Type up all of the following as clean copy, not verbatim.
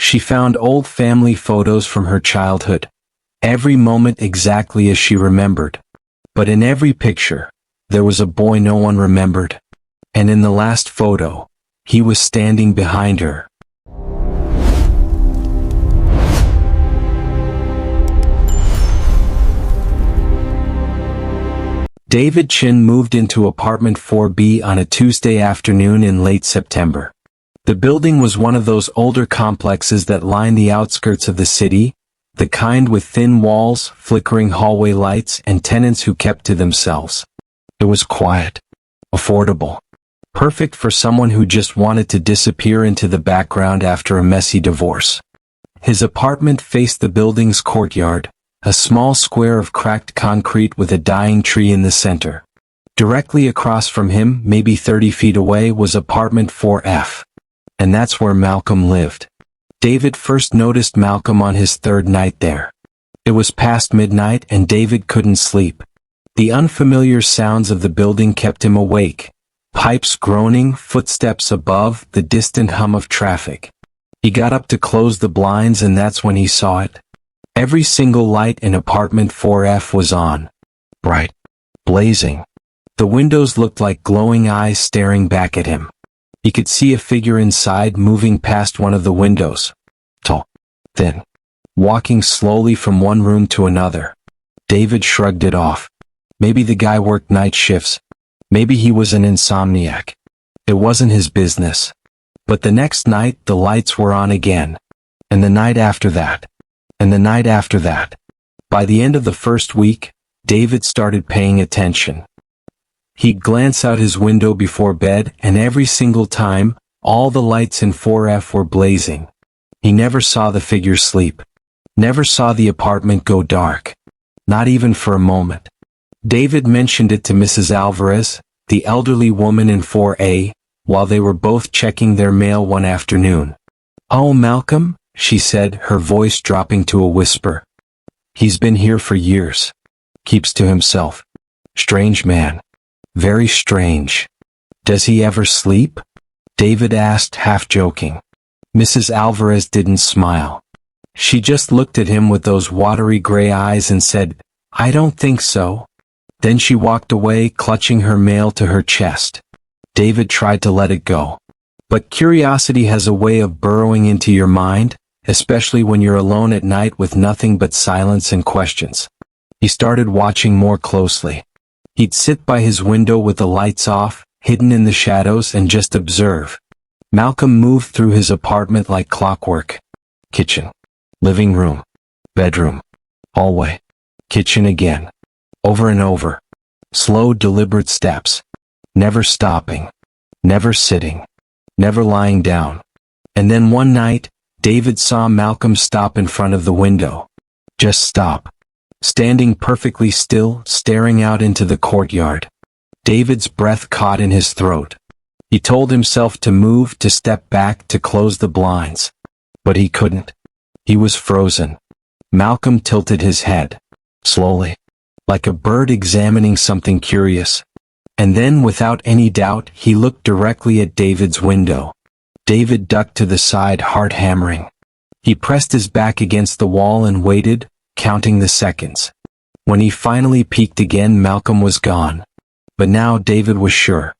She found old family photos from her childhood, every moment exactly as she remembered. But in every picture, there was a boy no one remembered. And in the last photo, he was standing behind her. David Chin moved into apartment 4B on a Tuesday afternoon in late September. The building was one of those older complexes that line the outskirts of the city, the kind with thin walls, flickering hallway lights, and tenants who kept to themselves. It was quiet, affordable, perfect for someone who just wanted to disappear into the background after a messy divorce. His apartment faced the building's courtyard, a small square of cracked concrete with a dying tree in the center. Directly across from him, maybe 30 feet away, was apartment 4F. And that's where Malcolm lived. David first noticed Malcolm on his third night there. It was past midnight and David couldn't sleep. The unfamiliar sounds of the building kept him awake. Pipes groaning, footsteps above, the distant hum of traffic. He got up to close the blinds and that's when he saw it. Every single light in apartment 4F was on. Bright. Blazing. The windows looked like glowing eyes staring back at him. He could see a figure inside moving past one of the windows. Tall. Thin. Walking slowly from one room to another. David shrugged it off. Maybe the guy worked night shifts. Maybe he was an insomniac. It wasn't his business. But the next night the lights were on again. And the night after that. And the night after that. By the end of the first week, David started paying attention. He'd glance out his window before bed, and every single time, all the lights in 4F were blazing. He never saw the figure sleep. Never saw the apartment go dark. Not even for a moment. David mentioned it to Mrs. Alvarez, the elderly woman in 4A, while they were both checking their mail one afternoon. "Oh, Malcolm?" she said, her voice dropping to a whisper. "He's been here for years. Keeps to himself. Strange man. Very strange. Does he ever sleep?" David asked, half joking. Mrs. Alvarez didn't smile. She just looked at him with those watery gray eyes and said, "I don't think so." Then she walked away, clutching her mail to her chest. David tried to let it go. But curiosity has a way of burrowing into your mind, especially when you're alone at night with nothing but silence and questions. He started watching more closely. He'd sit by his window with the lights off, hidden in the shadows, and just observe. Malcolm moved through his apartment like clockwork. Kitchen. Living room. Bedroom. Hallway. Kitchen again. Over and over. Slow, deliberate steps. Never stopping. Never sitting. Never lying down. And then one night, David saw Malcolm stop in front of the window. Just stop. Standing perfectly still, staring out into the courtyard. David's breath caught in his throat. He told himself to move, to step back, to close the blinds. But he couldn't. He was frozen. Malcolm tilted his head. Slowly. Like a bird examining something curious. And then, without any doubt, he looked directly at David's window. David ducked to the side, heart hammering. He pressed his back against the wall and waited, counting the seconds. When he finally peeked again, Malcolm was gone. But now David was sure.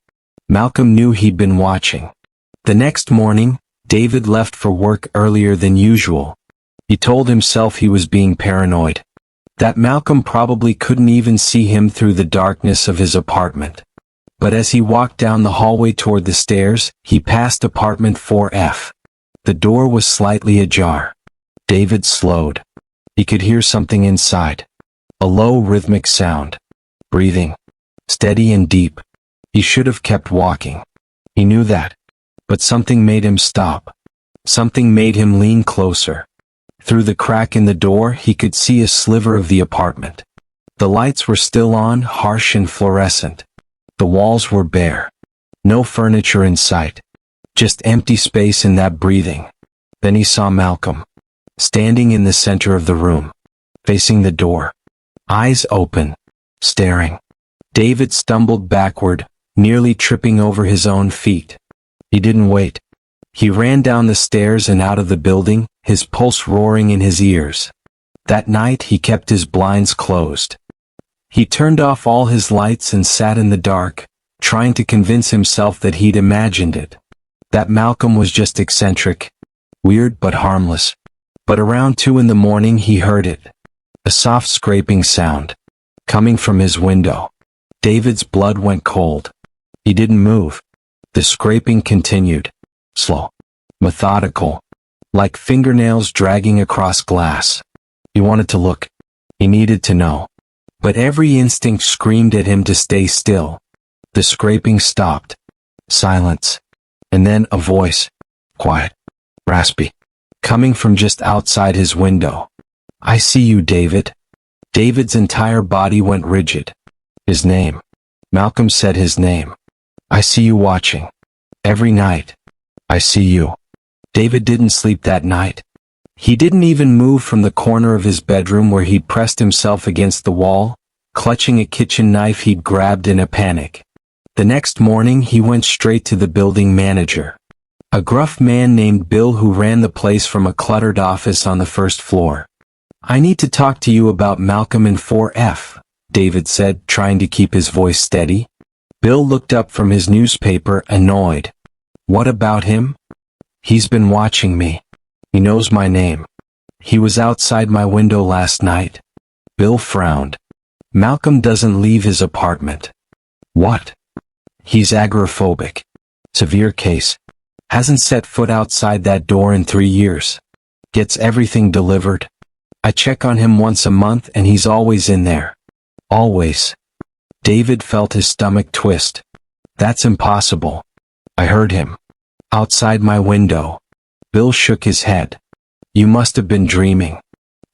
Malcolm knew he'd been watching. The next morning, David left for work earlier than usual. He told himself he was being paranoid. That Malcolm probably couldn't even see him through the darkness of his apartment. But as he walked down the hallway toward the stairs, he passed apartment 4F. The door was slightly ajar. David slowed. He could hear something inside. A low rhythmic sound. Breathing. Steady and deep. He should have kept walking. He knew that. But something made him stop. Something made him lean closer. Through the crack in the door, he could see a sliver of the apartment. The lights were still on, harsh and fluorescent. The walls were bare. No furniture in sight. Just empty space in that breathing. Then he saw Malcolm. Standing in the center of the room. Facing the door. Eyes open. Staring. David stumbled backward, nearly tripping over his own feet. He didn't wait. He ran down the stairs and out of the building, his pulse roaring in his ears. That night he kept his blinds closed. He turned off all his lights and sat in the dark, trying to convince himself that he'd imagined it. That Malcolm was just eccentric, weird but harmless. But around 2 in the morning he heard it. A soft scraping sound, coming from his window. David's blood went cold. He didn't move. The scraping continued. Slow. Methodical. Like fingernails dragging across glass. He wanted to look. He needed to know. But every instinct screamed at him to stay still. The scraping stopped. Silence. And then a voice. Quiet. Raspy. Coming from just outside his window. I see you, David. David's entire body went rigid. His name. Malcolm said his name. I see you watching. Every night. I see you. David didn't sleep that night. He didn't even move from the corner of his bedroom where he'd pressed himself against the wall, clutching a kitchen knife he'd grabbed in a panic. The next morning he went straight to the building manager. A gruff man named Bill who ran the place from a cluttered office on the first floor. I need to talk to you about Malcolm in 4F, David said, trying to keep his voice steady. Bill looked up from his newspaper, annoyed. What about him? He's been watching me. He knows my name. He was outside my window last night. Bill frowned. Malcolm doesn't leave his apartment. What? He's agoraphobic. Severe case. Hasn't set foot outside that door in 3 years. Gets everything delivered. I check on him once a month and he's always in there. Always. David felt his stomach twist. That's impossible. I heard him. Outside my window. Bill shook his head. You must have been dreaming.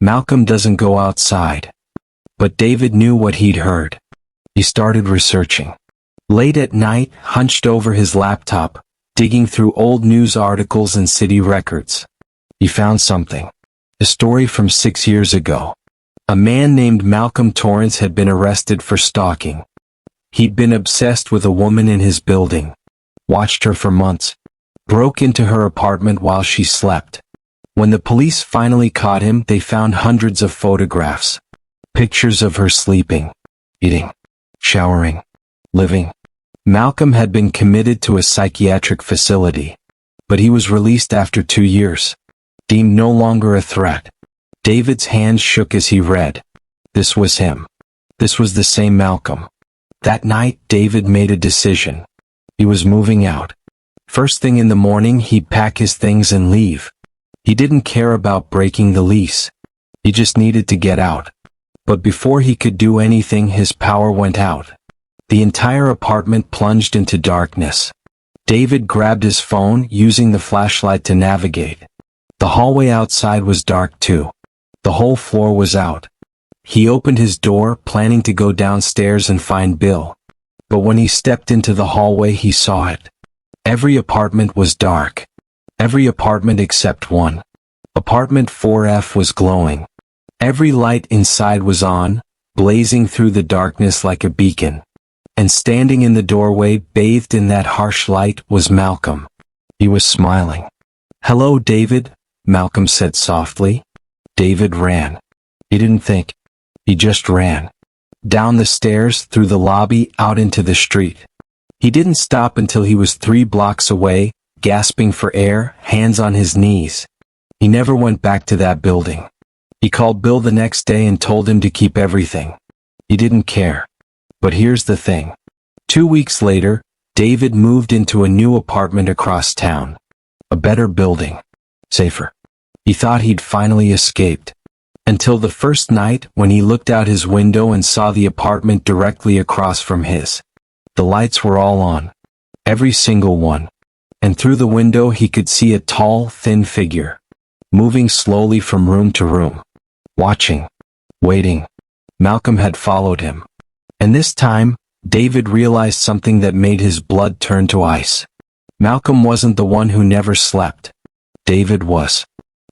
Malcolm doesn't go outside. But David knew what he'd heard. He started researching. Late at night, hunched over his laptop, digging through old news articles and city records. He found something. A story from 6 years ago. A man named Malcolm Torrance had been arrested for stalking. He'd been obsessed with a woman in his building. Watched her for months. Broke into her apartment while she slept. When the police finally caught him, they found hundreds of photographs. Pictures of her sleeping, eating, showering, living. Malcolm had been committed to a psychiatric facility. But he was released after 2 years. Deemed no longer a threat. David's hands shook as he read. This was him. This was the same Malcolm. That night, David made a decision. He was moving out. First thing in the morning, he'd pack his things and leave. He didn't care about breaking the lease. He just needed to get out. But before he could do anything, his power went out. The entire apartment plunged into darkness. David grabbed his phone, using the flashlight to navigate. The hallway outside was dark too. The whole floor was out. He opened his door, planning to go downstairs and find Bill. But when he stepped into the hallway, he saw it. Every apartment was dark. Every apartment except one. Apartment 4F was glowing. Every light inside was on, blazing through the darkness like a beacon. And standing in the doorway, bathed in that harsh light, was Malcolm. He was smiling. Hello, David, Malcolm said softly. David ran. He didn't think. He just ran. Down the stairs, through the lobby, out into the street. He didn't stop until he was 3 blocks away, gasping for air, hands on his knees. He never went back to that building. He called Bill the next day and told him to keep everything. He didn't care. But here's the thing. 2 weeks later, David moved into a new apartment across town. A better building. Safer. He thought he'd finally escaped. Until the first night when he looked out his window and saw the apartment directly across from his. The lights were all on. Every single one. And through the window he could see a tall, thin figure. Moving slowly from room to room. Watching. Waiting. Malcolm had followed him. And this time, David realized something that made his blood turn to ice. Malcolm wasn't the one who never slept. David was.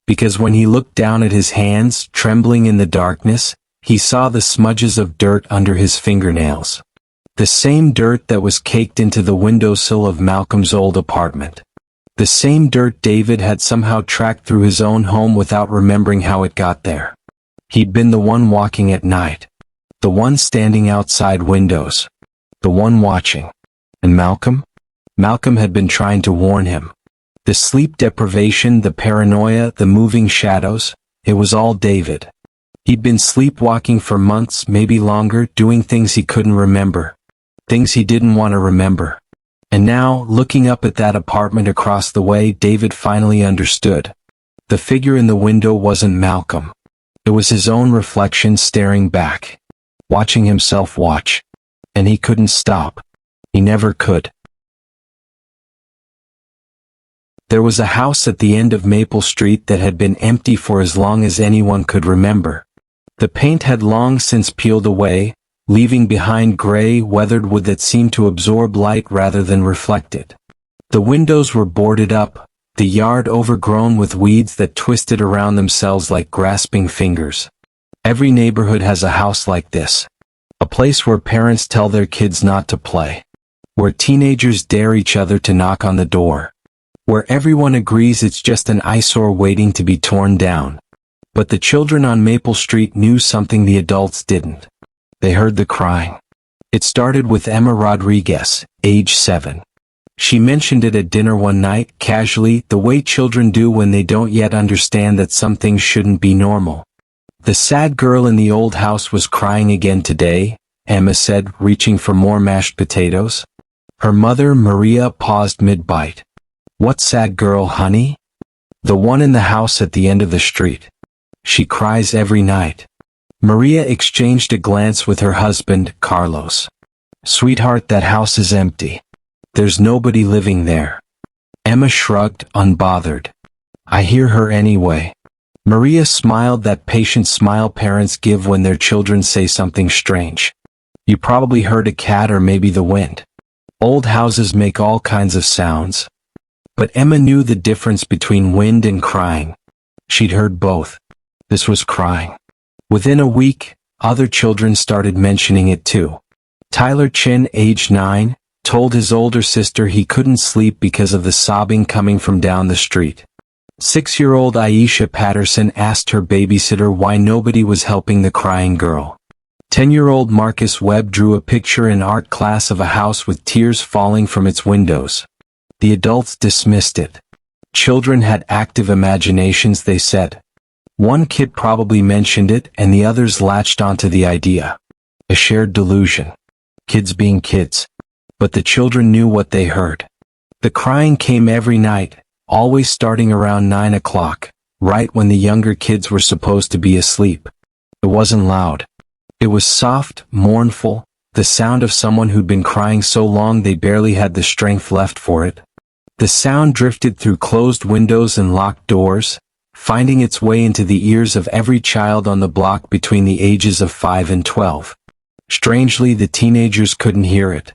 Because when he looked down at his hands, trembling in the darkness, he saw the smudges of dirt under his fingernails. The same dirt that was caked into the windowsill of Malcolm's old apartment. The same dirt David had somehow tracked through his own home without remembering how it got there. He'd been the one walking at night. The one standing outside windows. The one watching. And Malcolm? Malcolm had been trying to warn him. The sleep deprivation, the paranoia, the moving shadows, it was all David. He'd been sleepwalking for months, maybe longer, doing things he couldn't remember. Things he didn't want to remember. And now, looking up at that apartment across the way, David finally understood. The figure in the window wasn't Malcolm. It was his own reflection staring back. Watching himself watch. And he couldn't stop. He never could. There was a house at the end of Maple Street that had been empty for as long as anyone could remember. The paint had long since peeled away, leaving behind gray, weathered wood that seemed to absorb light rather than reflect it. The windows were boarded up, the yard overgrown with weeds that twisted around themselves like grasping fingers. Every neighborhood has a house like this. A place where parents tell their kids not to play. Where teenagers dare each other to knock on the door. Where everyone agrees it's just an eyesore waiting to be torn down. But the children on Maple Street knew something the adults didn't. They heard the crying. It started with Emma Rodriguez, age 7. She mentioned it at dinner one night, casually, the way children do when they don't yet understand that some things shouldn't be normal. The sad girl in the old house was crying again today, Emma said, reaching for more mashed potatoes. Her mother, Maria, paused mid-bite. What sad girl, honey? The one in the house at the end of the street. She cries every night. Maria exchanged a glance with her husband, Carlos. Sweetheart, that house is empty. There's nobody living there. Emma shrugged, unbothered. I hear her anyway. Maria smiled, that patient smile parents give when their children say something strange. You probably heard a cat or maybe the wind. Old houses make all kinds of sounds. But Emma knew the difference between wind and crying. She'd heard both. This was crying. Within a week, other children started mentioning it too. Tyler Chin, age 9, told his older sister he couldn't sleep because of the sobbing coming from down the street. 6-year-old Aisha Patterson asked her babysitter why nobody was helping the crying girl. 10-year-old Marcus Webb drew a picture in art class of a house with tears falling from its windows. The adults dismissed it. Children had active imaginations, they said. One kid probably mentioned it and the others latched onto the idea. A shared delusion. Kids being kids. But the children knew what they heard. The crying came every night, always starting around 9 o'clock, right when the younger kids were supposed to be asleep. It wasn't loud. It was soft, mournful, the sound of someone who'd been crying so long they barely had the strength left for it. The sound drifted through closed windows and locked doors, finding its way into the ears of every child on the block between the ages of 5 and 12. Strangely, the teenagers couldn't hear it.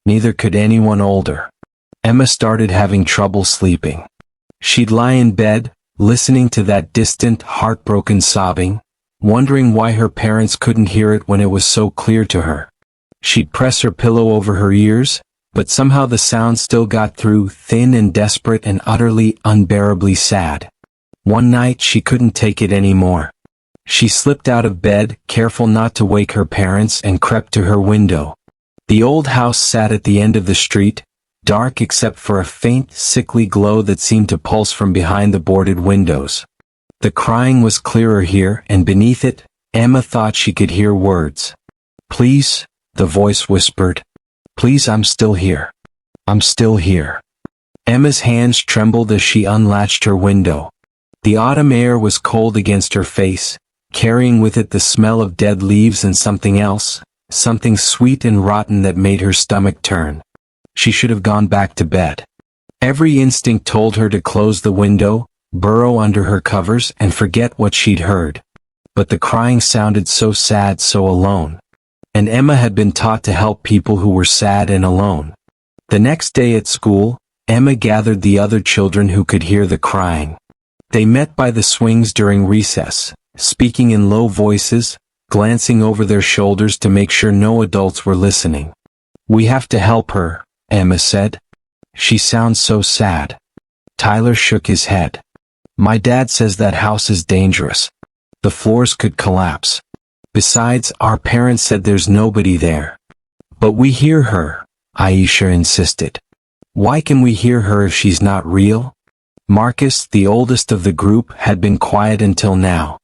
Neither could anyone older. Emma started having trouble sleeping. She'd lie in bed, listening to that distant, heartbroken sobbing, wondering why her parents couldn't hear it when it was so clear to her. She'd press her pillow over her ears, but somehow the sound still got through, thin and desperate and utterly, unbearably sad. One night she couldn't take it anymore. She slipped out of bed, careful not to wake her parents, and crept to her window. The old house sat at the end of the street, dark except for a faint, sickly glow that seemed to pulse from behind the boarded windows. The crying was clearer here, and beneath it, Emma thought she could hear words. Please, the voice whispered. Please, I'm still here. I'm still here. Emma's hands trembled as she unlatched her window. The autumn air was cold against her face, carrying with it the smell of dead leaves and something else, something sweet and rotten that made her stomach turn. She should have gone back to bed. Every instinct told her to close the window, burrow under her covers, and forget what she'd heard. But the crying sounded so sad, so alone. And Emma had been taught to help people who were sad and alone. The next day at school, Emma gathered the other children who could hear the crying. They met by the swings during recess, speaking in low voices, glancing over their shoulders to make sure no adults were listening. We have to help her, Emma said. She sounds so sad. Tyler shook his head. My dad says that house is dangerous. The floors could collapse. Besides, our parents said there's nobody there. But we hear her, Aisha insisted. Why can we hear her if she's not real? Marcus, the oldest of the group, had been quiet until now.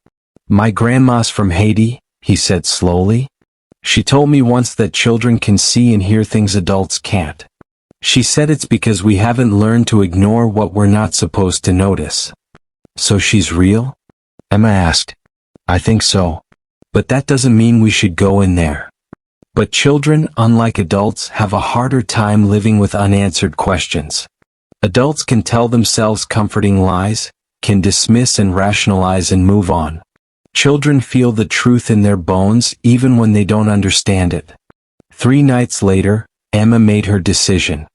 My grandma's from Haiti, he said slowly. She told me once that children can see and hear things adults can't. She said it's because we haven't learned to ignore what we're not supposed to notice. So she's real? Emma asked. I think so. But that doesn't mean we should go in there. But children, unlike adults, have a harder time living with unanswered questions. Adults can tell themselves comforting lies, can dismiss and rationalize and move on. Children feel the truth in their bones even when they don't understand it. 3 nights later, Emma made her decision.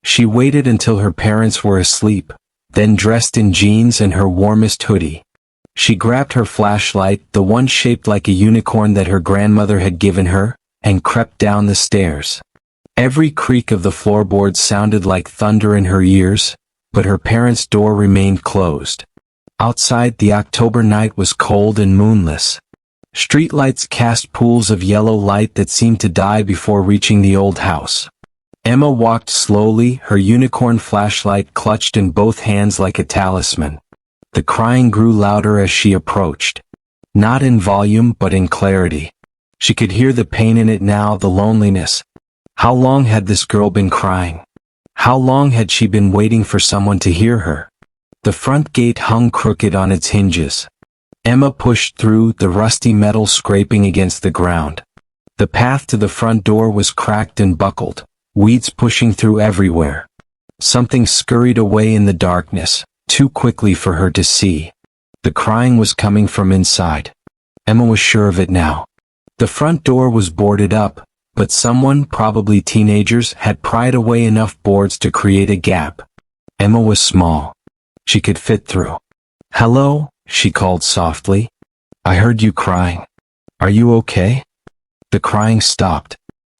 She waited until her parents were asleep, then dressed in jeans and her warmest hoodie. She grabbed her flashlight, the one shaped like a unicorn that her grandmother had given her, and crept down the stairs. Every creak of the floorboards sounded like thunder in her ears, but her parents' door remained closed. Outside, the October night was cold and moonless. Streetlights cast pools of yellow light that seemed to die before reaching the old house. Emma walked slowly, her unicorn flashlight clutched in both hands like a talisman. The crying grew louder as she approached. Not in volume but in clarity. She could hear the pain in it now, the loneliness. How long had this girl been crying? How long had she been waiting for someone to hear her? The front gate hung crooked on its hinges. Emma pushed through, the rusty metal scraping against the ground. The path to the front door was cracked and buckled, weeds pushing through everywhere. Something scurried away in the darkness, too quickly for her to see. The crying was coming from inside. Emma was sure of it now. The front door was boarded up, but someone, probably teenagers, had pried away enough boards to create a gap. Emma was small. She could fit through. Hello, she called softly. I heard you crying. Are you okay? The crying stopped.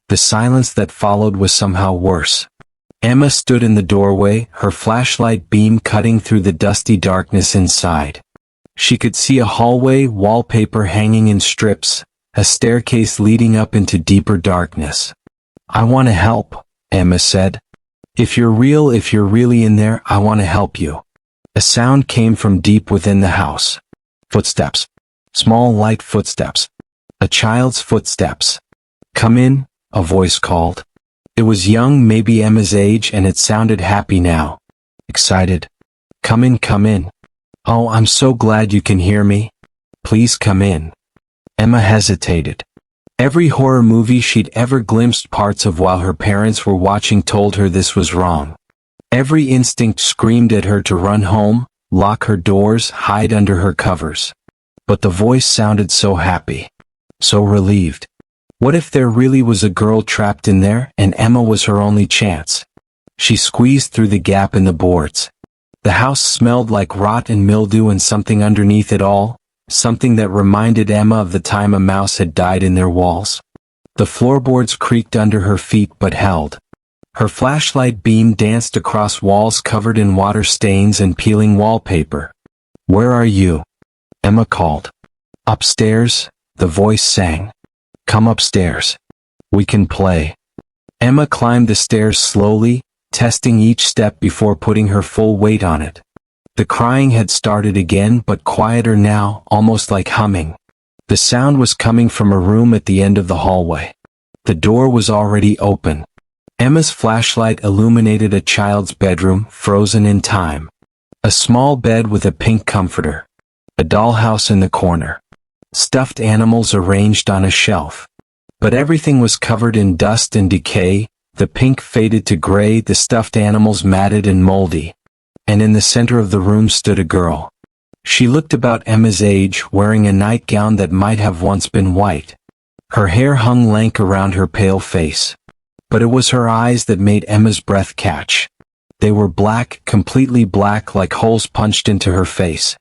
The silence that followed was somehow worse. Emma stood in the doorway, her flashlight beam cutting through the dusty darkness inside. She could see a hallway, wallpaper hanging in strips, a staircase leading up into deeper darkness. I want to help, Emma said. If you're really in there, I want to help you. A sound came from deep within the house. Footsteps. Small, light footsteps. A child's footsteps. Come in, a voice called. It was young, maybe Emma's age, and it sounded happy now. Excited. Come in, come in. Oh, I'm so glad you can hear me. Please come in. Emma hesitated. Every horror movie she'd ever glimpsed parts of while her parents were watching told her this was wrong. Every instinct screamed at her to run home, lock her doors, hide under her covers. But the voice sounded so happy. So relieved. What if there really was a girl trapped in there, and Emma was her only chance? She squeezed through the gap in the boards. The house smelled like rot and mildew and something underneath it all, something that reminded Emma of the time a mouse had died in their walls. The floorboards creaked under her feet but held. Her flashlight beam danced across walls covered in water stains and peeling wallpaper. Where are you? Emma called. Upstairs, the voice sang. Come upstairs. We can play. Emma climbed the stairs slowly, testing each step before putting her full weight on it. The crying had started again, but quieter now, almost like humming. The sound was coming from a room at the end of the hallway. The door was already open. Emma's flashlight illuminated a child's bedroom, frozen in time. A small bed with a pink comforter. A dollhouse in the corner. Stuffed animals arranged on a shelf. But everything was covered in dust and decay, the pink faded to gray, the stuffed animals matted and moldy. And in the center of the room stood a girl. She looked about Emma's age, wearing a nightgown that might have once been white. Her hair hung lank around her pale face. But it was her eyes that made Emma's breath catch. They were black, completely black, like holes punched into her face.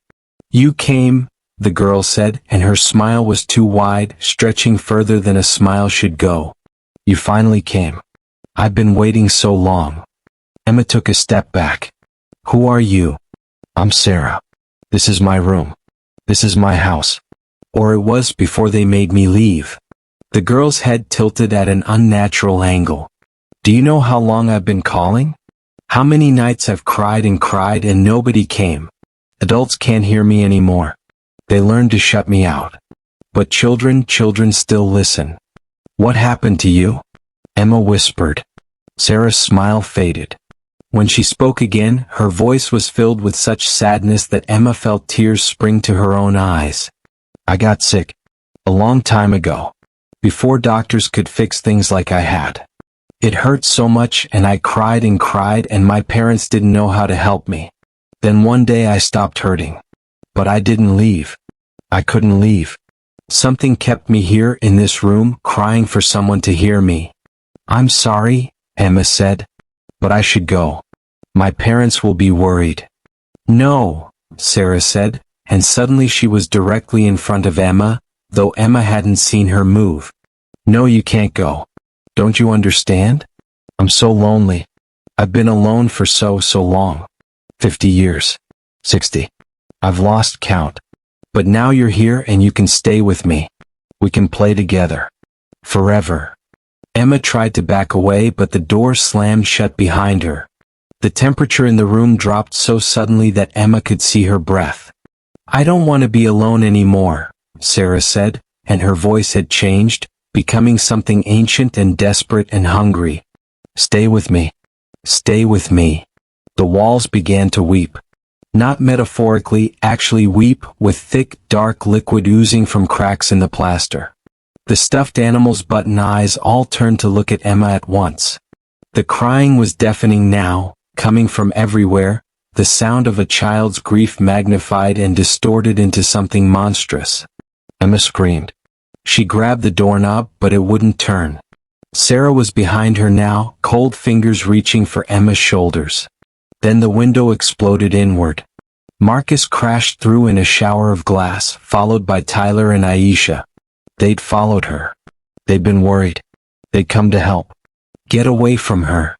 You came, the girl said, and her smile was too wide, stretching further than a smile should go. You finally came. I've been waiting so long. Emma took a step back. Who are you? I'm Sarah. This is my room. This is my house. Or it was before they made me leave. The girl's head tilted at an unnatural angle. Do you know how long I've been calling? How many nights I've cried and nobody came? Adults can't hear me anymore. They learned to shut me out. But children still listen. What happened to you? Emma whispered. Sarah's smile faded. When she spoke again, her voice was filled with such sadness that Emma felt tears spring to her own eyes. I got sick. A long time ago. Before doctors could fix things like I had. It hurt so much and I cried and my parents didn't know how to help me. Then one day I stopped hurting. But I didn't leave. I couldn't leave. Something kept me here in this room, crying for someone to hear me. I'm sorry, Emma said. But I should go. My parents will be worried. No, Sarah said, and suddenly she was directly in front of Emma, though Emma hadn't seen her move. No, you can't go. Don't you understand? I'm so lonely. I've been alone for so long. 50 years. 60. I've lost count. But now you're here and you can stay with me. We can play together. Forever. Emma tried to back away but the door slammed shut behind her. The temperature in the room dropped so suddenly that Emma could see her breath. I don't want to be alone anymore, Sarah said, and her voice had changed, becoming something ancient and desperate and hungry. Stay with me. Stay with me. The walls began to weep. Not metaphorically, actually weep, with thick, dark liquid oozing from cracks in the plaster. The stuffed animals' button eyes all turned to look at Emma at once. The crying was deafening now, coming from everywhere, the sound of a child's grief magnified and distorted into something monstrous. Emma screamed. She grabbed the doorknob, but it wouldn't turn. Sarah was behind her now, cold fingers reaching for Emma's shoulders. Then the window exploded inward. Marcus crashed through in a shower of glass, followed by Tyler and Aisha. They'd followed her. They'd been worried. They'd come to help. Get away from her.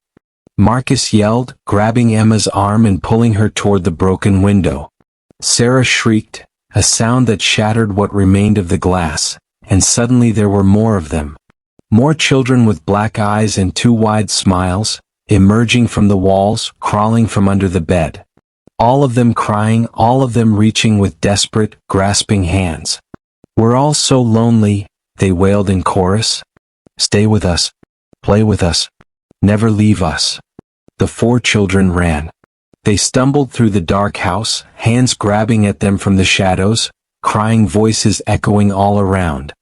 Marcus yelled, grabbing Emma's arm and pulling her toward the broken window. Sarah shrieked, a sound that shattered what remained of the glass, and suddenly there were more of them. More children with black eyes and two wide smiles, emerging from the walls, crawling from under the bed. All of them crying, all of them reaching with desperate, grasping hands. We're all so lonely, they wailed in chorus. Stay with us. Play with us. Never leave us. The 4 children ran. They stumbled through the dark house, hands grabbing at them from the shadows, crying voices echoing all around.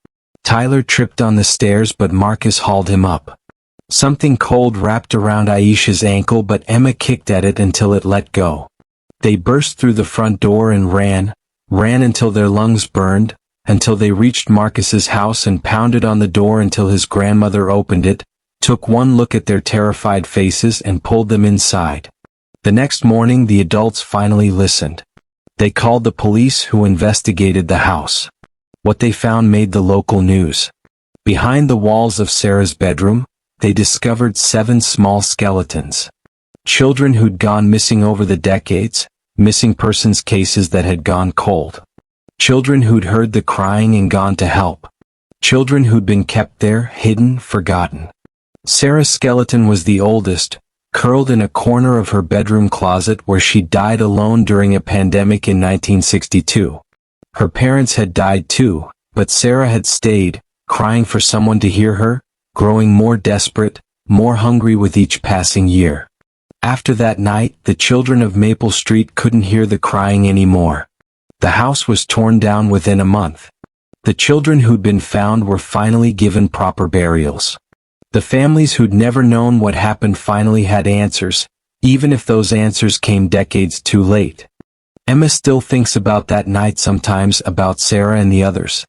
Tyler tripped on the stairs but Marcus hauled him up. Something cold wrapped around Aisha's ankle but Emma kicked at it until it let go. They burst through the front door and ran until their lungs burned, until they reached Marcus's house and pounded on the door until his grandmother opened it, took one look at their terrified faces and pulled them inside. The next morning the adults finally listened. They called the police who investigated the house. What they found made the local news. Behind the walls of Sarah's bedroom, they discovered 7 small skeletons. Children who'd gone missing over the decades, missing persons cases that had gone cold. Children who'd heard the crying and gone to help. Children who'd been kept there, hidden, forgotten. Sarah's skeleton was the oldest, curled in a corner of her bedroom closet where she died alone during a pandemic in 1962. Her parents had died too, but Sarah had stayed, crying for someone to hear her, growing more desperate, more hungry with each passing year. After that night, the children of Maple Street couldn't hear the crying anymore. The house was torn down within a month. The children who'd been found were finally given proper burials. The families who'd never known what happened finally had answers, even if those answers came decades too late. Emma still thinks about that night sometimes, about Sarah and the others.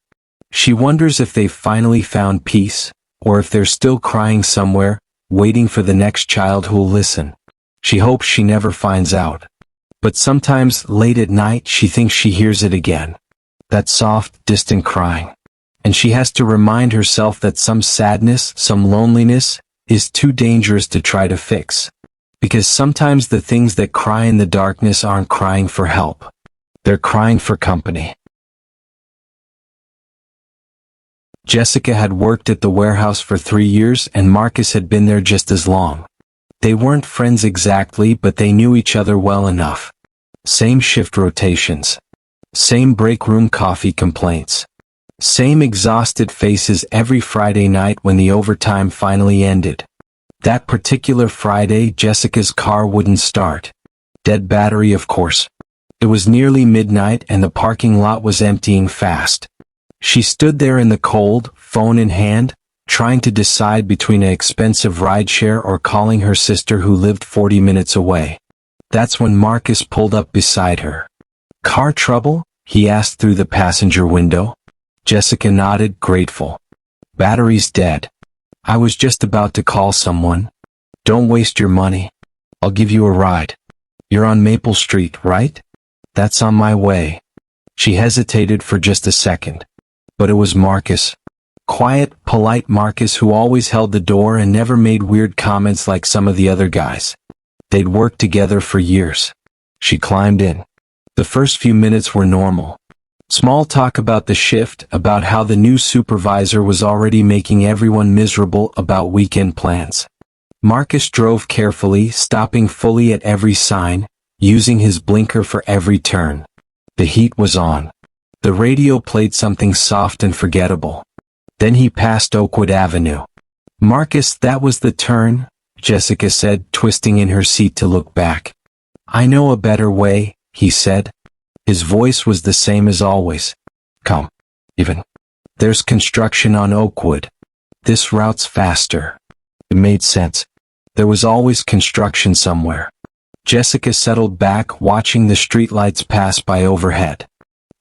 She wonders if they've finally found peace, or if they're still crying somewhere, waiting for the next child who'll listen. She hopes she never finds out. But sometimes, late at night, she thinks she hears it again. That soft, distant crying. And she has to remind herself that some sadness, some loneliness, is too dangerous to try to fix. Because sometimes the things that cry in the darkness aren't crying for help. They're crying for company. Jessica had worked at the warehouse for 3 years and Marcus had been there just as long. They weren't friends exactly, but they knew each other well enough. Same shift rotations. Same break room coffee complaints. Same exhausted faces every Friday night when the overtime finally ended. That particular Friday, Jessica's car wouldn't start. Dead battery, of course. It was nearly midnight and the parking lot was emptying fast. She stood there in the cold, phone in hand, trying to decide between an expensive rideshare or calling her sister who lived 40 minutes away. That's when Marcus pulled up beside her. "Car trouble?" he asked through the passenger window. Jessica nodded, grateful. "Battery's dead. I was just about to call someone." "Don't waste your money. I'll give you a ride. You're on Maple Street, right?" "That's on my way." She hesitated for just a second. But it was Marcus. Quiet, polite Marcus who always held the door and never made weird comments like some of the other guys. They'd worked together for years. She climbed in. The first few minutes were normal. Small talk about the shift, about how the new supervisor was already making everyone miserable about weekend plans. Marcus drove carefully, stopping fully at every sign, using his blinker for every turn. The heat was on. The radio played something soft and forgettable. Then he passed Oakwood Avenue. "Marcus, that was the turn," Jessica said, twisting in her seat to look back. "I know a better way," he said. His voice was the same as always. "Come. Even. There's construction on Oakwood. This route's faster." It made sense. There was always construction somewhere. Jessica settled back, watching the streetlights pass by overhead.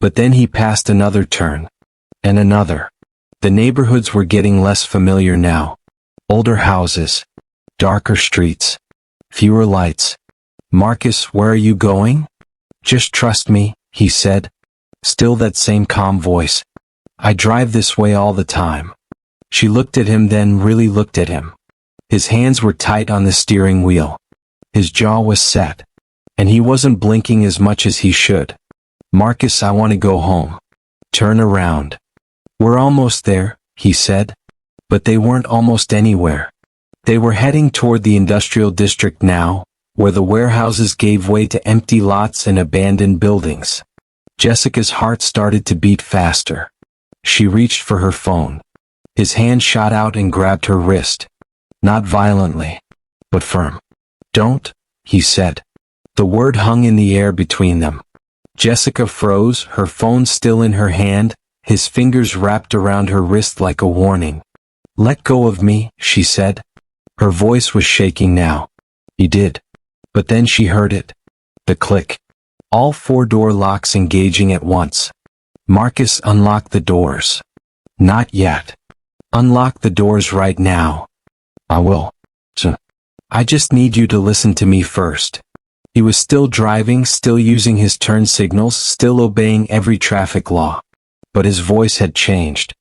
But then he passed another turn. And another. The neighborhoods were getting less familiar now. Older houses. Darker streets. Fewer lights. "Marcus, where are you going?" "Just trust me," he said. Still that same calm voice. "I drive this way all the time." She looked at him, then really looked at him. His hands were tight on the steering wheel. His jaw was set. And he wasn't blinking as much as he should. "Marcus, I want to go home." "Turn around." "We're almost there," he said. But they weren't almost anywhere. They were heading toward the industrial district now, where the warehouses gave way to empty lots and abandoned buildings. Jessica's heart started to beat faster. She reached for her phone. His hand shot out and grabbed her wrist. Not violently, but firm. "Don't," he said. The word hung in the air between them. Jessica froze, her phone still in her hand, his fingers wrapped around her wrist like a warning. "Let go of me," she said. Her voice was shaking now. He did. But then she heard it. The click. All 4 door locks engaging at once. Marcus unlocked the doors. "Not yet. Unlock the doors right now." "I will. I just need you to listen to me first." He was still driving, still using his turn signals, still obeying every traffic law. But his voice had changed.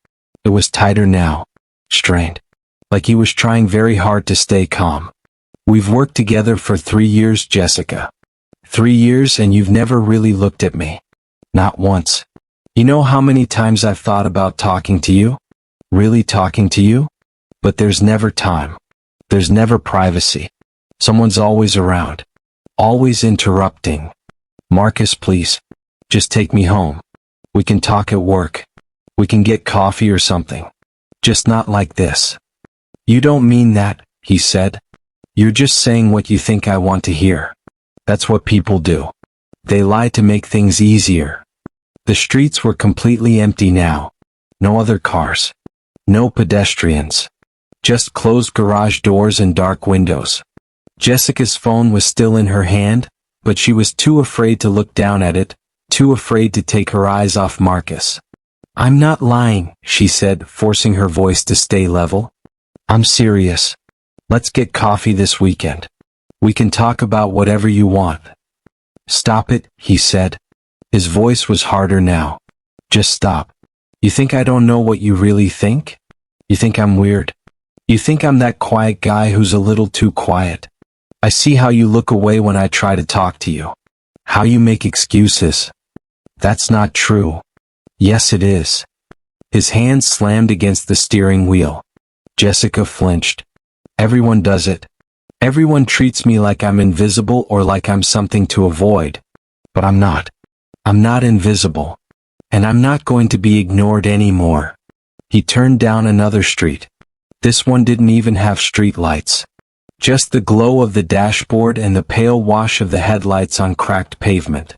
It was tighter now. Strained. Like he was trying very hard to stay calm. "We've worked together for 3 years, Jessica. 3 years and you've never really looked at me. Not once. You know how many times I've thought about talking to you? Really talking to you? But there's never time. There's never privacy. Someone's always around. Always interrupting. Marcus, please. Just take me home. We can talk at work. We can get coffee or something. Just not like this." "You don't mean that," he said. "You're just saying what you think I want to hear. That's what people do. They lie to make things easier." The streets were completely empty now. No other cars. No pedestrians. Just closed garage doors and dark windows. Jessica's phone was still in her hand, but she was too afraid to look down at it, too afraid to take her eyes off Marcus. "I'm not lying," she said, forcing her voice to stay level. "I'm serious. Let's get coffee this weekend. We can talk about whatever you want." "Stop it," he said. His voice was harder now. "Just stop. You think I don't know what you really think? You think I'm weird? You think I'm that quiet guy who's a little too quiet? I see how you look away when I try to talk to you. How you make excuses. That's not true. Yes, it is. His hand slammed against the steering wheel. Jessica flinched. Everyone does it. Everyone treats me like I'm invisible or like I'm something to avoid. But I'm not. I'm not invisible. And I'm not going to be ignored anymore. He turned down another street. This one didn't even have street lights. Just the glow of the dashboard and the pale wash of the headlights on cracked pavement.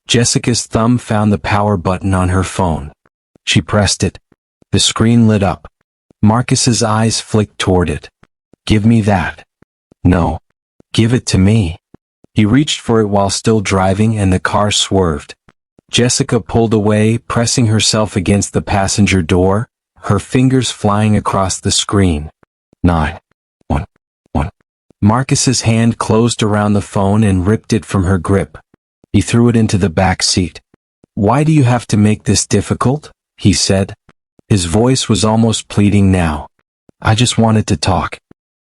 Jessica's thumb found the power button on her phone. She pressed it. The screen lit up. Marcus's eyes flicked toward it. Give me that. No. Give it to me. He reached for it while still driving and the car swerved. Jessica pulled away, pressing herself against the passenger door, her fingers flying across the screen. 911. Marcus's hand closed around the phone and ripped it from her grip. He threw it into the back seat. Why do you have to make this difficult? He said. His voice was almost pleading now. I just wanted to talk.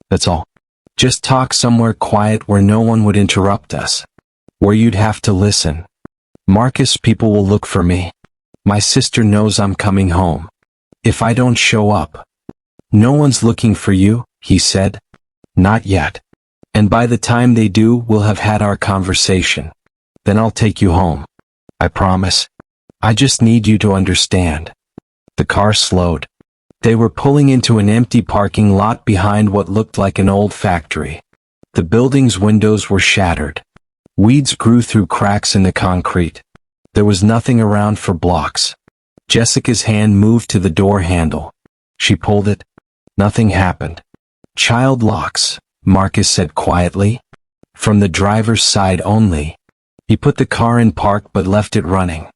That's all. Just talk somewhere quiet where no one would interrupt us. Where you'd have to listen. Marcus, people will look for me. My sister knows I'm coming home. If I don't show up. No one's looking for you, he said. Not yet. And by the time they do, we'll have had our conversation. Then I'll take you home. I promise. I just need you to understand. The car slowed. They were pulling into an empty parking lot behind what looked like an old factory. The building's windows were shattered. Weeds grew through cracks in the concrete. There was nothing around for blocks. Jessica's hand moved to the door handle. She pulled it. Nothing happened. Child locks, Marcus said quietly. From the driver's side only. He put the car in park but left it running.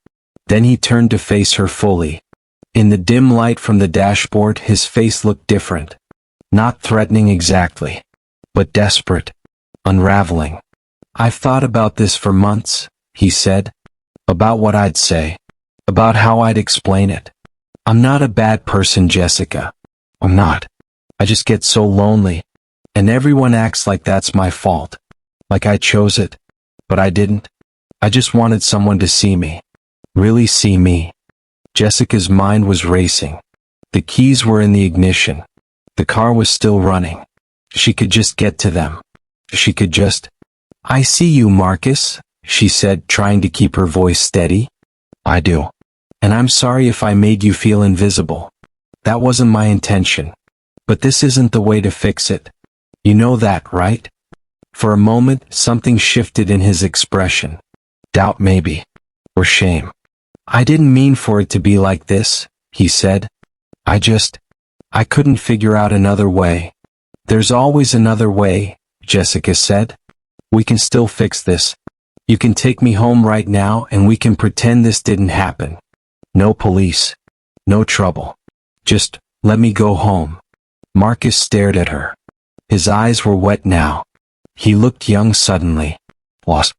Then he turned to face her fully. In the dim light from the dashboard, his face looked different. Not threatening exactly, but desperate. Unraveling. I've thought about this for months, he said. About what I'd say. About how I'd explain it. I'm not a bad person, Jessica. I'm not. I just get so lonely. And everyone acts like that's my fault. Like I chose it. But I didn't. I just wanted someone to see me. Really see me. Jessica's mind was racing. The keys were in the ignition. The car was still running. She could just get to them. She could just... I see you, Marcus, she said, trying to keep her voice steady. I do. And I'm sorry if I made you feel invisible. That wasn't my intention. But this isn't the way to fix it. You know that, right? For a moment, something shifted in his expression. Doubt maybe. Or shame. I didn't mean for it to be like this, he said. I couldn't figure out another way. There's always another way, Jessica said. We can still fix this. You can take me home right now and we can pretend this didn't happen. No police. No trouble. Just, let me go home. Marcus stared at her. His eyes were wet now. He looked young suddenly. Lost.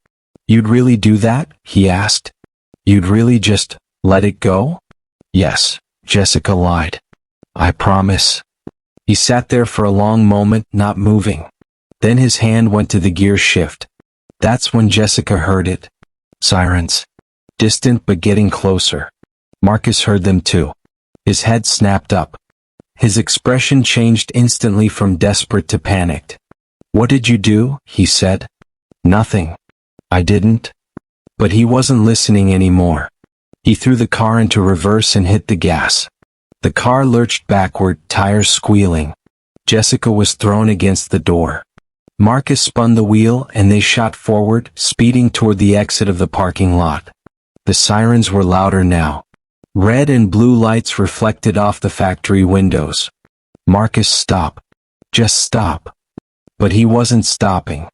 You'd really do that? He asked. You'd really just, let it go? Yes, Jessica lied. I promise. He sat there for a long moment, not moving. Then his hand went to the gear shift. That's when Jessica heard it. Sirens. Distant but getting closer. Marcus heard them too. His head snapped up. His expression changed instantly from desperate to panicked. What did you do? He said. Nothing. I didn't. But he wasn't listening anymore. He threw the car into reverse and hit the gas. The car lurched backward, tires squealing. Jessica was thrown against the door. Marcus spun the wheel and they shot forward, speeding toward the exit of the parking lot. The sirens were louder now. Red and blue lights reflected off the factory windows. Marcus, stop. Just stop. But he wasn't stopping.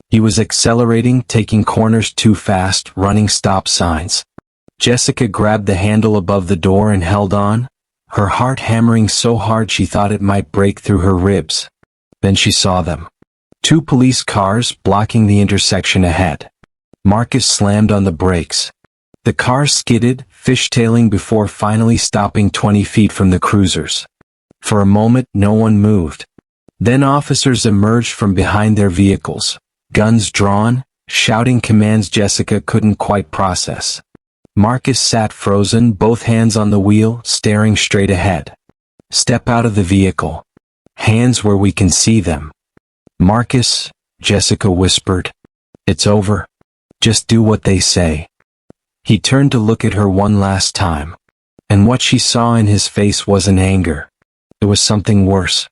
He was accelerating, taking corners too fast, running stop signs. Jessica grabbed the handle above the door and held on, her heart hammering so hard she thought it might break through her ribs. Then she saw them. 2 police cars blocking the intersection ahead. Marcus slammed on the brakes. The car skidded, fishtailing before finally stopping 20 feet from the cruisers. For a moment, no one moved. Then officers emerged from behind their vehicles. Guns drawn, shouting commands Jessica couldn't quite process. Marcus sat frozen, both hands on the wheel, staring straight ahead. Step out of the vehicle. Hands where we can see them. Marcus, Jessica whispered. It's over. Just do what they say. He turned to look at her one last time. And what she saw in his face wasn't anger. It was something worse.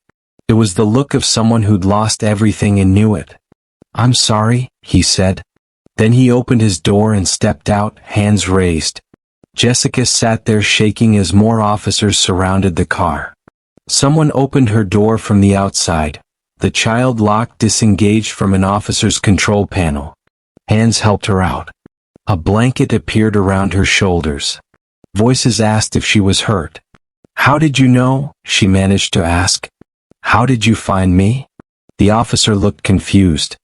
It was the look of someone who'd lost everything and knew it. I'm sorry, he said. Then he opened his door and stepped out, hands raised. Jessica sat there shaking as more officers surrounded the car. Someone opened her door from the outside. The child lock disengaged from an officer's control panel. Hands helped her out. A blanket appeared around her shoulders. Voices asked if she was hurt. How did you know? She managed to ask. How did you find me? The officer looked confused.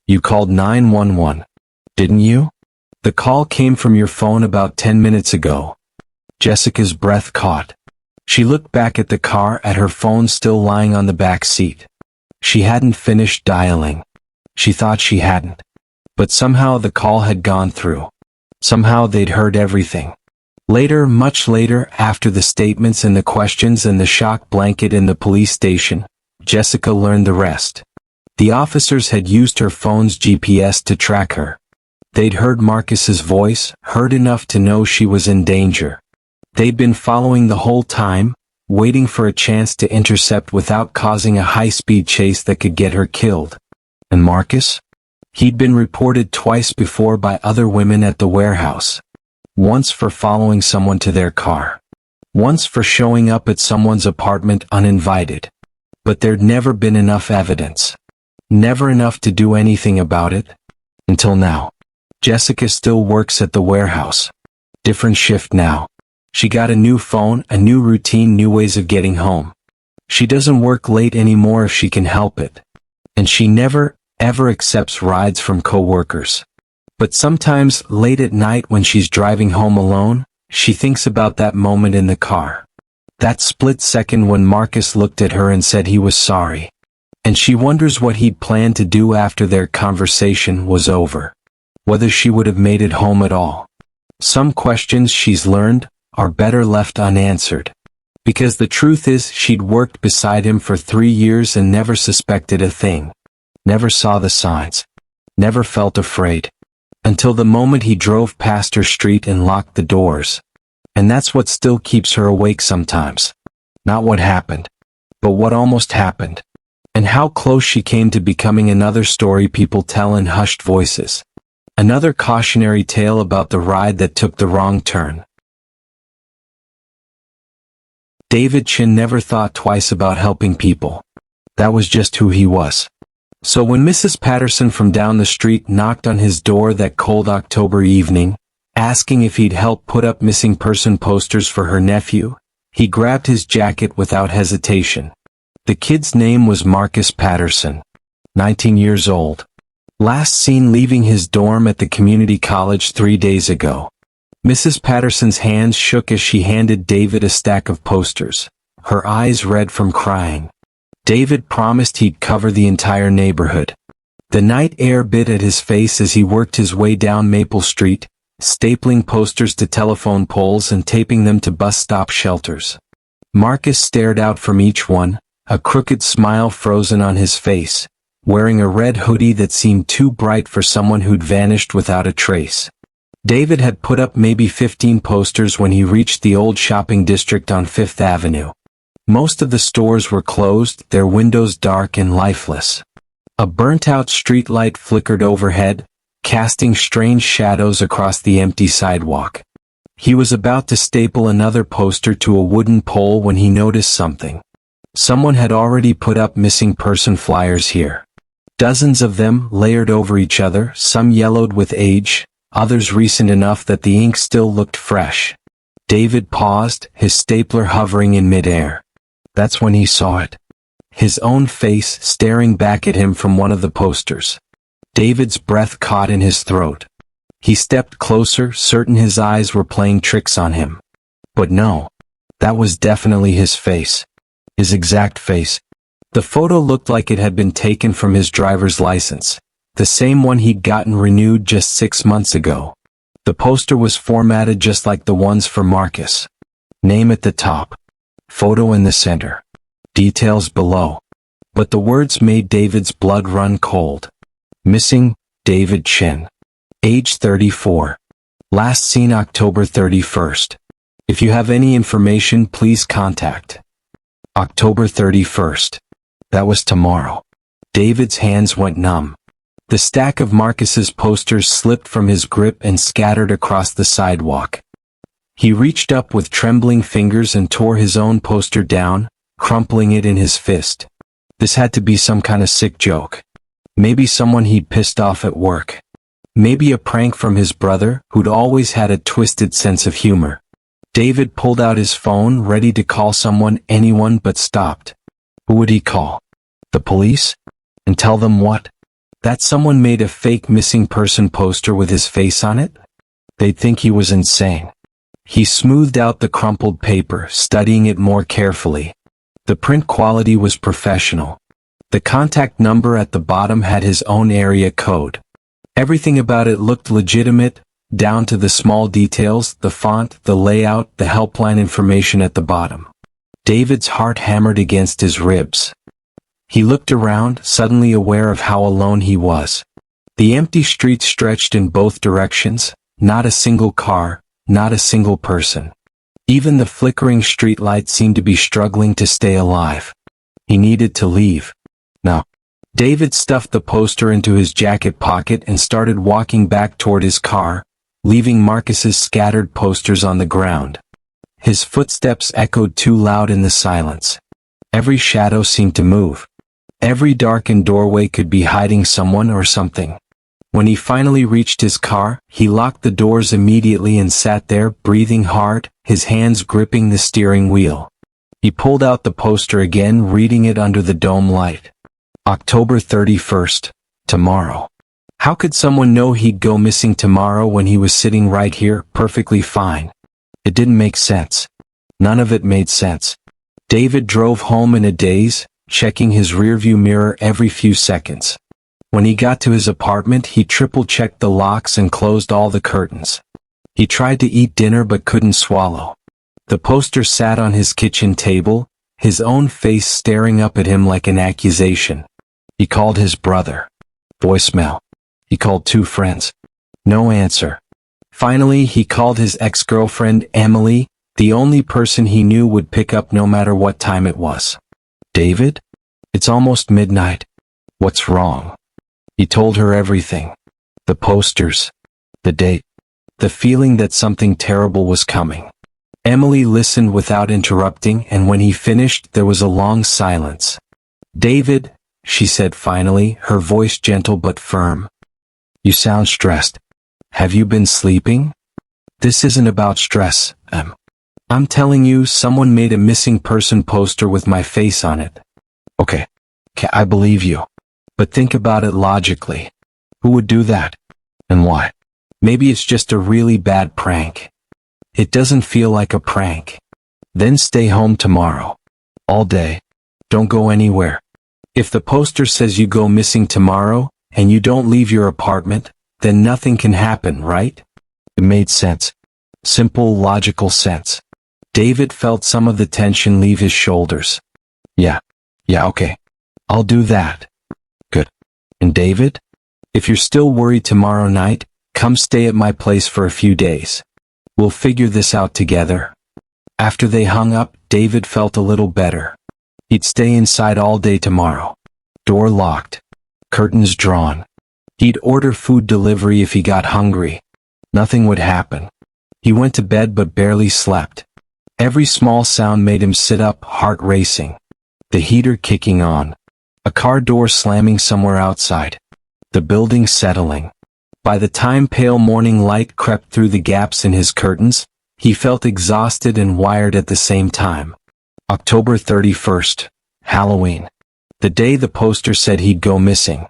You called 911, didn't you? The call came from your phone about 10 minutes ago. Jessica's breath caught. She looked back at the car, at her phone still lying on the back seat. She hadn't finished dialing. She thought she hadn't. But somehow the call had gone through. Somehow they'd heard everything. Later, much later, after the statements and the questions and the shock blanket in the police station, Jessica learned the rest. The officers had used her phone's GPS to track her. They'd heard Marcus's voice, heard enough to know she was in danger. They'd been following the whole time, waiting for a chance to intercept without causing a high-speed chase that could get her killed. And Marcus? He'd been reported twice before by other women at the warehouse. Once for following someone to their car. Once for showing up at someone's apartment uninvited. But there'd never been enough evidence. Never enough to do anything about it. Until now. Jessica still works at the warehouse. Different shift now. She got a new phone, a new routine, new ways of getting home. She doesn't work late anymore if she can help it. And she never, ever accepts rides from coworkers. But sometimes, late at night when she's driving home alone, she thinks about that moment in the car. That split second when Marcus looked at her and said he was sorry. And she wonders what he'd planned to do after their conversation was over. Whether she would have made it home at all. Some questions she's learned are better left unanswered. Because the truth is she'd worked beside him for 3 years and never suspected a thing. Never saw the signs. Never felt afraid. Until the moment he drove past her street and locked the doors. And that's what still keeps her awake sometimes. Not what happened. But what almost happened. And how close she came to becoming another story people tell in hushed voices. Another cautionary tale about the ride that took the wrong turn. David Chin never thought twice about helping people. That was just who he was. So when Mrs. Patterson from down the street knocked on his door that cold October evening, asking if he'd help put up missing person posters for her nephew, he grabbed his jacket without hesitation. The kid's name was Marcus Patterson, 19 years old. Last seen leaving his dorm at the community college 3 days ago. Mrs. Patterson's hands shook as she handed David a stack of posters, her eyes red from crying. David promised he'd cover the entire neighborhood. The night air bit at his face as he worked his way down Maple Street, stapling posters to telephone poles and taping them to bus stop shelters. Marcus stared out from each one, a crooked smile frozen on his face, wearing a red hoodie that seemed too bright for someone who'd vanished without a trace. David had put up maybe 15 posters when he reached the old shopping district on 5th Avenue. Most of the stores were closed, their windows dark and lifeless. A burnt-out streetlight flickered overhead, casting strange shadows across the empty sidewalk. He was about to staple another poster to a wooden pole when he noticed something. Someone had already put up missing person flyers here. Dozens of them layered over each other, some yellowed with age, others recent enough that the ink still looked fresh. David paused, his stapler hovering in midair. That's when he saw it. His own face staring back at him from one of the posters. David's breath caught in his throat. He stepped closer, certain his eyes were playing tricks on him. But no. That was definitely his face. His exact face. The photo looked like it had been taken from his driver's license. The same one he'd gotten renewed just 6 months ago. The poster was formatted just like the ones for Marcus. Name at the top. Photo in the center. Details below. But the words made David's blood run cold. Missing, David Chin. Age 34. Last seen October 31st. If you have any information, please contact. October 31st. That was tomorrow. David's hands went numb. The stack of Marcus's posters slipped from his grip and scattered across the sidewalk. He reached up with trembling fingers and tore his own poster down, crumpling it in his fist. This had to be some kind of sick joke. Maybe someone he'd pissed off at work. Maybe a prank from his brother, who'd always had a twisted sense of humor. David pulled out his phone, ready to call someone, anyone, but stopped. Who would he call? The police? And tell them what? That someone made a fake missing person poster with his face on it? They'd think he was insane. He smoothed out the crumpled paper, studying it more carefully. The print quality was professional. The contact number at the bottom had his own area code. Everything about it looked legitimate, down to the small details, the font, the layout, the helpline information at the bottom. David's heart hammered against his ribs. He looked around, suddenly aware of how alone he was. The empty street stretched in both directions, not a single car, not a single person. Even the flickering streetlight seemed to be struggling to stay alive. He needed to leave. No. David stuffed the poster into his jacket pocket and started walking back toward his car, leaving Marcus's scattered posters on the ground. His footsteps echoed too loud in the silence. Every shadow seemed to move. Every darkened doorway could be hiding someone or something. When he finally reached his car, he locked the doors immediately and sat there, breathing hard, his hands gripping the steering wheel. He pulled out the poster again, reading it under the dome light. October 31st, tomorrow. How could someone know he'd go missing tomorrow when he was sitting right here, perfectly fine? It didn't make sense. None of it made sense. David drove home in a daze, checking his rearview mirror every few seconds. When he got to his apartment, he triple-checked the locks and closed all the curtains. He tried to eat dinner but couldn't swallow. The poster sat on his kitchen table, his own face staring up at him like an accusation. He called his brother. Voicemail. He called 2 friends. No answer. Finally, he called his ex-girlfriend, Emily, the only person he knew would pick up no matter what time it was. David? It's almost midnight. What's wrong? He told her everything. The posters. The date. The feeling that something terrible was coming. Emily listened without interrupting, and when he finished, there was a long silence. David, she said finally, her voice gentle but firm. You sound stressed. Have you been sleeping? This isn't about stress, Em. I'm telling you, someone made a missing person poster with my face on it. Okay, I believe you. But think about it logically. Who would do that? And why? Maybe it's just a really bad prank. It doesn't feel like a prank. Then stay home tomorrow. All day. Don't go anywhere. If the poster says you go missing tomorrow, and you don't leave your apartment, then nothing can happen, right? It made sense. Simple, logical sense. David felt some of the tension leave his shoulders. Yeah, okay. I'll do that. Good. And David? If you're still worried tomorrow night, come stay at my place for a few days. We'll figure this out together. After they hung up, David felt a little better. He'd stay inside all day tomorrow. Door locked. Curtains drawn. He'd order food delivery if he got hungry. Nothing would happen. He went to bed but barely slept. Every small sound made him sit up, heart racing. The heater kicking on. A car door slamming somewhere outside. The building settling. By the time pale morning light crept through the gaps in his curtains, he felt exhausted and wired at the same time. October 31st, Halloween. The day the poster said he'd go missing.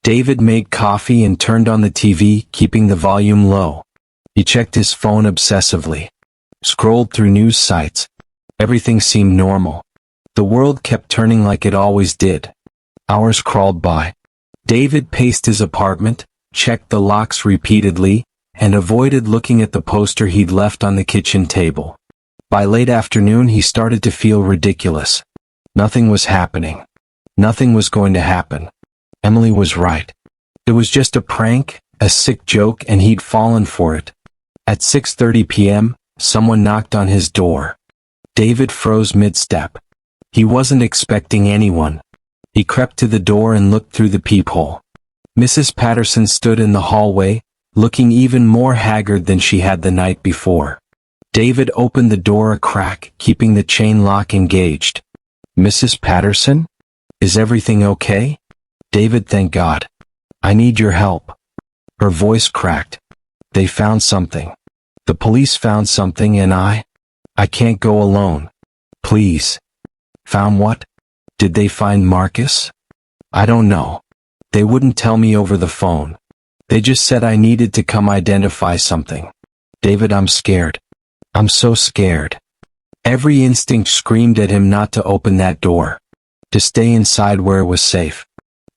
David made coffee and turned on the TV, keeping the volume low. He checked his phone obsessively. Scrolled through news sites. Everything seemed normal. The world kept turning like it always did. Hours crawled by. David paced his apartment, checked the locks repeatedly, and avoided looking at the poster he'd left on the kitchen table. By late afternoon he started to feel ridiculous. Nothing was happening. Nothing was going to happen. Emily was right. It was just a prank, a sick joke, and he'd fallen for it. At 6:30 p.m., someone knocked on his door. David froze mid-step. He wasn't expecting anyone. He crept to the door and looked through the peephole. Mrs. Patterson stood in the hallway, looking even more haggard than she had the night before. David opened the door a crack, keeping the chain lock engaged. "Mrs. Patterson? Is everything okay?" "David, thank God. I need your help." Her voice cracked. "They found something. The police found something and I can't go alone. Please." "Found what? Did they find Marcus?" "I don't know. They wouldn't tell me over the phone. They just said I needed to come identify something. David, I'm scared. I'm so scared." Every instinct screamed at him not to open that door. To stay inside where it was safe.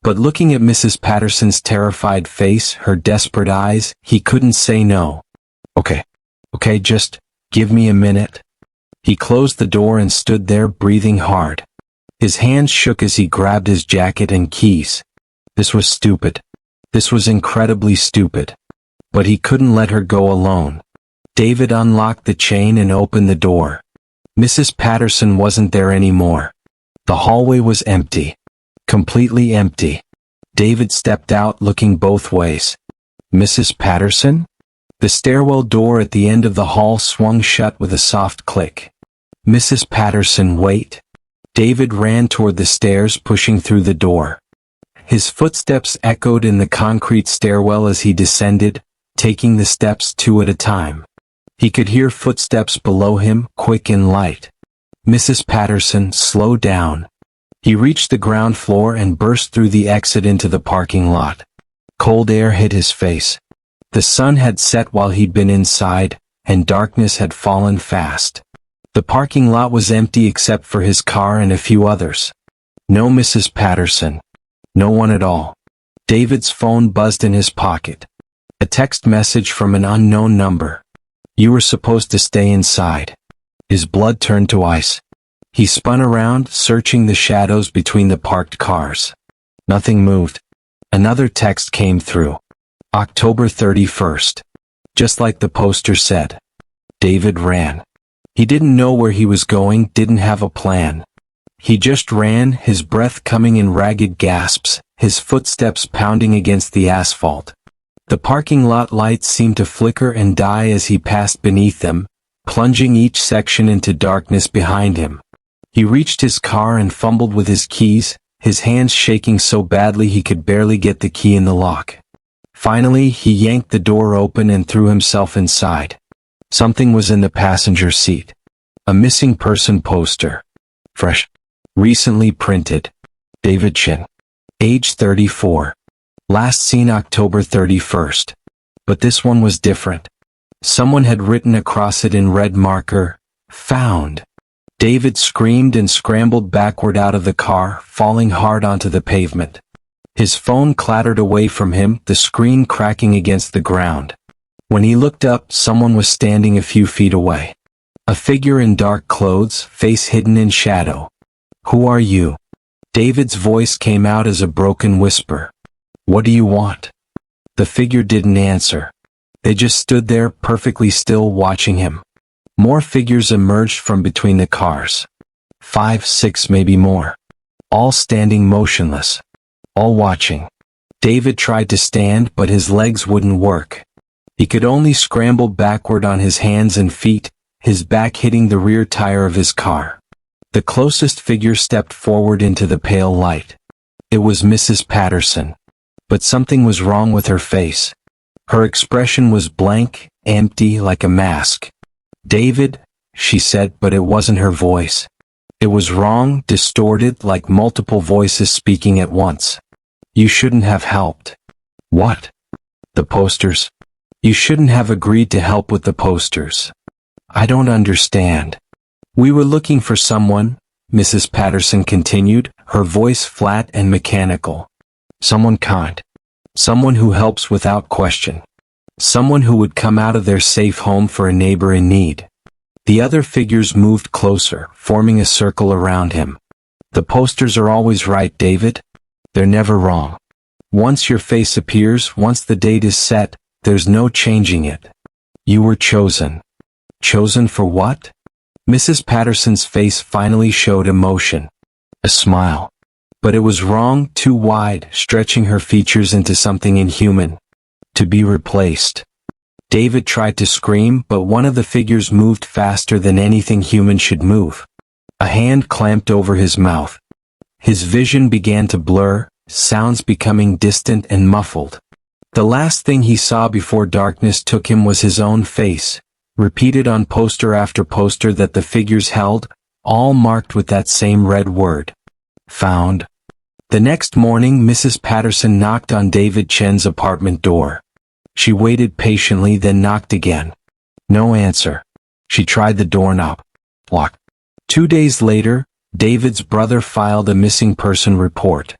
But looking at Mrs. Patterson's terrified face, her desperate eyes, he couldn't say no. Okay, just give me a minute." He closed the door and stood there breathing hard. His hands shook as he grabbed his jacket and keys. This was stupid. This was incredibly stupid. But he couldn't let her go alone. David unlocked the chain and opened the door. Mrs. Patterson wasn't there anymore. The hallway was empty. Completely empty. David stepped out, looking both ways. "Mrs. Patterson?" The stairwell door at the end of the hall swung shut with a soft click. "Mrs. Patterson, wait." David ran toward the stairs, pushing through the door. His footsteps echoed in the concrete stairwell as he descended, taking the steps two at a time. He could hear footsteps below him, quick and light. "Mrs. Patterson, slow down." He reached the ground floor and burst through the exit into the parking lot. Cold air hit his face. The sun had set while he'd been inside, and darkness had fallen fast. The parking lot was empty except for his car and a few others. No Mrs. Patterson. No one at all. David's phone buzzed in his pocket. A text message from an unknown number. "You were supposed to stay inside." His blood turned to ice. He spun around, searching the shadows between the parked cars. Nothing moved. Another text came through. October 31st. Just like the poster said. David ran. He didn't know where he was going, didn't have a plan. He just ran, his breath coming in ragged gasps, his footsteps pounding against the asphalt. The parking lot lights seemed to flicker and die as he passed beneath them, plunging each section into darkness behind him. He reached his car and fumbled with his keys, his hands shaking so badly he could barely get the key in the lock. Finally, he yanked the door open and threw himself inside. Something was in the passenger seat. A missing person poster. Fresh. Recently printed. David Chin. Age 34. Last seen October 31st. But this one was different. Someone had written across it in red marker, "Found." David screamed and scrambled backward out of the car, falling hard onto the pavement. His phone clattered away from him, the screen cracking against the ground. When he looked up, someone was standing a few feet away. A figure in dark clothes, face hidden in shadow. "Who are you?" David's voice came out as a broken whisper. "What do you want?" The figure didn't answer. They just stood there, perfectly still, watching him. More figures emerged from between the cars. 5, 6, maybe more. All standing motionless. All watching. David tried to stand, but his legs wouldn't work. He could only scramble backward on his hands and feet, his back hitting the rear tire of his car. The closest figure stepped forward into the pale light. It was Mrs. Patterson. But something was wrong with her face. Her expression was blank, empty, like a mask. "David," she said, but it wasn't her voice. It was wrong, distorted, like multiple voices speaking at once. "You shouldn't have helped." "What?" "The posters. You shouldn't have agreed to help with the posters." "I don't understand." "We were looking for someone," Mrs. Patterson continued, her voice flat and mechanical. Someone kind. Someone who helps without question. Someone who would come out of their safe home for a neighbor in need. The other figures moved closer, forming a circle around him. The posters are always right, David. They're never wrong. Once your face appears, once the date is set, there's no changing it. You were chosen. Chosen for what? Mrs. Patterson's face finally showed emotion. A smile. But it was wrong, too wide, stretching her features into something inhuman. To be replaced. David tried to scream, but one of the figures moved faster than anything human should move. A hand clamped over his mouth. His vision began to blur, sounds becoming distant and muffled. The last thing he saw before darkness took him was his own face, repeated on poster after poster that the figures held, all marked with that same red word. Found. The next morning, Mrs. Patterson knocked on David Chen's apartment door. She waited patiently, then knocked again. No answer. She tried the doorknob. Locked. 2 days later, David's brother filed a missing person report.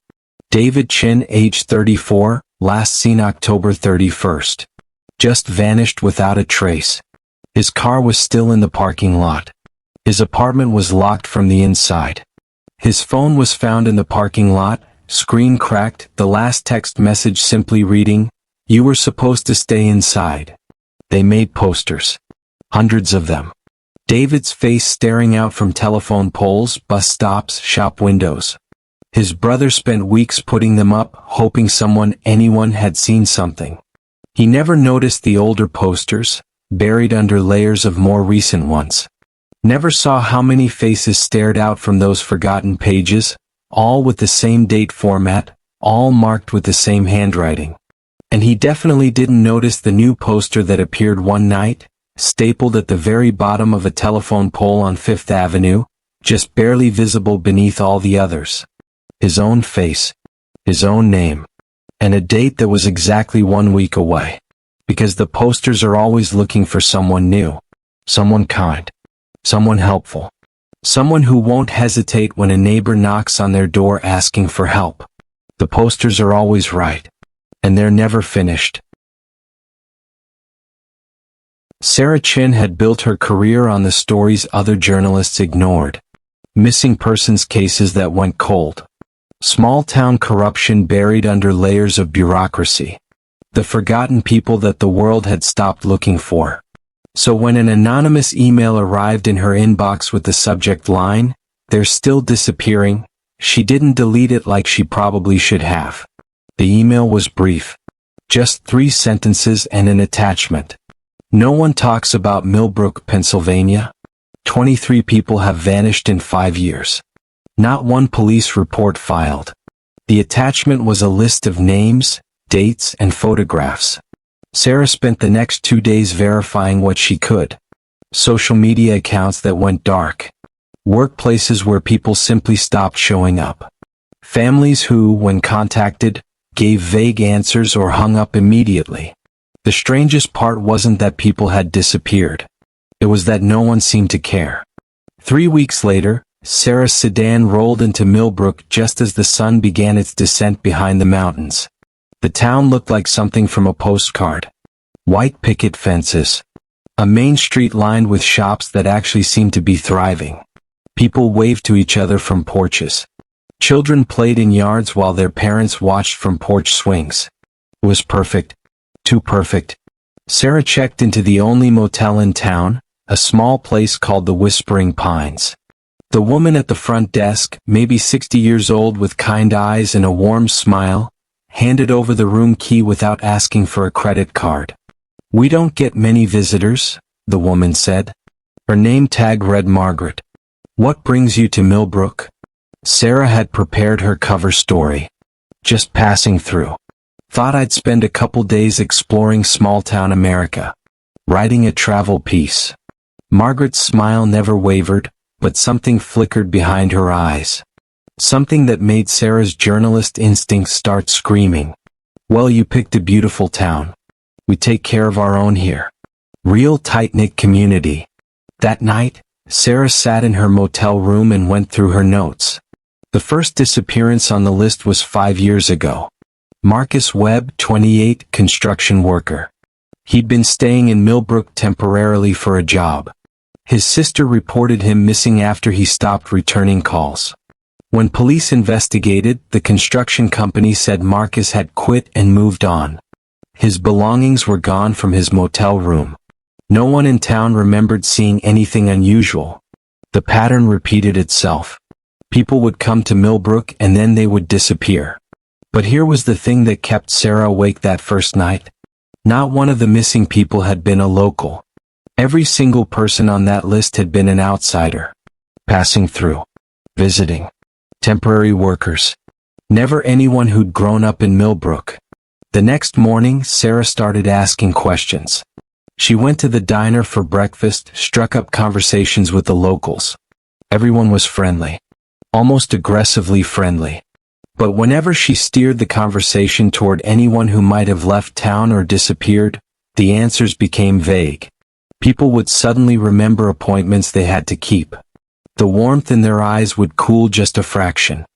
David Chen, age 34, last seen October 31st. Just vanished without a trace. His car was still in the parking lot. His apartment was locked from the inside. His phone was found in the parking lot, screen cracked, the last text message simply reading, "You were supposed to stay inside." They made posters. Hundreds of them. David's face staring out from telephone poles, bus stops, shop windows. His brother spent weeks putting them up, hoping anyone had seen something. He never noticed the older posters, buried under layers of more recent ones. Never saw how many faces stared out from those forgotten pages, all with the same date format, all marked with the same handwriting. And he definitely didn't notice the new poster that appeared one night, stapled at the very bottom of a telephone pole on Fifth Avenue, just barely visible beneath all the others. His own face, his own name, and a date that was exactly 1 week away. Because the posters are always looking for someone new, someone kind, someone helpful, someone who won't hesitate when a neighbor knocks on their door asking for help. The posters are always right, and they're never finished. Sarah Chin had built her career on the stories other journalists ignored. Missing persons cases that went cold. Small-town corruption buried under layers of bureaucracy. The forgotten people that the world had stopped looking for. So when an anonymous email arrived in her inbox with the subject line, "They're still disappearing," she didn't delete it like she probably should have. The email was brief. Just 3 sentences and an attachment. No one talks about Millbrook, Pennsylvania. 23 people have vanished in 5 years. Not one police report filed. The attachment was a list of names, dates, and photographs. Sarah spent the next 2 days verifying what she could. Social media accounts that went dark. Workplaces where people simply stopped showing up. Families who, when contacted, gave vague answers or hung up immediately. The strangest part wasn't that people had disappeared. It was that no one seemed to care. 3 weeks later, Sarah's sedan rolled into Millbrook just as the sun began its descent behind the mountains. The town looked like something from a postcard. White picket fences. A main street lined with shops that actually seemed to be thriving. People waved to each other from porches. Children played in yards while their parents watched from porch swings. It was perfect. Too perfect. Sarah checked into the only motel in town, a small place called the Whispering Pines. The woman at the front desk, maybe 60 years old with kind eyes and a warm smile, handed over the room key without asking for a credit card. "We don't get many visitors," the woman said. Her name tag read Margaret. "What brings you to Millbrook?" Sarah had prepared her cover story. "Just passing through. Thought I'd spend a couple days exploring small-town America. Writing a travel piece." Margaret's smile never wavered, but something flickered behind her eyes. Something that made Sarah's journalist instincts start screaming. "Well, you picked a beautiful town. We take care of our own here. Real tight-knit community." That night, Sarah sat in her motel room and went through her notes. The first disappearance on the list was 5 years ago. Marcus Webb, 28, construction worker. He'd been staying in Millbrook temporarily for a job. His sister reported him missing after he stopped returning calls. When police investigated, the construction company said Marcus had quit and moved on. His belongings were gone from his motel room. No one in town remembered seeing anything unusual. The pattern repeated itself. People would come to Millbrook and then they would disappear. But here was the thing that kept Sarah awake that first night. Not one of the missing people had been a local. Every single person on that list had been an outsider. Passing through. Visiting. Temporary workers. Never anyone who'd grown up in Millbrook. The next morning, Sarah started asking questions. She went to the diner for breakfast, struck up conversations with the locals. Everyone was friendly. Almost aggressively friendly. But whenever she steered the conversation toward anyone who might have left town or disappeared, the answers became vague. People would suddenly remember appointments they had to keep. The warmth in their eyes would cool just a fraction.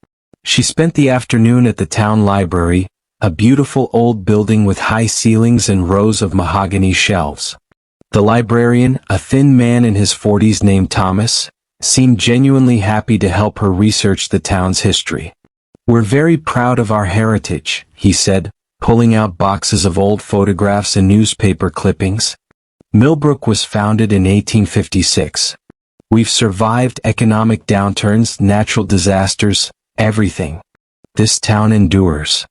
She spent the afternoon at the town library, a beautiful old building with high ceilings and rows of mahogany shelves. The librarian, a thin man in his 40s named Thomas, seemed genuinely happy to help her research the town's history. "We're very proud of our heritage," he said, pulling out boxes of old photographs and newspaper clippings. "Millbrook was founded in 1856. We've survived economic downturns, natural disasters, everything. This town endures."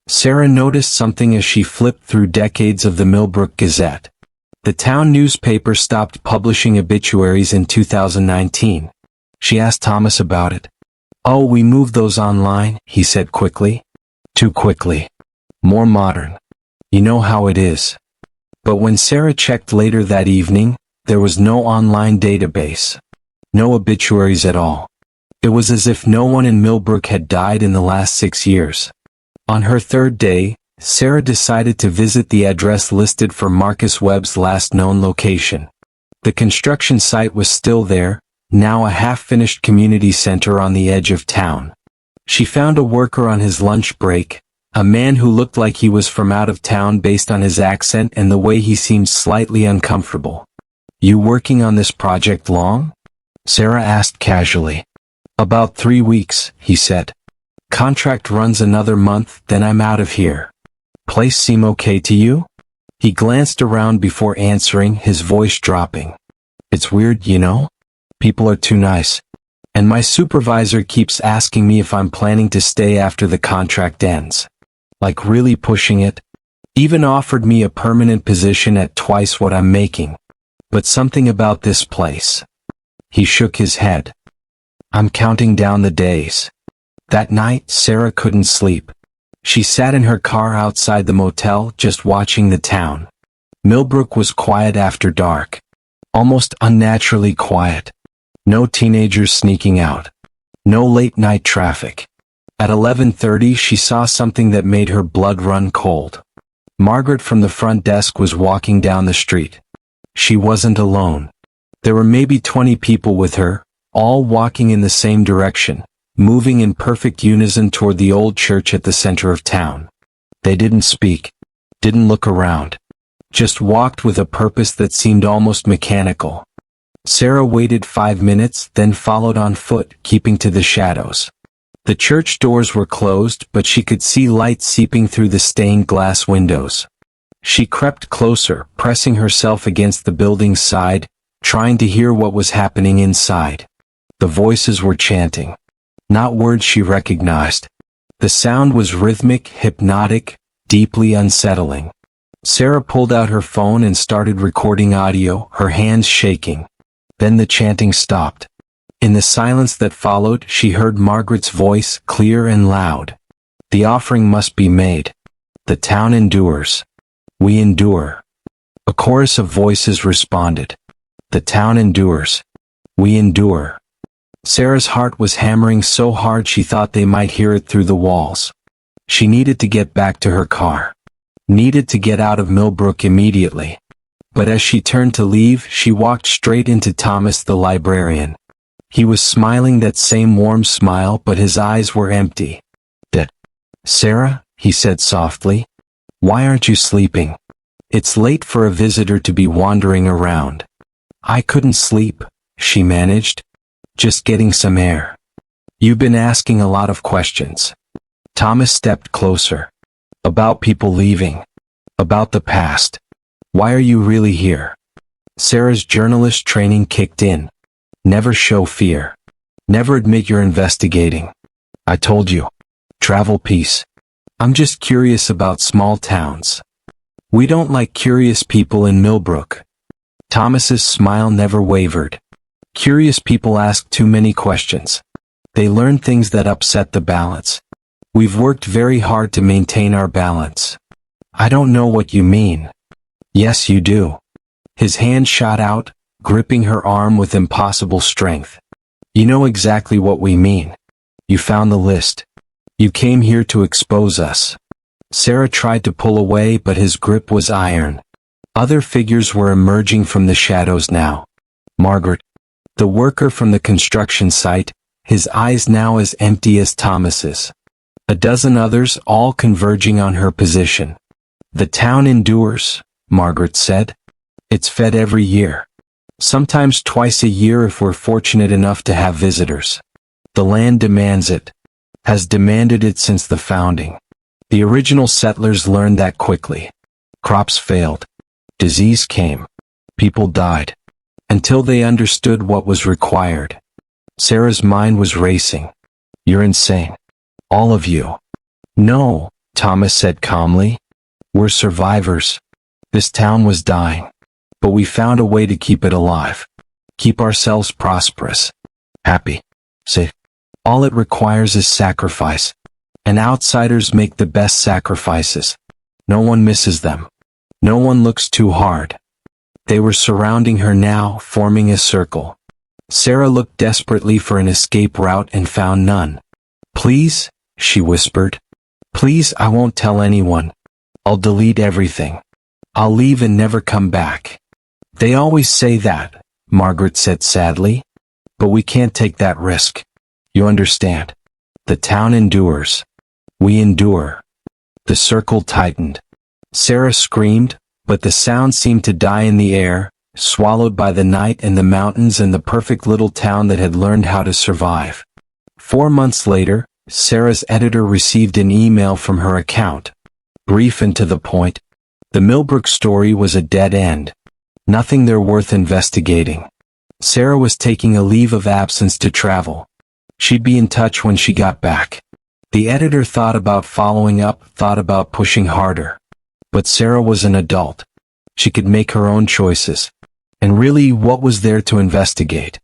Sarah noticed something as she flipped through decades of the Millbrook Gazette. The town newspaper stopped publishing obituaries in 2019. She asked Thomas about it. "Oh, we moved those online," he said quickly. "Too quickly. More modern. You know how it is." But when Sarah checked later that evening, there was no online database. No obituaries at all. It was as if no one in Millbrook had died in the last 6 years. On her third day, Sarah decided to visit the address listed for Marcus Webb's last known location. The construction site was still there, now a half-finished community center on the edge of town. She found a worker on his lunch break, a man who looked like he was from out of town based on his accent and the way he seemed slightly uncomfortable. "You working on this project long?" Sarah asked casually. "About 3 weeks," he said. "Contract runs another month, then I'm out of here. Place seem okay to you?" He glanced around before answering, his voice dropping. "It's weird, you know? People are too nice. And my supervisor keeps asking me if I'm planning to stay after the contract ends. Like really pushing it. Even offered me a permanent position at twice what I'm making. But something about this place." He shook his head. "I'm counting down the days." That night, Sarah couldn't sleep. She sat in her car outside the motel, just watching the town. Millbrook was quiet after dark. Almost unnaturally quiet. No teenagers sneaking out. No late-night traffic. At 11:30 she saw something that made her blood run cold. Margaret from the front desk was walking down the street. She wasn't alone. There were maybe 20 people with her, all walking in the same direction, moving in perfect unison toward the old church at the center of town. They didn't speak, didn't look around, just walked with a purpose that seemed almost mechanical. Sarah waited 5 minutes, then followed on foot, keeping to the shadows. The church doors were closed, but she could see light seeping through the stained glass windows. She crept closer, pressing herself against the building's side, trying to hear what was happening inside. The voices were chanting. Not words she recognized. The sound was rhythmic, hypnotic, deeply unsettling. Sarah pulled out her phone and started recording audio, her hands shaking. Then the chanting stopped. In the silence that followed, she heard Margaret's voice, clear and loud. "The offering must be made. The town endures. We endure." A chorus of voices responded. "The town endures. We endure." Sarah's heart was hammering so hard she thought they might hear it through the walls. She needed to get back to her car. Needed to get out of Millbrook immediately. But as she turned to leave, she walked straight into Thomas the librarian. He was smiling that same warm smile, but his eyes were empty. "That, Sarah?" he said softly. Why aren't you sleeping? It's late for a visitor to be wandering around. I couldn't sleep, she managed. Just getting some air. You've been asking a lot of questions. Thomas stepped closer. About people leaving. About the past. Why are you really here? Sarah's journalist training kicked in. Never show fear. Never admit you're investigating. I told you. Travel peace. I'm just curious about small towns. We don't like curious people in Millbrook. Thomas's smile never wavered. Curious people ask too many questions. They learn things that upset the balance. We've worked very hard to maintain our balance. I don't know what you mean. Yes, you do. His hand shot out, gripping her arm with impossible strength. You know exactly what we mean. You found the list. You came here to expose us. Sarah tried to pull away, but his grip was iron. Other figures were emerging from the shadows now. Margaret, the worker from the construction site, his eyes now as empty as Thomas's. A dozen others, all converging on her position. The town endures, Margaret said. It's fed every year. Sometimes twice a year if we're fortunate enough to have visitors. The land demands it. Has demanded it since the founding. The original settlers learned that quickly. Crops failed. Disease came. People died. Until they understood what was required. Sarah's mind was racing. You're insane. All of you. No, Thomas said calmly. We're survivors. This town was dying. But we found a way to keep it alive. Keep ourselves prosperous. Happy. Safe. All it requires is sacrifice. And outsiders make the best sacrifices. No one misses them. No one looks too hard. They were surrounding her now, forming a circle. Sarah looked desperately for an escape route and found none. Please, she whispered. Please, I won't tell anyone. I'll delete everything. I'll leave and never come back. They always say that, Margaret said sadly. But we can't take that risk. You understand. The town endures. We endure. The circle tightened. Sarah screamed, but the sound seemed to die in the air, swallowed by the night and the mountains and the perfect little town that had learned how to survive. 4 months later, Sarah's editor received an email from her account. Brief and to the point. The Millbrook story was a dead end. Nothing there worth investigating. Sarah was taking a leave of absence to travel. She'd be in touch when she got back. The editor thought about following up, thought about pushing harder. But Sarah was an adult. She could make her own choices. And really, what was there to investigate?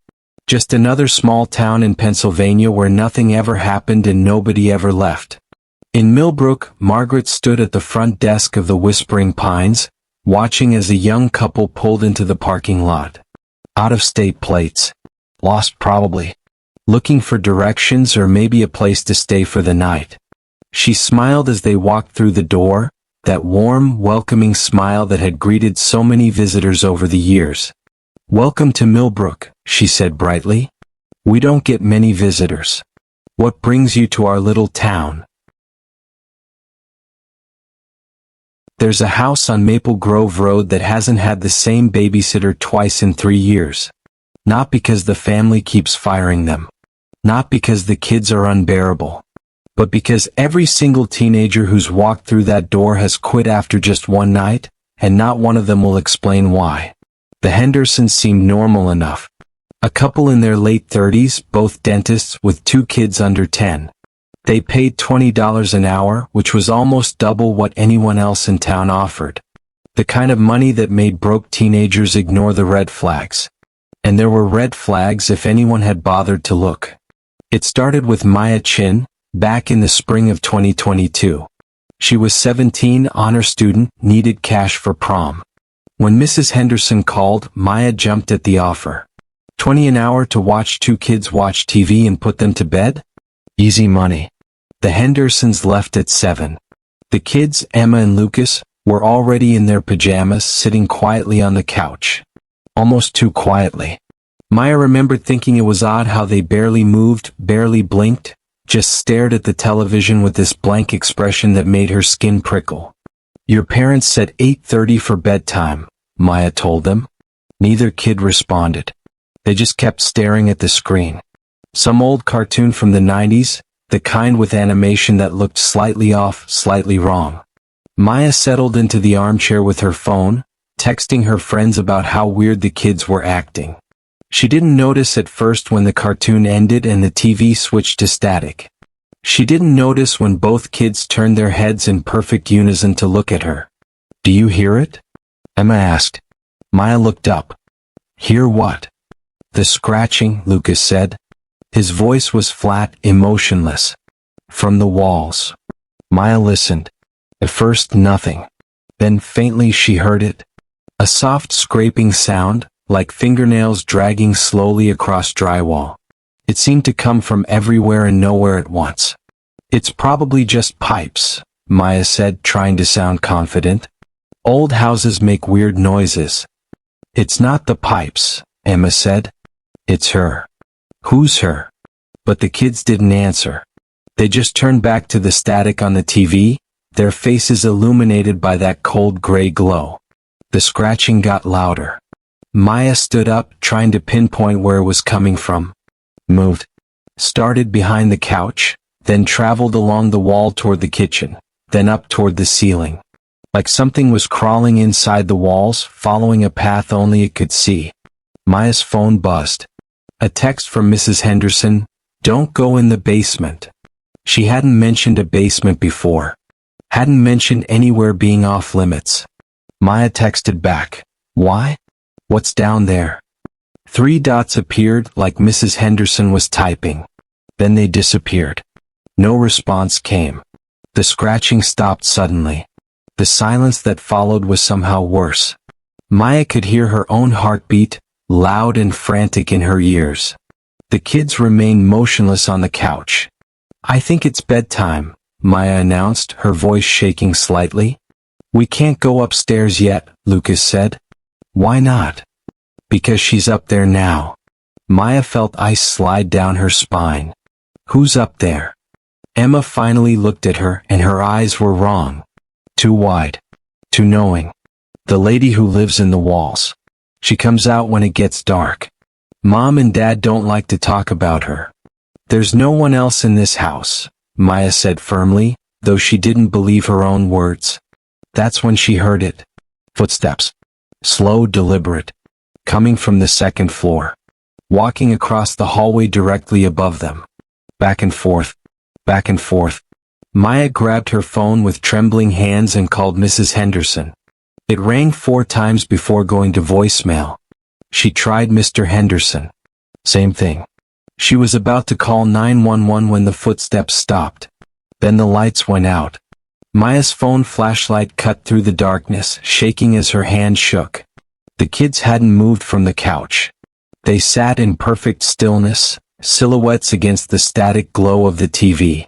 Just another small town in Pennsylvania where nothing ever happened and nobody ever left. In Millbrook, Margaret stood at the front desk of the Whispering Pines, watching as a young couple pulled into the parking lot. Out-of-state plates. Lost probably. Looking for directions or maybe a place to stay for the night. She smiled as they walked through the door, that warm, welcoming smile that had greeted so many visitors over the years. Welcome to Millbrook, she said brightly. We don't get many visitors. What brings you to our little town? There's a house on Maple Grove Road that hasn't had the same babysitter twice in 3 years. Not because the family keeps firing them. Not because the kids are unbearable. But because every single teenager who's walked through that door has quit after just one night, and not one of them will explain why. The Hendersons seemed normal enough. A couple in their late 30s, both dentists with 2 kids under 10. They paid $20 an hour, which was almost double what anyone else in town offered. The kind of money that made broke teenagers ignore the red flags. And there were red flags if anyone had bothered to look. It started with Maya Chin, back in the spring of 2022. She was 17, honor student, needed cash for prom. When Mrs. Henderson called, Maya jumped at the offer. $20 an hour to watch 2 kids watch TV and put them to bed? Easy money. The Hendersons left at 7. The kids, Emma and Lucas, were already in their pajamas sitting quietly on the couch. Almost too quietly. Maya remembered thinking it was odd how they barely moved, barely blinked, just stared at the television with this blank expression that made her skin prickle. Your parents said 8:30 for bedtime, Maya told them. Neither kid responded. They just kept staring at the screen. Some old cartoon from the 90s, the kind with animation that looked slightly off, slightly wrong. Maya settled into the armchair with her phone, texting her friends about how weird the kids were acting. She didn't notice at first when the cartoon ended and the TV switched to static. She didn't notice when both kids turned their heads in perfect unison to look at her. Do you hear it? Emma asked. Maya looked up. Hear what? The scratching, Lucas said. His voice was flat, emotionless. From the walls. Maya listened. At first nothing. Then faintly she heard it. A soft scraping sound, like fingernails dragging slowly across drywall. It seemed to come from everywhere and nowhere at once. It's probably just pipes, Maya said, trying to sound confident. Old houses make weird noises. It's not the pipes, Emma said. It's her. Who's her? But the kids didn't answer. They just turned back to the static on the TV, their faces illuminated by that cold gray glow. The scratching got louder. Maya stood up, trying to pinpoint where it was coming from. Moved. Started behind the couch, then traveled along the wall toward the kitchen, then up toward the ceiling. Like something was crawling inside the walls, following a path only it could see. Maya's phone buzzed. A text from Mrs. Henderson, "Don't go in the basement." She hadn't mentioned a basement before. Hadn't mentioned anywhere being off limits. Maya texted back, "Why? What's down there?" 3 dots appeared like Mrs. Henderson was typing. Then they disappeared. No response came. The scratching stopped suddenly. The silence that followed was somehow worse. Maya could hear her own heartbeat, loud and frantic in her ears. The kids remained motionless on the couch. "I think it's bedtime," Maya announced, her voice shaking slightly. "We can't go upstairs yet," Lucas said. "Why not?" "Because she's up there now." Maya felt ice slide down her spine. "Who's up there?" Emma finally looked at her, and her eyes were wrong. Too wide. Too knowing. The lady who lives in the walls. She comes out when it gets dark. Mom and Dad don't like to talk about her. "There's no one else in this house," Maya said firmly, though she didn't believe her own words. That's when she heard it. Footsteps. Slow, deliberate. Coming from the second floor. Walking across the hallway directly above them. Back and forth. Back and forth. Maya grabbed her phone with trembling hands and called Mrs. Henderson. It rang 4 times before going to voicemail. She tried Mr. Henderson. Same thing. She was about to call 911 when the footsteps stopped. Then the lights went out. Maya's phone flashlight cut through the darkness, shaking as her hand shook. The kids hadn't moved from the couch. They sat in perfect stillness, silhouettes against the static glow of the TV.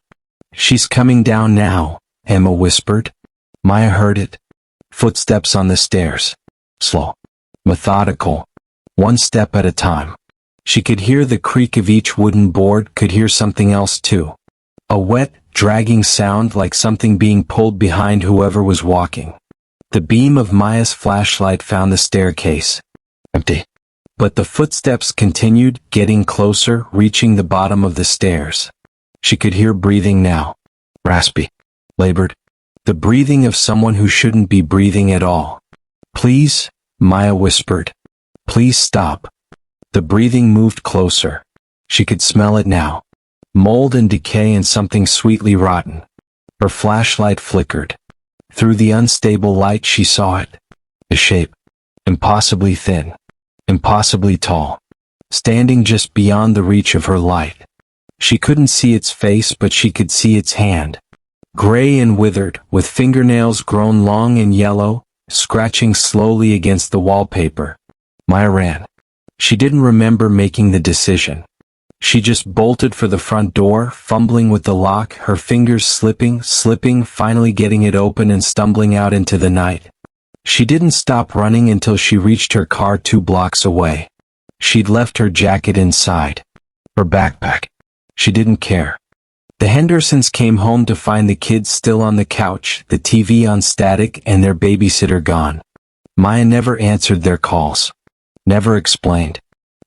"She's coming down now," Emma whispered. Maya heard it. Footsteps on the stairs. Slow. Methodical. 1 step at a time. She could hear the creak of each wooden board, could hear something else too. A wet, dragging sound like something being pulled behind whoever was walking. The beam of Maya's flashlight found the staircase. Empty. But the footsteps continued, getting closer, reaching the bottom of the stairs. She could hear breathing now. Raspy. Labored. The breathing of someone who shouldn't be breathing at all. "Please," Maya whispered. "Please stop." The breathing moved closer. She could smell it now. Mold and decay and something sweetly rotten. Her flashlight flickered. Through the unstable light she saw it. A shape. Impossibly thin. Impossibly tall. Standing just beyond the reach of her light. She couldn't see its face, but she could see its hand. Gray and withered, with fingernails grown long and yellow, scratching slowly against the wallpaper. Maya ran. She didn't remember making the decision. She just bolted for the front door, fumbling with the lock, her fingers slipping, finally getting it open and stumbling out into the night. She didn't stop running until she reached her car 2 blocks away. She'd left her jacket inside. Her backpack. She didn't care. The Hendersons came home to find the kids still on the couch, the TV on static, and their babysitter gone. Maya never answered their calls. Never explained.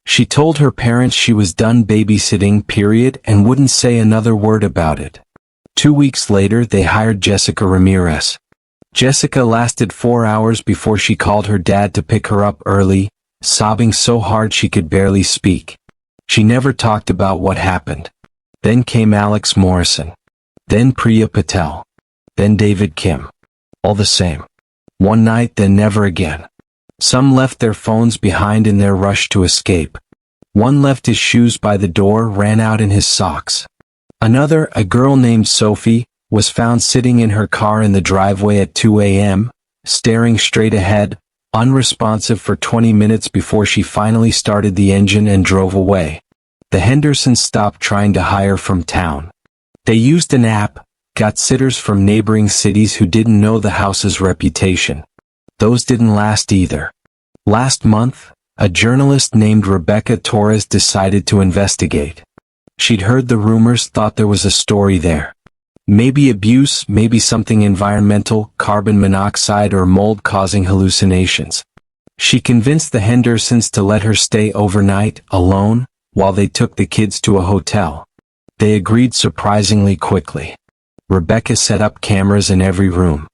She told her parents she was done babysitting, period, and wouldn't say another word about it. 2 weeks later, they hired Jessica Ramirez. Jessica lasted 4 hours before she called her dad to pick her up early, sobbing so hard she could barely speak. She never talked about what happened. Then came Alex Morrison. Then Priya Patel. Then David Kim. All the same. One night, then never again. Some left their phones behind in their rush to escape. One left his shoes by the door, ran out in his socks. Another, a girl named Sophie, was found sitting in her car in the driveway at 2 a.m., staring straight ahead, unresponsive for 20 minutes before she finally started the engine and drove away. The Hendersons stopped trying to hire from town. They used an app, got sitters from neighboring cities who didn't know the house's reputation. Those didn't last either. Last month, a journalist named Rebecca Torres decided to investigate. She'd heard the rumors, thought there was a story there. Maybe abuse, maybe something environmental, carbon monoxide or mold causing hallucinations. She convinced the Hendersons to let her stay overnight, alone, while they took the kids to a hotel. They agreed surprisingly quickly. Rebecca set up cameras in every room.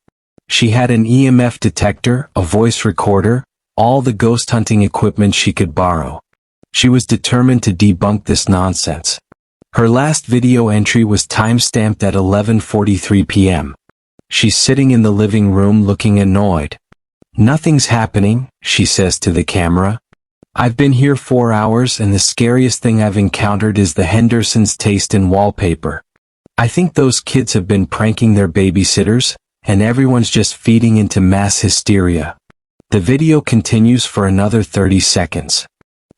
She had an EMF detector, a voice recorder, all the ghost hunting equipment she could borrow. She was determined to debunk this nonsense. Her last video entry was time-stamped at 11:43 p.m. She's sitting in the living room looking annoyed. "Nothing's happening," she says to the camera. "I've been here 4 hours and the scariest thing I've encountered is the Hendersons' taste in wallpaper. I think those kids have been pranking their babysitters, and everyone's just feeding into mass hysteria." The video continues for another 30 seconds.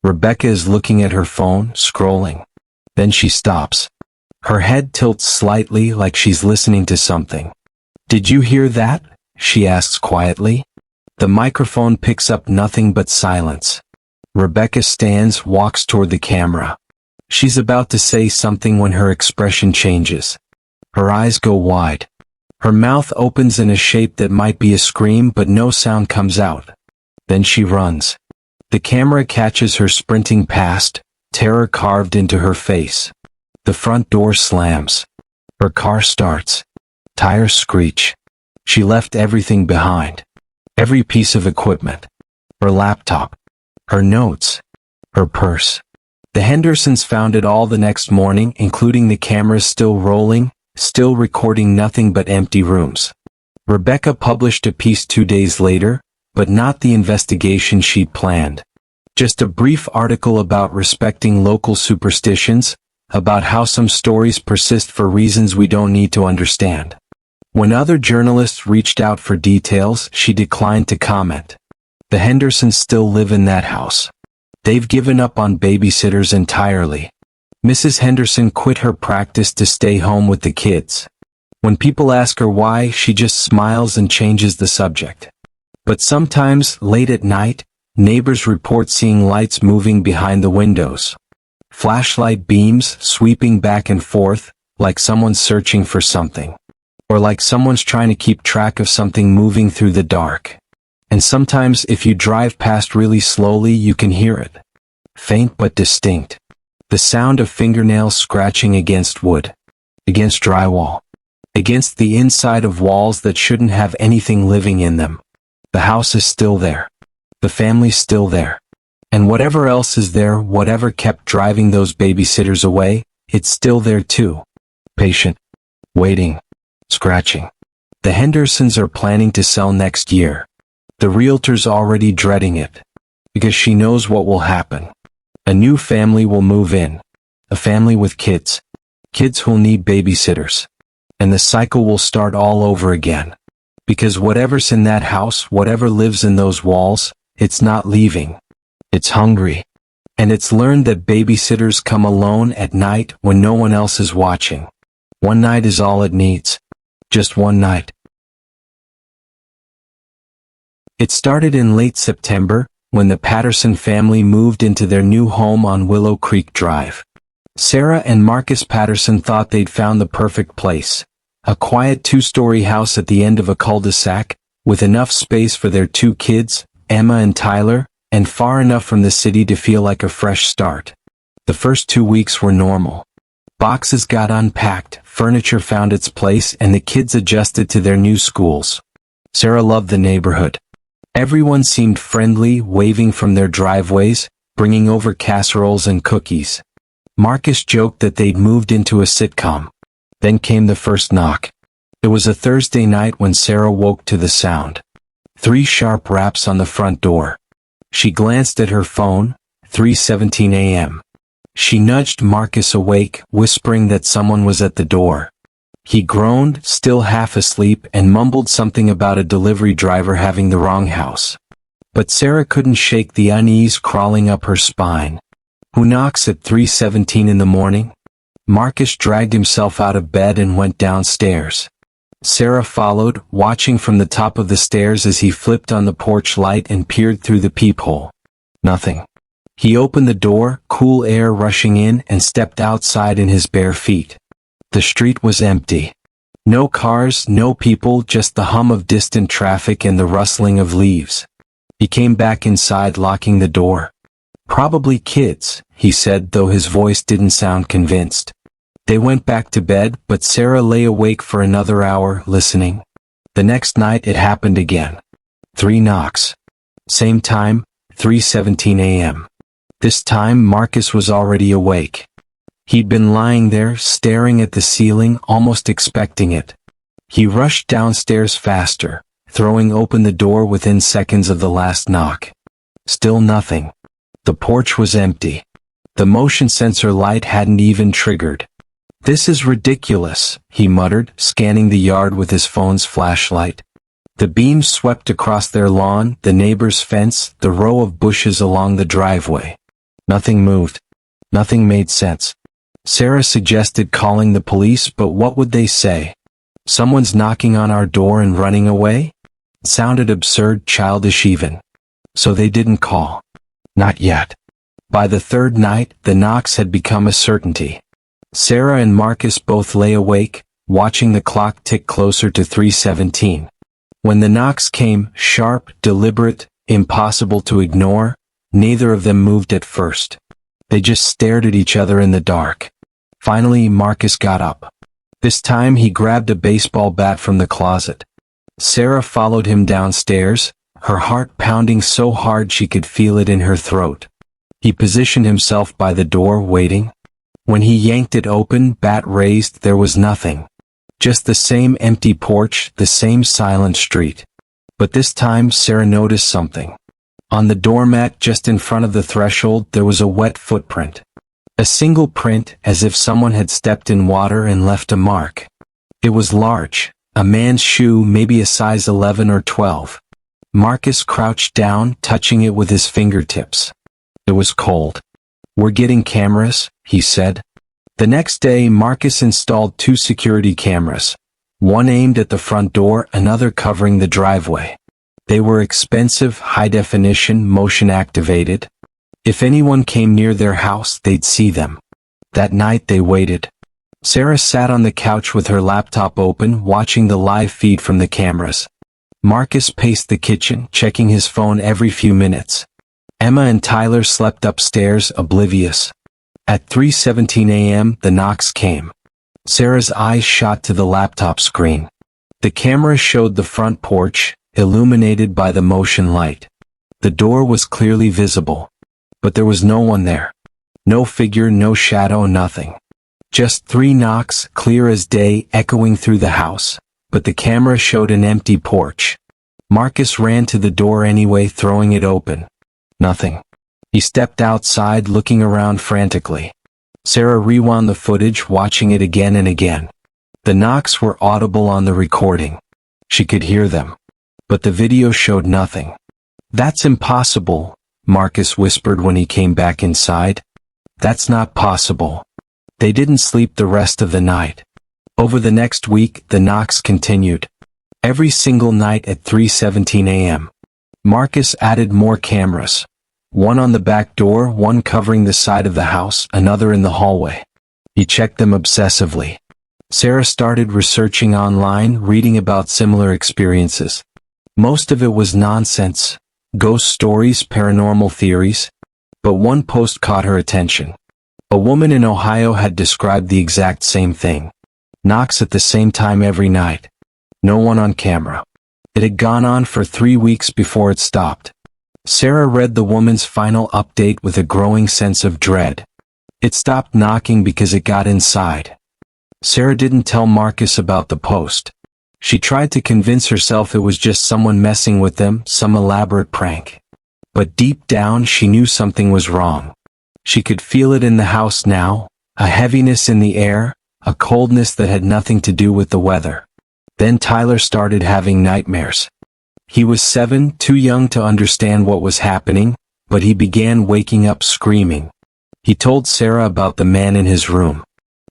Rebecca is looking at her phone, scrolling. Then she stops. Her head tilts slightly like she's listening to something. "Did you hear that?" she asks quietly. The microphone picks up nothing but silence. Rebecca stands, walks toward the camera. She's about to say something when her expression changes. Her eyes go wide. Her mouth opens in a shape that might be a scream, but no sound comes out. Then she runs. The camera catches her sprinting past, terror carved into her face. The front door slams. Her car starts. Tires screech. She left everything behind. Every piece of equipment. Her laptop. Her notes. Her purse. The Hendersons found it all the next morning, including the cameras still rolling, still recording nothing but empty rooms. Rebecca published a piece 2 days later, but not the investigation she'd planned. Just a brief article about respecting local superstitions, about how some stories persist for reasons we don't need to understand. When other journalists reached out for details, she declined to comment. The Hendersons still live in that house. They've given up on babysitters entirely. Mrs. Henderson quit her practice to stay home with the kids. When people ask her why, she just smiles and changes the subject. But sometimes, late at night, neighbors report seeing lights moving behind the windows. Flashlight beams sweeping back and forth, like someone's searching for something. Or like someone's trying to keep track of something moving through the dark. And sometimes if you drive past really slowly you can hear it. Faint but distinct. The sound of fingernails scratching against wood. Against drywall. Against the inside of walls that shouldn't have anything living in them. The house is still there. The family's still there. And whatever else is there, whatever kept driving those babysitters away, it's still there too. Patient. Waiting. Scratching. The Hendersons are planning to sell next year. The realtor's already dreading it. Because she knows what will happen. A new family will move in. A family with kids. Kids who'll need babysitters. And the cycle will start all over again. Because whatever's in that house, whatever lives in those walls, it's not leaving. It's hungry. And it's learned that babysitters come alone at night when no one else is watching. One night is all it needs. Just one night. It started in late September, when the Patterson family moved into their new home on Willow Creek Drive. Sarah and Marcus Patterson thought they'd found the perfect place. A quiet two-story house at the end of a cul-de-sac, with enough space for their 2 kids, Emma and Tyler, and far enough from the city to feel like a fresh start. The first 2 weeks were normal. Boxes got unpacked, furniture found its place, and the kids adjusted to their new schools. Sarah loved the neighborhood. Everyone seemed friendly, waving from their driveways, bringing over casseroles and cookies. Marcus joked that they'd moved into a sitcom. Then came the first knock. It was a Thursday night when Sarah woke to the sound. 3 sharp raps on the front door. She glanced at her phone, 3:17 a.m. She nudged Marcus awake, whispering that someone was at the door. He groaned, still half asleep, and mumbled something about a delivery driver having the wrong house. But Sarah couldn't shake the unease crawling up her spine. Who knocks at 3:17 in the morning? Marcus dragged himself out of bed and went downstairs. Sarah followed, watching from the top of the stairs as he flipped on the porch light and peered through the peephole. Nothing. He opened the door, cool air rushing in, and stepped outside in his bare feet. The street was empty. No cars, no people, just the hum of distant traffic and the rustling of leaves. He came back inside, locking the door. "Probably kids," he said, though his voice didn't sound convinced. They went back to bed, but Sarah lay awake for another hour, listening. The next night it happened again. 3 knocks. Same time, 3:17 a.m. This time Marcus was already awake. He'd been lying there, staring at the ceiling, almost expecting it. He rushed downstairs faster, throwing open the door within seconds of the last knock. Still nothing. The porch was empty. The motion sensor light hadn't even triggered. "This is ridiculous," he muttered, scanning the yard with his phone's flashlight. The beams swept across their lawn, the neighbor's fence, the row of bushes along the driveway. Nothing moved. Nothing made sense. Sarah suggested calling the police, but what would they say? "Someone's knocking on our door and running away?" It sounded absurd, childish even. So they didn't call. Not yet. By the 3rd night, the knocks had become a certainty. Sarah and Marcus both lay awake, watching the clock tick closer to 3:17. When the knocks came, sharp, deliberate, impossible to ignore, neither of them moved at first. They just stared at each other in the dark. Finally, Marcus got up. This time he grabbed a baseball bat from the closet. Sarah followed him downstairs, her heart pounding so hard she could feel it in her throat. He positioned himself by the door, waiting. When he yanked it open, bat raised, there was nothing. Just the same empty porch, the same silent street. But this time Sarah noticed something. On the doormat just in front of the threshold there was a wet footprint. A single print, as if someone had stepped in water and left a mark. It was large, a man's shoe, maybe a size 11 or 12. Marcus crouched down, touching it with his fingertips. It was cold. "We're getting cameras," he said. The next day Marcus installed 2 security cameras. One aimed at the front door, another covering the driveway. They were expensive, high-definition, motion-activated. If anyone came near their house, they'd see them. That night they waited. Sarah sat on the couch with her laptop open, watching the live feed from the cameras. Marcus paced the kitchen, checking his phone every few minutes. Emma and Tyler slept upstairs, oblivious. At 3:17 a.m., the knocks came. Sarah's eyes shot to the laptop screen. The camera showed the front porch, illuminated by the motion light. The door was clearly visible. But there was no one there. No figure, no shadow, nothing. Just 3 knocks, clear as day, echoing through the house. But the camera showed an empty porch. Marcus ran to the door anyway, throwing it open. Nothing. He stepped outside, looking around frantically. Sarah rewound the footage, watching it again and again. The knocks were audible on the recording. She could hear them. But the video showed nothing. "That's impossible," Marcus whispered when he came back inside. "That's not possible." They didn't sleep the rest of the night. Over the next week, the knocks continued. Every single night at 3:17 a.m. Marcus added more cameras. One on the back door, one covering the side of the house, another in the hallway. He checked them obsessively. Sarah started researching online, reading about similar experiences. Most of it was nonsense, ghost stories, paranormal theories. But one post caught her attention. A woman in Ohio had described the exact same thing. Knocks at the same time every night. No one on camera. It had gone on for 3 weeks before it stopped. Sarah read the woman's final update with a growing sense of dread. It stopped knocking because it got inside. Sarah didn't tell Marcus about the post. She tried to convince herself it was just someone messing with them, some elaborate prank. But deep down she knew something was wrong. She could feel it in the house now, a heaviness in the air, a coldness that had nothing to do with the weather. Then Tyler started having nightmares. He was 7, too young to understand what was happening, but he began waking up screaming. He told Sarah about the man in his room.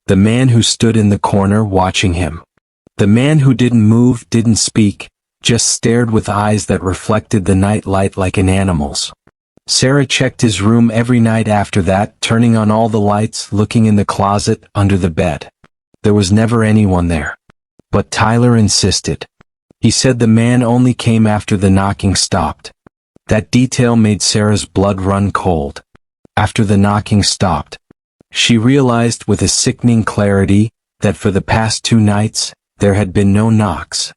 The man who stood in the corner watching him. The man who didn't move, didn't speak, just stared with eyes that reflected the night light like an animal's. Sarah checked his room every night after that, turning on all the lights, looking in the closet, under the bed. There was never anyone there. But Tyler insisted. He said the man only came after the knocking stopped. That detail made Sarah's blood run cold. After the knocking stopped, she realized with a sickening clarity that for the past 2 nights, there had been no knocks.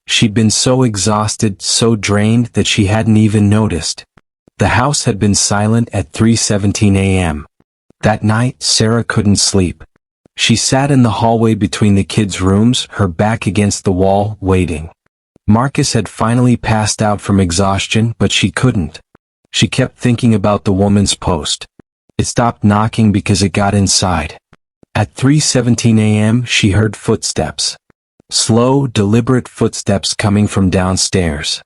She'd been so exhausted, so drained that she hadn't even noticed. The house had been silent at 3:17 a.m. That night, Sarah couldn't sleep. She sat in the hallway between the kids' rooms, her back against the wall, waiting. Marcus had finally passed out from exhaustion, but she couldn't. She kept thinking about the woman's post. It stopped knocking because it got inside. At 3:17 a.m. she heard footsteps. Slow, deliberate footsteps coming from downstairs.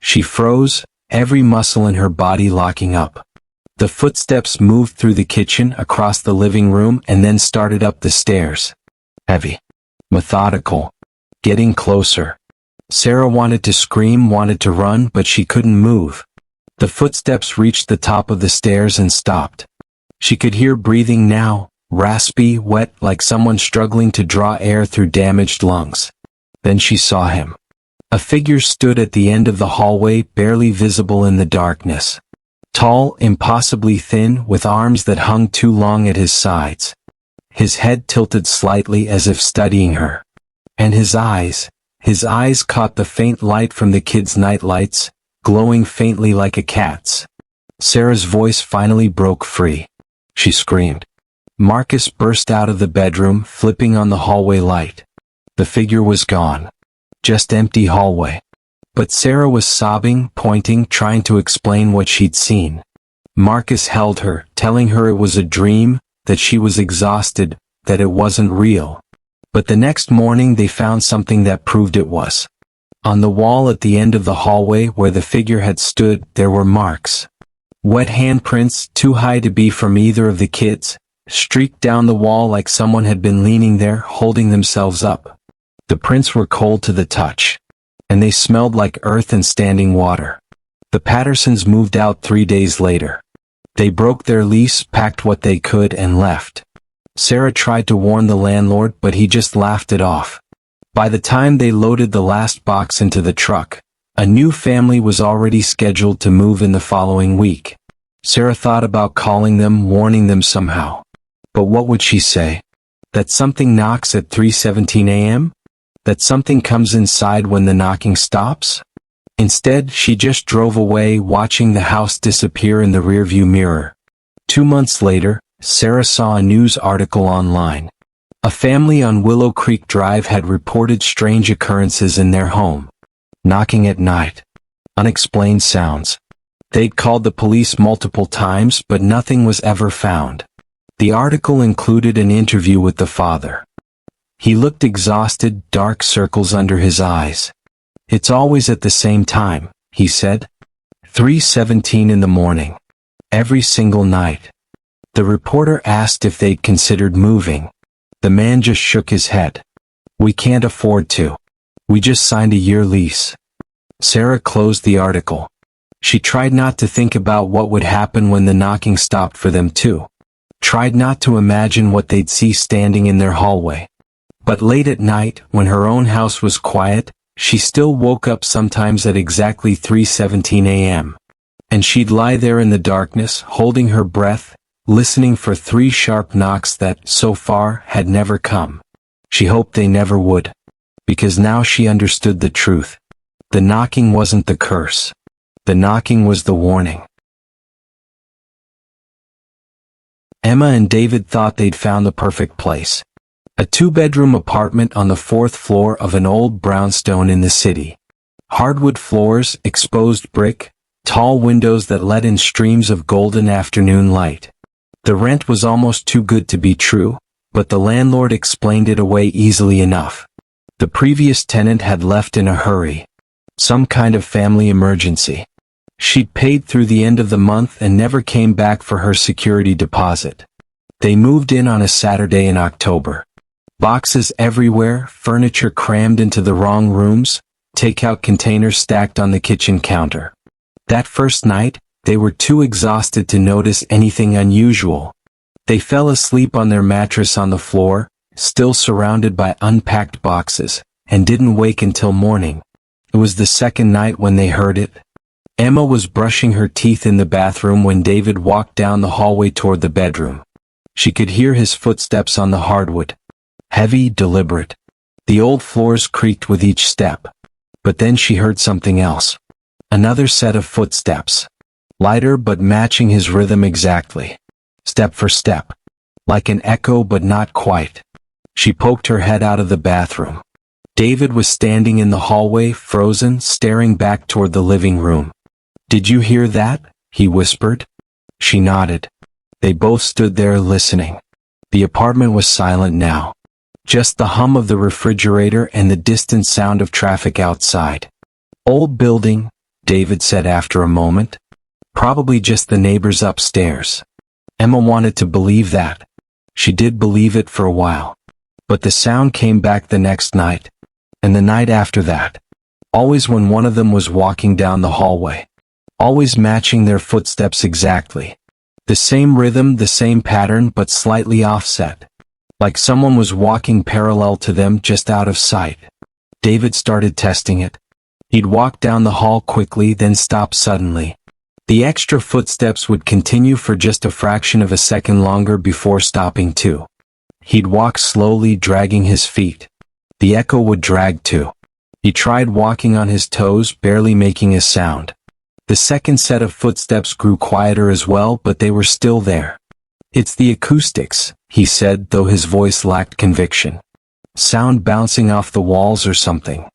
She froze, every muscle in her body locking up. The footsteps moved through the kitchen, across the living room, and then started up the stairs. Heavy. Methodical. Getting closer. Sarah wanted to scream, wanted to run, but she couldn't move. The footsteps reached the top of the stairs and stopped. She could hear breathing now, raspy, wet, like someone struggling to draw air through damaged lungs. Then she saw him. A figure stood at the end of the hallway, barely visible in the darkness. Tall, impossibly thin, with arms that hung too long at his sides. His head tilted slightly as if studying her. And his eyes caught the faint light from the kids' night lights, glowing faintly like a cat's. Sarah's voice finally broke free. She screamed. Marcus burst out of the bedroom, flipping on the hallway light. The figure was gone. Just empty hallway. But Sarah was sobbing, pointing, trying to explain what she'd seen. Marcus held her, telling her it was a dream, that she was exhausted, that it wasn't real. But the next morning they found something that proved it was. On the wall at the end of the hallway where the figure had stood, there were marks. Wet handprints, too high to be from either of the kids, streaked down the wall like someone had been leaning there, holding themselves up. The prints were cold to the touch. And they smelled like earth and standing water. The Pattersons moved out 3 days later. They broke their lease, packed what they could, and left. Sarah tried to warn the landlord, but he just laughed it off. By the time they loaded the last box into the truck, a new family was already scheduled to move in the following week. Sarah thought about calling them, warning them somehow. But what would she say? That something knocks at 3:17 a.m.? That something comes inside when the knocking stops? Instead, she just drove away, watching the house disappear in the rearview mirror. 2 months later, Sarah saw a news article online. A family on Willow Creek Drive had reported strange occurrences in their home. Knocking at night. Unexplained sounds. They'd called the police multiple times, but nothing was ever found. The article included an interview with the father. He looked exhausted, dark circles under his eyes. It's always at the same time, he said. 3:17 in the morning. Every single night. The reporter asked if they'd considered moving. The man just shook his head. We can't afford to. We just signed a year lease. Sarah closed the article. She tried not to think about what would happen when the knocking stopped for them too. Tried not to imagine what they'd see standing in their hallway. But late at night, when her own house was quiet, she still woke up sometimes at exactly 3:17 a.m. And she'd lie there in the darkness, holding her breath, listening for 3 sharp knocks that, so far, had never come. She hoped they never would. Because now she understood the truth. The knocking wasn't the curse. The knocking was the warning. Emma and David thought they'd found the perfect place. A 2-bedroom apartment on the 4th floor of an old brownstone in the city. Hardwood floors, exposed brick, tall windows that let in streams of golden afternoon light. The rent was almost too good to be true, but the landlord explained it away easily enough. The previous tenant had left in a hurry. Some kind of family emergency. She'd paid through the end of the month and never came back for her security deposit. They moved in on a Saturday in October. Boxes everywhere, furniture crammed into the wrong rooms, takeout containers stacked on the kitchen counter. That first night, they were too exhausted to notice anything unusual. They fell asleep on their mattress on the floor, still surrounded by unpacked boxes, and didn't wake until morning. It was the second night when they heard it. Emma was brushing her teeth in the bathroom when David walked down the hallway toward the bedroom. She could hear his footsteps on the hardwood. Heavy, deliberate. The old floors creaked with each step. But then she heard something else. Another set of footsteps. Lighter but matching his rhythm exactly. Step for step. Like an echo but not quite. She poked her head out of the bathroom. David was standing in the hallway, frozen, staring back toward the living room. "Did you hear that?" he whispered. She nodded. They both stood there listening. The apartment was silent now. Just the hum of the refrigerator and the distant sound of traffic outside. "Old building," David said after a moment. "Probably just the neighbors upstairs." Emma wanted to believe that. She did believe it for a while. But the sound came back the next night. And the night after that. Always when one of them was walking down the hallway. Always matching their footsteps exactly. The same rhythm, the same pattern, but slightly offset. Like someone was walking parallel to them just out of sight. David started testing it. He'd walk down the hall quickly, then stop suddenly. The extra footsteps would continue for just a fraction of a second longer before stopping too. He'd walk slowly, dragging his feet. The echo would drag too. He tried walking on his toes, barely making a sound. The second set of footsteps grew quieter as well, but they were still there. "It's the acoustics," he said, though his voice lacked conviction. "Sound bouncing off the walls or something."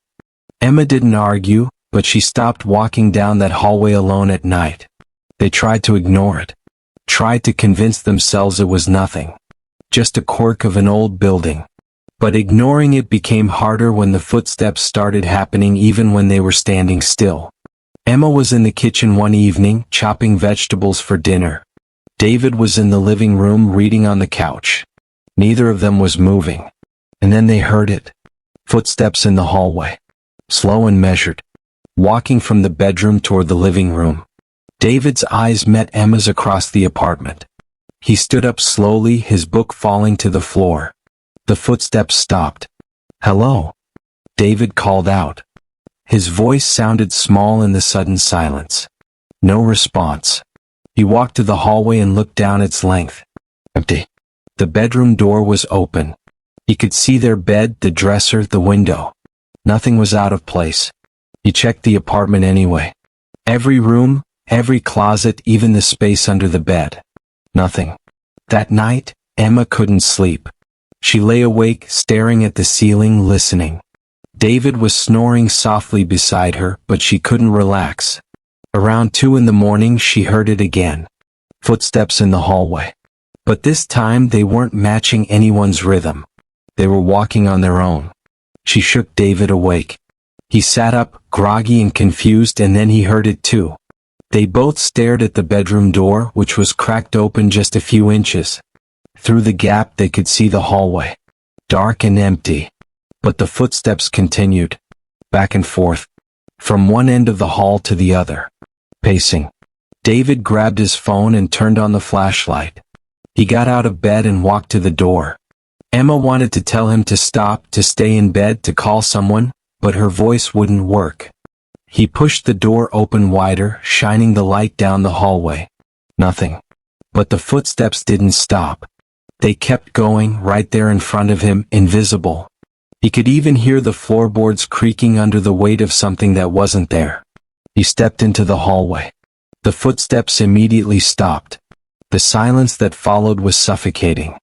Emma didn't argue, but she stopped walking down that hallway alone at night. They tried to ignore it. Tried to convince themselves it was nothing. Just a quirk of an old building. But ignoring it became harder when the footsteps started happening, even when they were standing still. Emma was in the kitchen one evening, chopping vegetables for dinner. David was in the living room reading on the couch. Neither of them was moving. And then they heard it. Footsteps in the hallway. Slow and measured. Walking from the bedroom toward the living room. David's eyes met Emma's across the apartment. He stood up slowly, his book falling to the floor. The footsteps stopped. "Hello?" David called out. His voice sounded small in the sudden silence. No response. He walked to the hallway and looked down its length. Empty. The bedroom door was open. He could see their bed, the dresser, the window. Nothing was out of place. He checked the apartment anyway. Every room, every closet, even the space under the bed. Nothing. That night, Emma couldn't sleep. She lay awake, staring at the ceiling, listening. David was snoring softly beside her, but she couldn't relax. Around 2 in the morning, she heard it again. Footsteps in the hallway. But this time they weren't matching anyone's rhythm. They were walking on their own. She shook David awake. He sat up, groggy and confused, and then he heard it too. They both stared at the bedroom door, which was cracked open just a few inches. Through the gap they could see the hallway. Dark and empty. But the footsteps continued. Back and forth. From one end of the hall to the other. pacing. David grabbed his phone and turned on the flashlight. He got out of bed and walked to the door. Emma wanted to tell him to stop, to stay in bed, to call someone, but her voice wouldn't work. He pushed the door open wider, shining the light down the hallway. Nothing. But the footsteps didn't stop. They kept going, right there in front of him, invisible. He could even hear the floorboards creaking under the weight of something that wasn't there. He stepped into the hallway. The footsteps immediately stopped. The silence that followed was suffocating.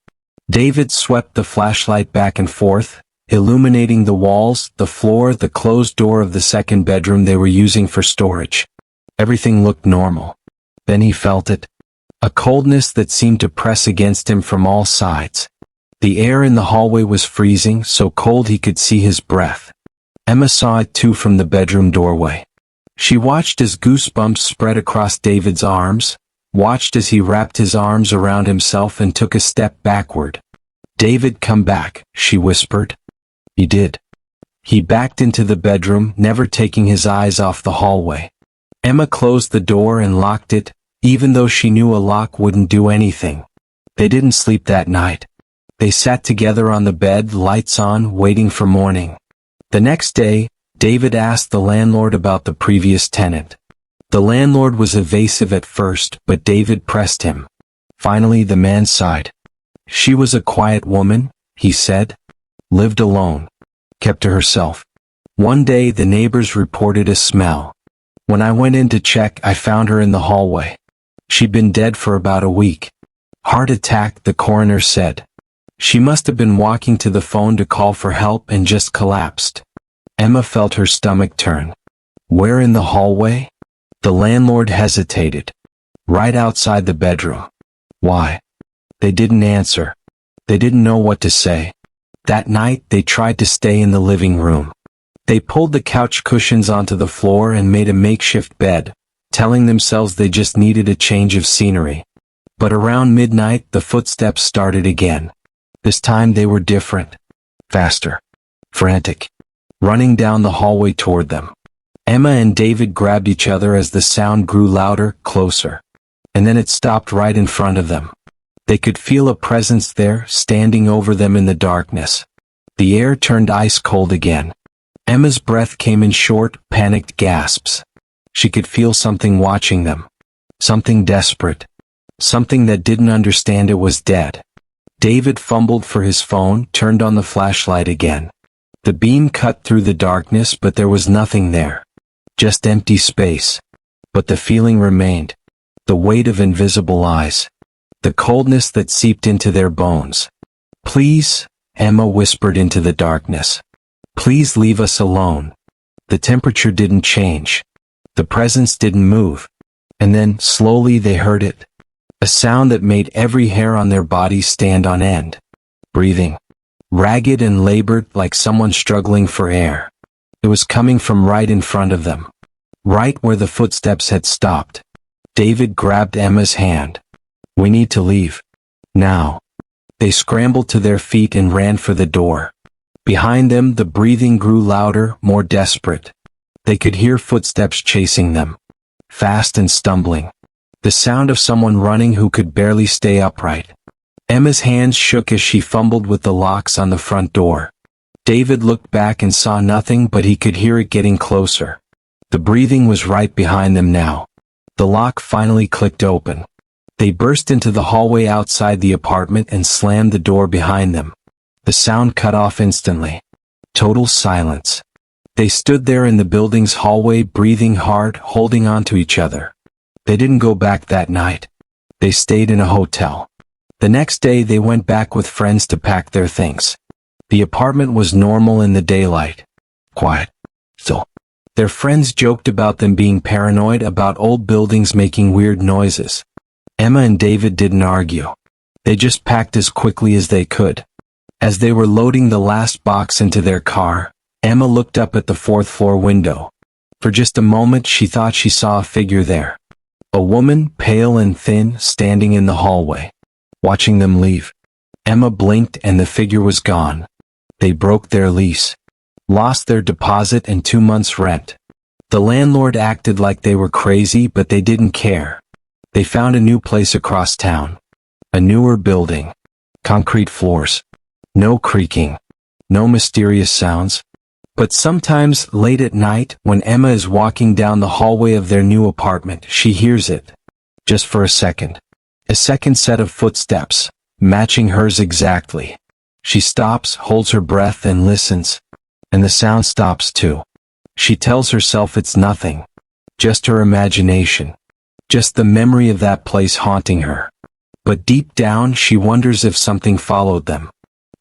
David swept the flashlight back and forth, illuminating the walls, the floor, the closed door of the second bedroom they were using for storage. Everything looked normal. Then he felt it. A coldness that seemed to press against him from all sides. The air in the hallway was freezing, so cold he could see his breath. Emma saw it too from the bedroom doorway. She watched as goosebumps spread across David's arms, watched as he wrapped his arms around himself and took a step backward. "David, come back," she whispered. He did. He backed into the bedroom, never taking his eyes off the hallway. Emma closed the door and locked it, even though she knew a lock wouldn't do anything. They didn't sleep that night. They sat together on the bed, lights on, waiting for morning. The next day, David asked the landlord about the previous tenant. The landlord was evasive at first, but David pressed him. Finally, the man sighed. "She was a quiet woman," he said. "Lived alone. Kept to herself. One day the neighbors reported a smell. When I went in to check, I found her in the hallway. She'd been dead for about a week. Heart attack, the coroner said. She must have been walking to the phone to call for help and just collapsed." Emma felt her stomach turn. "Where in the hallway?" The landlord hesitated. "Right outside the bedroom." "Why?" They didn't answer. They didn't know what to say. That night they tried to stay in the living room. They pulled the couch cushions onto the floor and made a makeshift bed, telling themselves they just needed a change of scenery. But around midnight the footsteps started again. This time they were different. Faster. Frantic. Running down the hallway toward them. Emma and David grabbed each other as the sound grew louder, closer. And then it stopped right in front of them. They could feel a presence there, standing over them in the darkness. The air turned ice cold again. Emma's breath came in short, panicked gasps. She could feel something watching them. Something desperate. Something that didn't understand it was dead. David fumbled for his phone, turned on the flashlight again. The beam cut through the darkness, but there was nothing there. Just empty space. But the feeling remained. The weight of invisible eyes. The coldness that seeped into their bones. "Please," Emma whispered into the darkness. "Please leave us alone." The temperature didn't change. The presence didn't move. And then, slowly they heard it. A sound that made every hair on their body stand on end. Breathing. Ragged and labored, like someone struggling for air. It was coming from right in front of them. Right where the footsteps had stopped. David grabbed Emma's hand. "We need to leave. Now." They scrambled to their feet and ran for the door. Behind them the breathing grew louder, more desperate. They could hear footsteps chasing them. Fast and stumbling. The sound of someone running who could barely stay upright. Emma's hands shook as she fumbled with the locks on the front door. David looked back and saw nothing, but he could hear it getting closer. The breathing was right behind them now. The lock finally clicked open. They burst into the hallway outside the apartment and slammed the door behind them. The sound cut off instantly. Total silence. They stood there in the building's hallway, breathing hard, holding on to each other. They didn't go back that night. They stayed in a hotel. The next day they went back with friends to pack their things. The apartment was normal in the daylight. Quiet. So. Their friends joked about them being paranoid about old buildings making weird noises. Emma and David didn't argue. They just packed as quickly as they could. As they were loading the last box into their car, Emma looked up at the fourth-floor window. For just a moment she thought she saw a figure there. A woman, pale and thin, standing in the hallway. Watching them leave. Emma blinked and the figure was gone. They broke their lease. Lost their deposit and 2 months' rent. The landlord acted like they were crazy, but they didn't care. They found a new place across town. A newer building. Concrete floors. No creaking. No mysterious sounds. But sometimes, late at night, when Emma is walking down the hallway of their new apartment, she hears it. Just for a second. A second set of footsteps, matching hers exactly. She stops, holds her breath, and listens. And the sound stops too. She tells herself it's nothing. Just her imagination. Just the memory of that place haunting her. But deep down, she wonders if something followed them.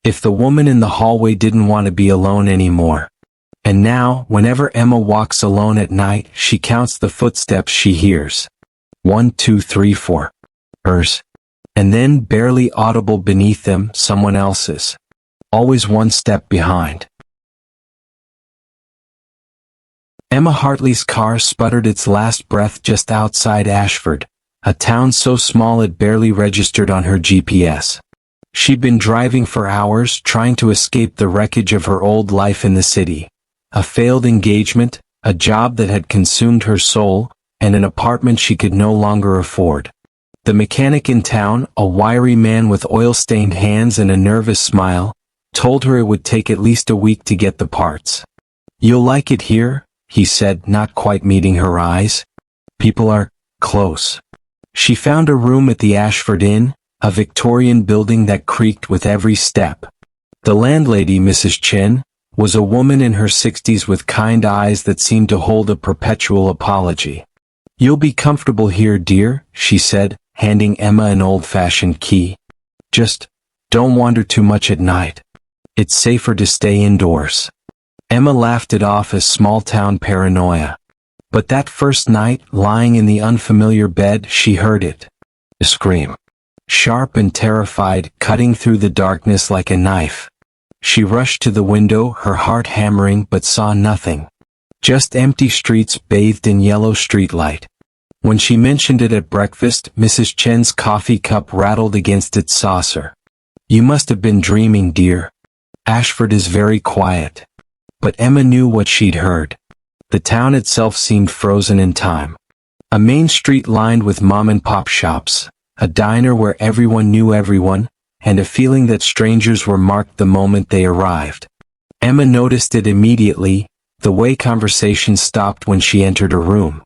If the woman in the hallway didn't want to be alone anymore. And now, whenever Emma walks alone at night, she counts the footsteps she hears. 1, 2, 3, 4. Hers. And then, barely audible beneath them, someone else's. Always one step behind. Emma Hartley's car sputtered its last breath just outside Ashford, a town so small it barely registered on her GPS. She'd been driving for hours, trying to escape the wreckage of her old life in the city. A failed engagement, a job that had consumed her soul, and an apartment she could no longer afford. The mechanic in town, a wiry man with oil-stained hands and a nervous smile, told her it would take at least a week to get the parts. "You'll like it here," he said, not quite meeting her eyes. "People are close." She found a room at the Ashford Inn, a Victorian building that creaked with every step. The landlady, Mrs. Chen, was a woman in her 60s with kind eyes that seemed to hold a perpetual apology. "You'll be comfortable here, dear," she said, handing Emma an old-fashioned key. "Just don't wander too much at night. It's safer to stay indoors." Emma laughed it off as small-town paranoia. But that first night, lying in the unfamiliar bed, she heard it. A scream. Sharp and terrified, cutting through the darkness like a knife. She rushed to the window, her heart hammering, but saw nothing. Just empty streets bathed in yellow streetlight. When she mentioned it at breakfast, Mrs. Chen's coffee cup rattled against its saucer. "You must have been dreaming, dear. Ashford is very quiet." But Emma knew what she'd heard. The town itself seemed frozen in time. A main street lined with mom-and-pop shops, a diner where everyone knew everyone, and a feeling that strangers were marked the moment they arrived. Emma noticed it immediately, the way conversation stopped when she entered a room.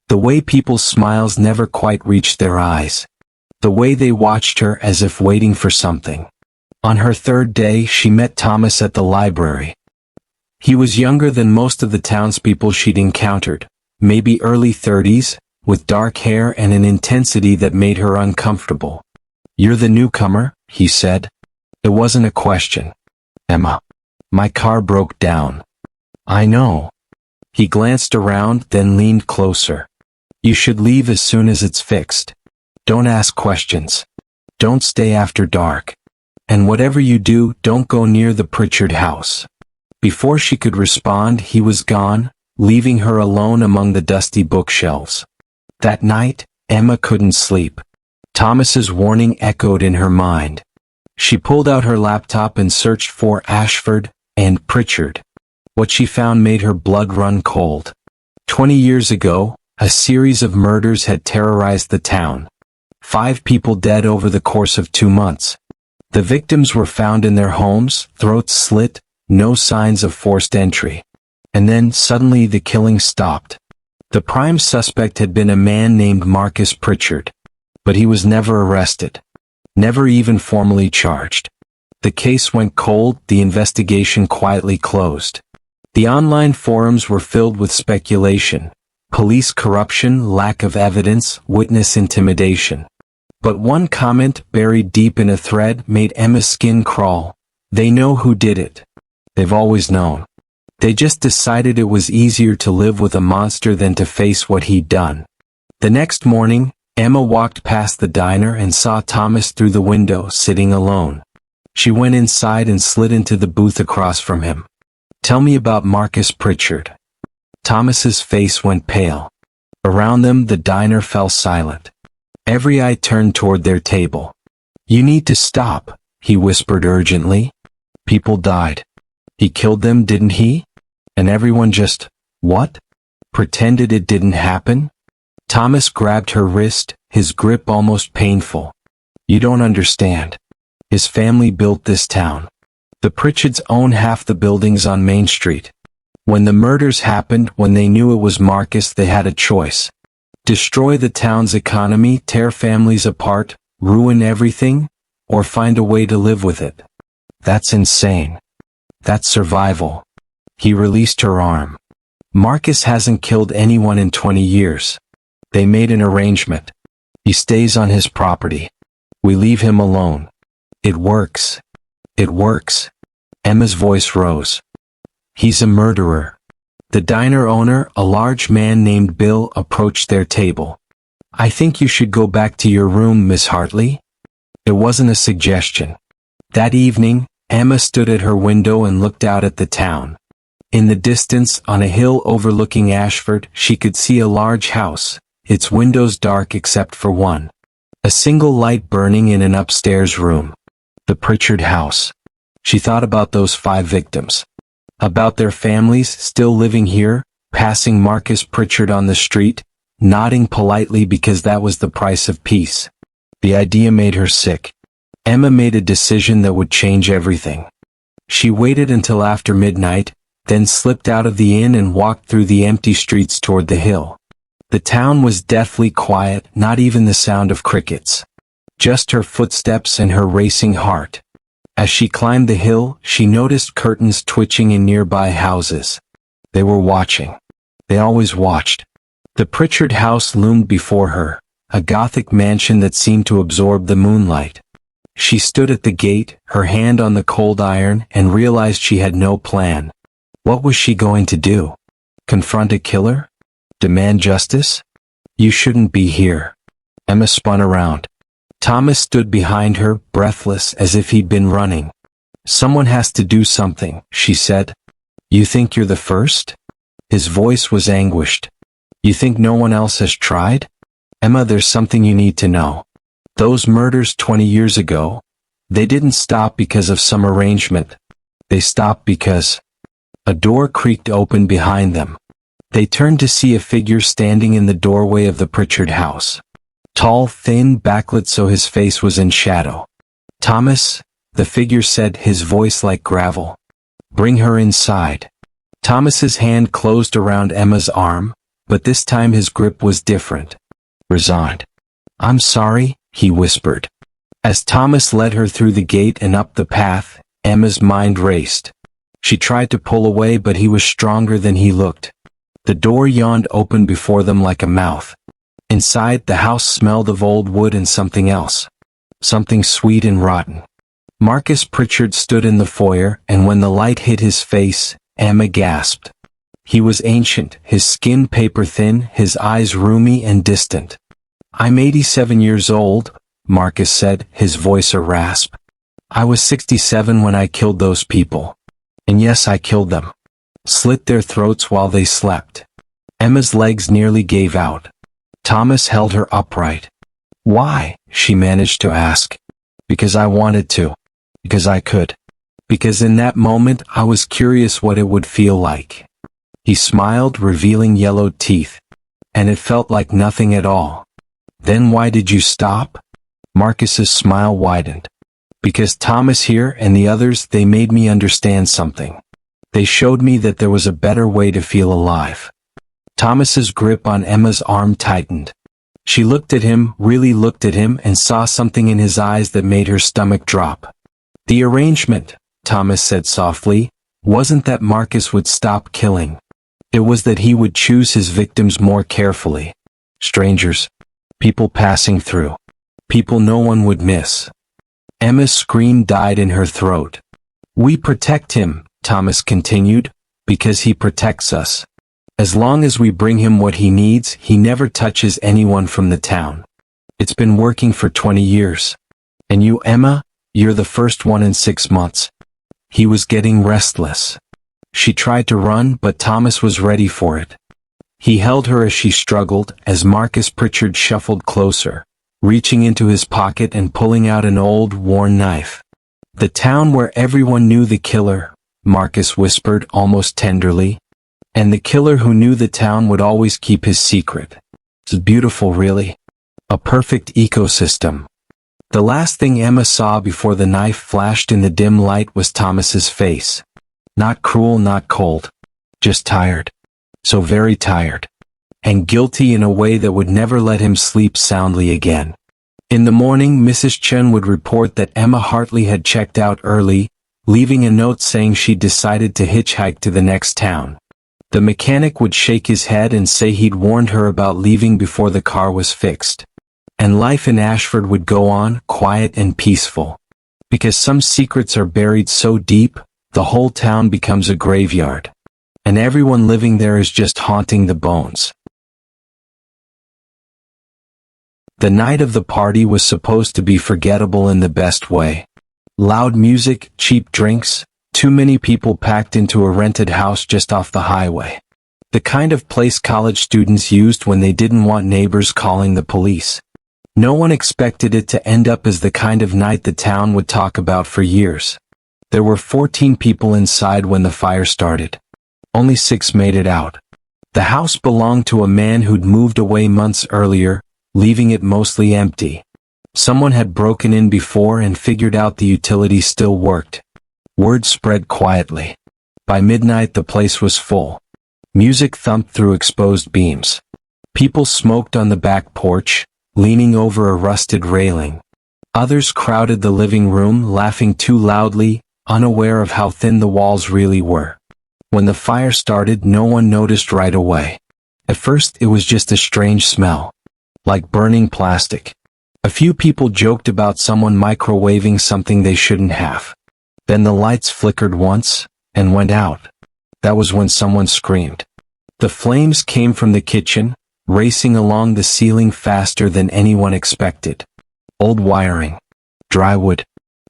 The way people's smiles never quite reached their eyes. The way they watched her as if waiting for something. On her third day, she met Thomas at the library. He was younger than most of the townspeople she'd encountered, maybe early 30s, with dark hair and an intensity that made her uncomfortable. "You're the newcomer?" he said. It wasn't a question. "Emma. My car broke down." "I know." He glanced around, then leaned closer. "You should leave as soon as it's fixed. Don't ask questions. Don't stay after dark. And whatever you do, don't go near the Pritchard house." Before she could respond, he was gone, leaving her alone among the dusty bookshelves. That night, Emma couldn't sleep. Thomas's warning echoed in her mind. She pulled out her laptop and searched for Ashford and Pritchard. What she found made her blood run cold. 20 years ago, a series of murders had terrorized the town. 5 people dead over the course of 2 months. The victims were found in their homes, throats slit, no signs of forced entry. And then, suddenly, the killing stopped. The prime suspect had been a man named Marcus Pritchard. But he was never arrested. Never even formally charged. The case went cold, the investigation quietly closed. The online forums were filled with speculation. Police corruption, lack of evidence, witness intimidation. But one comment, buried deep in a thread, made Emma's skin crawl. "They know who did it. They've always known. They just decided it was easier to live with a monster than to face what he'd done." The next morning, Emma walked past the diner and saw Thomas through the window, sitting alone. She went inside and slid into the booth across from him. "Tell me about Marcus Pritchard." Thomas's face went pale. Around them, the diner fell silent. Every eye turned toward their table. "You need to stop," he whispered urgently. "People died. He killed them, didn't he?" And everyone just, "What?" Pretended it didn't happen? Thomas grabbed her wrist, his grip almost painful. You don't understand. His family built this town. The Pritchards own half the buildings on Main Street. When the murders happened, when they knew it was Marcus, they had a choice. Destroy the town's economy, tear families apart, ruin everything, or find a way to live with it. That's insane. That's survival. He released her arm. Marcus hasn't killed anyone in 20 years. They made an arrangement. He stays on his property. We leave him alone. It works. It works. Emma's voice rose. He's a murderer. The diner owner, a large man named Bill, approached their table. I think you should go back to your room, Miss Hartley. It wasn't a suggestion. That evening, Emma stood at her window and looked out at the town. In the distance, on a hill overlooking Ashford, she could see a large house, its windows dark except for one. A single light burning in an upstairs room. The Pritchard house. She thought about those 5 victims. About their families still living here, passing Marcus Pritchard on the street, nodding politely because that was the price of peace. The idea made her sick. Emma made a decision that would change everything. She waited until after midnight, then slipped out of the inn and walked through the empty streets toward the hill. The town was deathly quiet, not even the sound of crickets. Just her footsteps and her racing heart. As she climbed the hill, she noticed curtains twitching in nearby houses. They were watching. They always watched. The Pritchard house loomed before her, a Gothic mansion that seemed to absorb the moonlight. She stood at the gate, her hand on the cold iron, and realized she had no plan. What was she going to do? Confront a killer? Demand justice? You shouldn't be here. Emma spun around. Thomas stood behind her, breathless, as if he'd been running. Someone has to do something, she said. You think you're the first? His voice was anguished. You think no one else has tried? Emma, there's something you need to know. Those murders 20 years ago, they didn't stop because of some arrangement. They stopped because a door creaked open behind them. They turned to see a figure standing in the doorway of the Pritchard house. Tall, thin, backlit so his face was in shadow. Thomas, the figure said, his voice like gravel. Bring her inside. Thomas's hand closed around Emma's arm, but this time his grip was different. Resigned. I'm sorry, he whispered. As Thomas led her through the gate and up the path, Emma's mind raced. She tried to pull away, but he was stronger than he looked. The door yawned open before them like a mouth. Inside, the house smelled of old wood and something else. Something sweet and rotten. Marcus Pritchard stood in the foyer, and when the light hit his face, Emma gasped. He was ancient, his skin paper-thin, his eyes roomy and distant. I'm 87 years old, Marcus said, his voice a rasp. I was 67 when I killed those people. And yes, I killed them. Slit their throats while they slept. Emma's legs nearly gave out. Thomas held her upright. Why? She managed to ask. Because I wanted to. Because I could. Because in that moment I was curious what it would feel like. He smiled, revealing yellowed teeth. And it felt like nothing at all. Then why did you stop? Marcus's smile widened. Because Thomas here and the others, they made me understand something. They showed me that there was a better way to feel alive. Thomas's grip on Emma's arm tightened. She looked at him, really looked at him, and saw something in his eyes that made her stomach drop. The arrangement, Thomas said softly, wasn't that Marcus would stop killing. It was that he would choose his victims more carefully. Strangers. People passing through. People no one would miss. Emma's scream died in her throat. We protect him, Thomas continued, because he protects us. As long as we bring him what he needs, he never touches anyone from the town. It's been working for 20 years. And you, Emma, you're the first one in 6 months. He was getting restless. She tried to run, but Thomas was ready for it. He held her as she struggled, as Marcus Pritchard shuffled closer, reaching into his pocket and pulling out an old, worn knife. The town where everyone knew the killer, Marcus whispered almost tenderly. And the killer who knew the town would always keep his secret. It's beautiful, really. A perfect ecosystem. The last thing Emma saw before the knife flashed in the dim light was Thomas's face. Not cruel, not cold. Just tired. So very tired. And guilty in a way that would never let him sleep soundly again. In the morning, Mrs. Chen would report that Emma Hartley had checked out early, leaving a note saying she'd decided to hitchhike to the next town. The mechanic would shake his head and say he'd warned her about leaving before the car was fixed. And life in Ashford would go on, quiet and peaceful. Because some secrets are buried so deep, the whole town becomes a graveyard. And everyone living there is just haunting the bones. The night of the party was supposed to be forgettable in the best way. Loud music, cheap drinks, too many people packed into a rented house just off the highway. The kind of place college students used when they didn't want neighbors calling the police. No one expected it to end up as the kind of night the town would talk about for years. There were 14 people inside when the fire started. Only 6 made it out. The house belonged to a man who'd moved away months earlier, leaving it mostly empty. Someone had broken in before and figured out the utilities still worked. Word spread quietly. By midnight the place was full. Music thumped through exposed beams. People smoked on the back porch, leaning over a rusted railing. Others crowded the living room, laughing too loudly, unaware of how thin the walls really were. When the fire started, no one noticed right away. At first it was just a strange smell. Like burning plastic. A few people joked about someone microwaving something they shouldn't have. Then the lights flickered once, and went out. That was when someone screamed. The flames came from the kitchen, racing along the ceiling faster than anyone expected. Old wiring. Dry wood.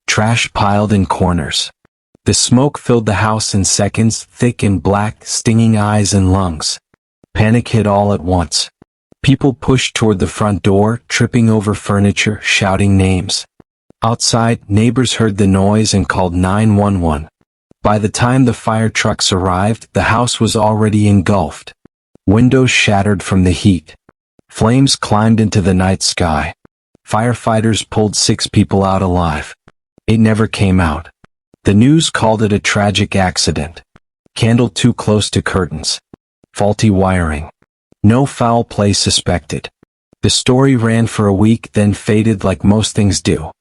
Trash piled in corners. The smoke filled the house in seconds, thick and black, stinging eyes and lungs. Panic hit all at once. People pushed toward the front door, tripping over furniture, shouting names. Outside, neighbors heard the noise and called 911. By the time the fire trucks arrived, the house was already engulfed. Windows shattered from the heat. Flames climbed into the night sky. Firefighters pulled 6 people out alive. 8 never came out. The news called it a tragic accident. Candle too close to curtains. Faulty wiring. No foul play suspected. The story ran for a week, then faded like most things do.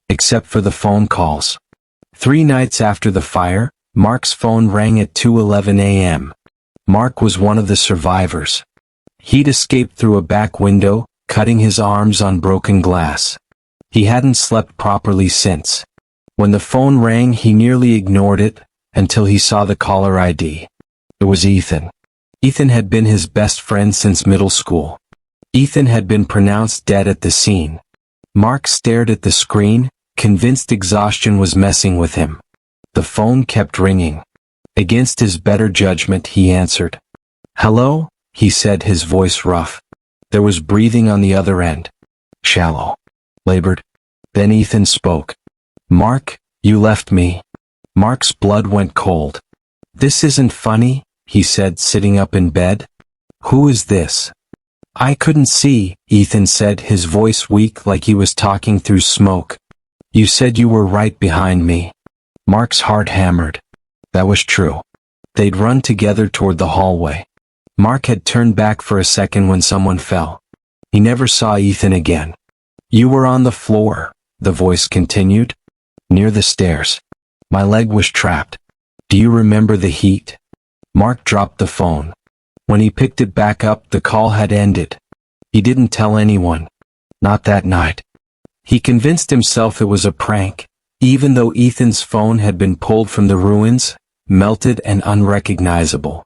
Except for the phone calls. 3 nights after the fire, Mark's phone rang at 2:11 a.m. Mark was one of the survivors. He'd escaped through a back window, cutting his arms on broken glass. He hadn't slept properly since. When the phone rang, he nearly ignored it, until he saw the caller ID. It was Ethan. Ethan had been his best friend since middle school. Ethan had been pronounced dead at the scene. Mark stared at the screen, convinced exhaustion was messing with him. The phone kept ringing. Against his better judgment, he answered. "Hello?" he said, his voice rough. There was breathing on the other end. Shallow. Labored. Then Ethan spoke. "Mark, you left me." Mark's blood went cold. "This isn't funny," he said, sitting up in bed. "Who is this?" "I couldn't see," Ethan said, his voice weak like he was talking through smoke. "You said you were right behind me." Mark's heart hammered. That was true. They'd run together toward the hallway. Mark had turned back for a second when someone fell. He never saw Ethan again. "You were on the floor," the voice continued. "Near the stairs. My leg was trapped. Do you remember the heat?" Mark dropped the phone. When he picked it back up, the call had ended. He didn't tell anyone. Not that night. He convinced himself it was a prank, even though Ethan's phone had been pulled from the ruins, melted and unrecognizable.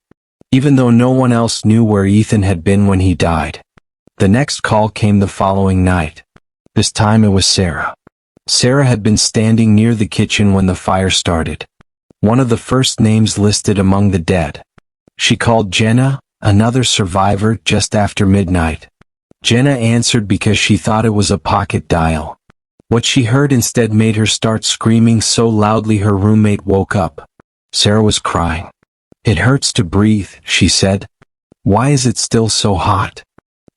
Even though no one else knew where Ethan had been when he died. The next call came the following night. This time it was Sarah. Sarah had been standing near the kitchen when the fire started. One of the first names listed among the dead. She called Jenna, another survivor, just after midnight. Jenna answered because she thought it was a pocket dial. What she heard instead made her start screaming so loudly her roommate woke up. Sarah was crying. "It hurts to breathe," she said. "Why is it still so hot?"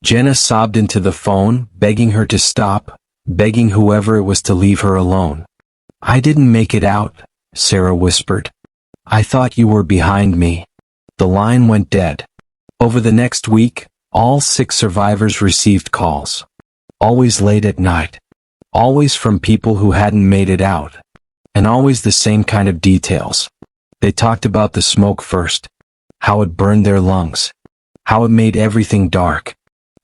Jenna sobbed into the phone, begging her to stop, begging whoever it was to leave her alone. "I didn't make it out," Sarah whispered. "I thought you were behind me." The line went dead. Over the next week, all 6 survivors received calls. Always late at night. Always from people who hadn't made it out. And always the same kind of details. They talked about the smoke first. How it burned their lungs. How it made everything dark.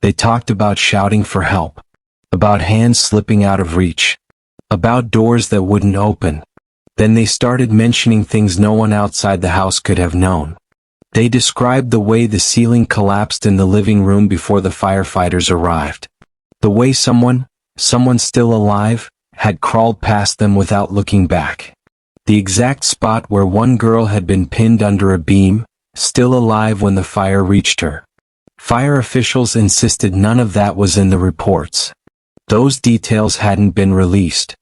They talked about shouting for help. About hands slipping out of reach. About doors that wouldn't open. Then they started mentioning things no one outside the house could have known. They described the way the ceiling collapsed in the living room before the firefighters arrived. The way someone still alive, had crawled past them without looking back. The exact spot where one girl had been pinned under a beam, still alive when the fire reached her. Fire officials insisted none of that was in the reports. Those details hadn't been released.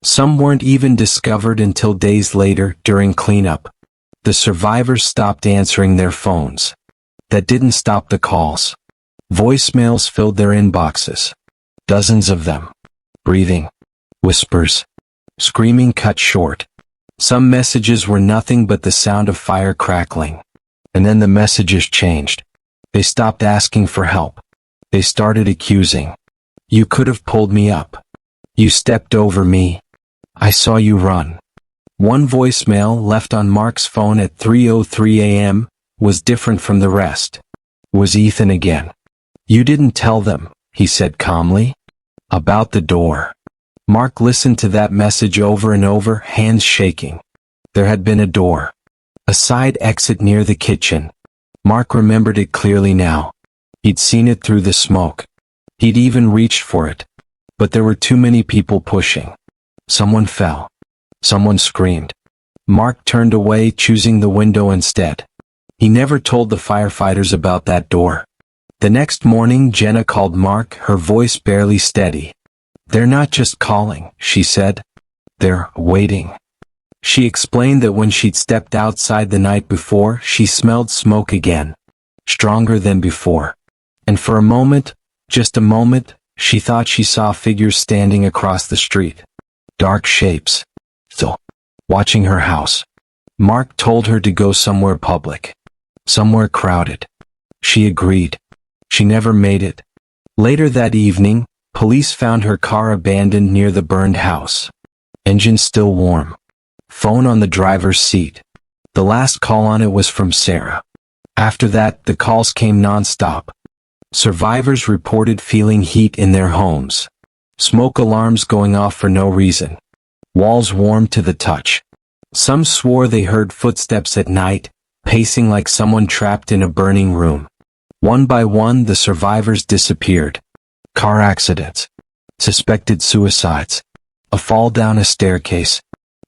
Some weren't even discovered until days later, during cleanup. The survivors stopped answering their phones. That didn't stop the calls. Voicemails filled their inboxes. Dozens of them. Breathing. Whispers. Screaming cut short. Some messages were nothing but the sound of fire crackling. And then the messages changed. They stopped asking for help. They started accusing. "You could have pulled me up. You stepped over me. I saw you run." One voicemail left on Mark's phone at 3:03 a.m. was different from the rest. It was Ethan again. "You didn't tell them," he said calmly. "About the door." Mark listened to that message over and over, hands shaking. There had been a door. A side exit near the kitchen. Mark remembered it clearly now. He'd seen it through the smoke. He'd even reached for it. But there were too many people pushing. Someone fell. Someone screamed. Mark turned away, choosing the window instead. He never told the firefighters about that door. The next morning, Jenna called Mark, her voice barely steady. "They're not just calling," she said. "They're waiting." She explained that when she'd stepped outside the night before, she smelled smoke again. Stronger than before. And for a moment, just a moment, she thought she saw figures standing across the street. Dark shapes. So, watching her house. Mark told her to go somewhere public. Somewhere crowded. She agreed. She never made it. Later that evening, police found her car abandoned near the burned house. Engine still warm. Phone on the driver's seat. The last call on it was from Sarah. After that, the calls came non-stop. Survivors reported feeling heat in their homes. Smoke alarms going off for no reason. Walls warm to the touch. Some swore they heard footsteps at night, pacing like someone trapped in a burning room. One by one, the survivors disappeared. Car accidents. Suspected suicides. A fall down a staircase.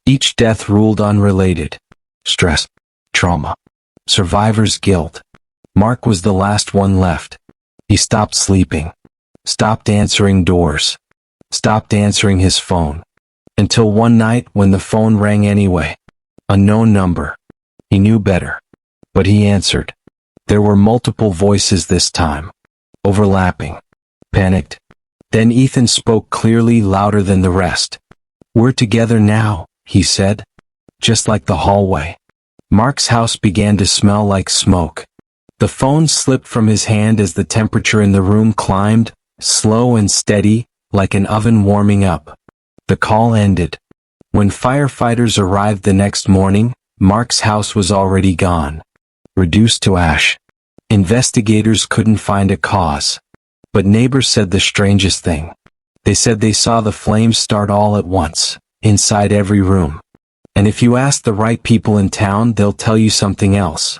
Each death ruled unrelated. Stress. Trauma. Survivor's guilt. Mark was the last one left. He stopped sleeping. Stopped answering doors. Stopped answering his phone. Until one night when the phone rang anyway. Unknown number. He knew better. But he answered. There were multiple voices this time. Overlapping. Panicked. Then Ethan spoke clearly, louder than the rest. "We're together now," he said. Just like the hallway. Mark's house began to smell like smoke. The phone slipped from his hand as the temperature in the room climbed, slow and steady, like an oven warming up. The call ended. When firefighters arrived the next morning, Mark's house was already gone. Reduced to ash. Investigators couldn't find a cause. But neighbors said the strangest thing. They said they saw the flames start all at once, inside every room. And if you ask the right people in town, they'll tell you something else.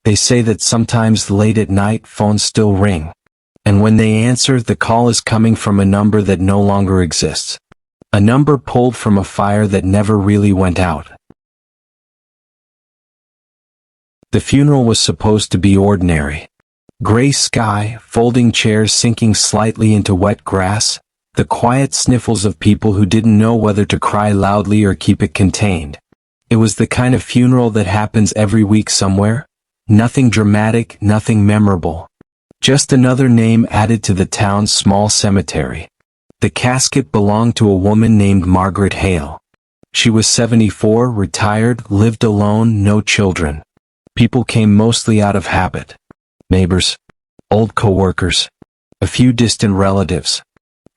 They say that sometimes late at night phones still ring. And when they answer, the call is coming from a number that no longer exists. A number pulled from a fire that never really went out. The funeral was supposed to be ordinary. Gray sky, folding chairs sinking slightly into wet grass, the quiet sniffles of people who didn't know whether to cry loudly or keep it contained. It was the kind of funeral that happens every week somewhere, Nothing dramatic, nothing memorable. Just another name added to the town's small cemetery. The casket belonged to a woman named Margaret Hale. She was 74, retired, lived alone, no children. People came mostly out of habit. Neighbors, old co-workers, a few distant relatives.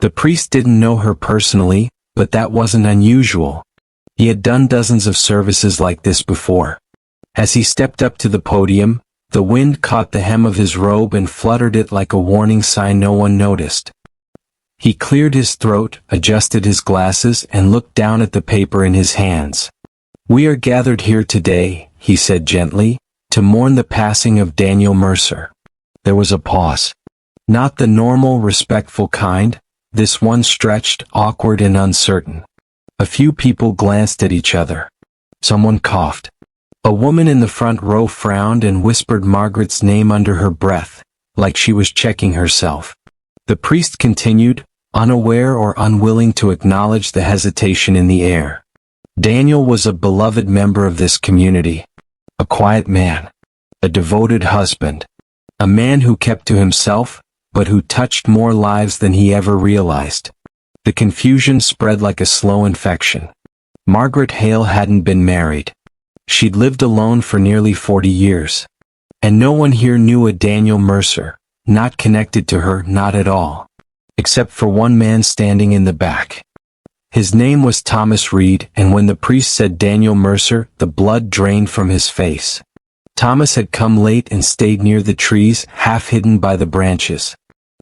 The priest didn't know her personally, but that wasn't unusual. He had done dozens of services like this before. As he stepped up to the podium, the wind caught the hem of his robe and fluttered it like a warning sign no one noticed. He cleared his throat, adjusted his glasses, and looked down at the paper in his hands. "We are gathered here today," he said gently, "to mourn the passing of Daniel Mercer." There was a pause. Not the normal, respectful kind, this one stretched, awkward and uncertain. A few people glanced at each other. Someone coughed. A woman in the front row frowned and whispered Margaret's name under her breath, like she was checking herself. The priest continued, unaware or unwilling to acknowledge the hesitation in the air. Daniel was a beloved member of this community. A quiet man. A devoted husband. A man who kept to himself, but who touched more lives than he ever realized. The confusion spread like a slow infection. Margaret Hale hadn't been married. She'd lived alone for nearly 40 years. And no one here knew a Daniel Mercer, not connected to her, not at all. Except for one man standing in the back. His name was Thomas Reed, and when the priest said Daniel Mercer, the blood drained from his face. Thomas had come late and stayed near the trees, half hidden by the branches.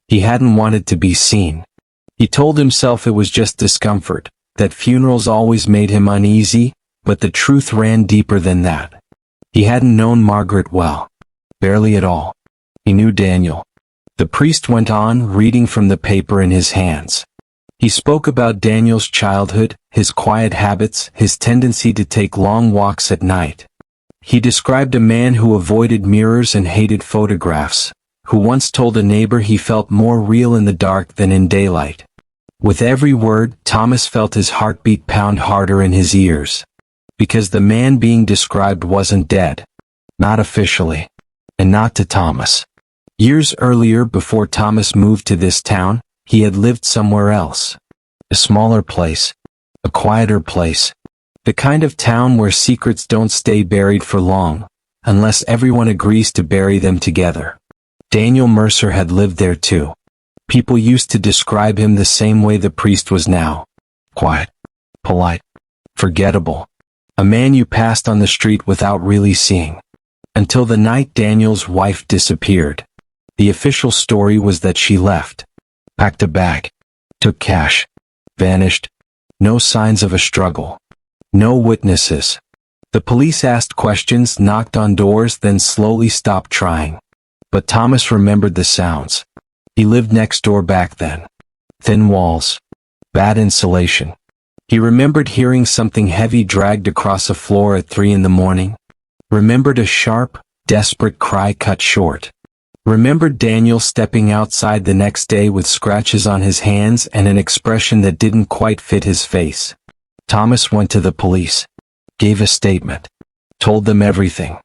He hadn't wanted to be seen. He told himself it was just discomfort, that funerals always made him uneasy, but the truth ran deeper than that. He hadn't known Margaret well. Barely at all. He knew Daniel. The priest went on, reading from the paper in his hands. He spoke about Daniel's childhood, his quiet habits, his tendency to take long walks at night. He described a man who avoided mirrors and hated photographs, who once told a neighbor he felt more real in the dark than in daylight. With every word, Thomas felt his heartbeat pound harder in his ears. Because the man being described wasn't dead. Not officially. And not to Thomas. Years earlier, before Thomas moved to this town, he had lived somewhere else. A smaller place. A quieter place. The kind of town where secrets don't stay buried for long, unless everyone agrees to bury them together. Daniel Mercer had lived there too. People used to describe him the same way the priest was now. Quiet. Polite. Forgettable. A man you passed on the street without really seeing. Until the night Daniel's wife disappeared. The official story was that she left. Packed a bag. Took cash. Vanished. No signs of a struggle. No witnesses. The police asked questions, knocked on doors, then slowly stopped trying. But Thomas remembered the sounds. He lived next door back then. Thin walls. Bad insulation. He remembered hearing something heavy dragged across a floor at 3 in the morning. Remembered a sharp, desperate cry cut short. Remembered Daniel stepping outside the next day with scratches on his hands and an expression that didn't quite fit his face. Thomas went to the police. Gave a statement. Told them everything.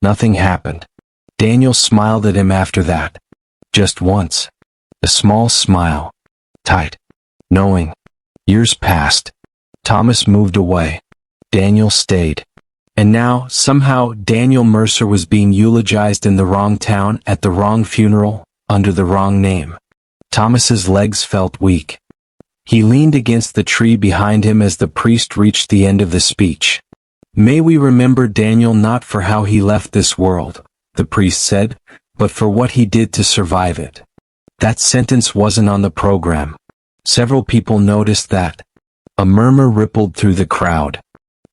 Nothing happened. Daniel smiled at him after that. Just once. A small smile. Tight. Knowing. Years passed. Thomas moved away. Daniel stayed. And now, somehow, Daniel Mercer was being eulogized in the wrong town, at the wrong funeral, under the wrong name. Thomas's legs felt weak. He leaned against the tree behind him as the priest reached the end of the speech. "May we remember Daniel not for how he left this world," the priest said, "but for what he did to survive it." That sentence wasn't on the program. Several people noticed that. A murmur rippled through the crowd.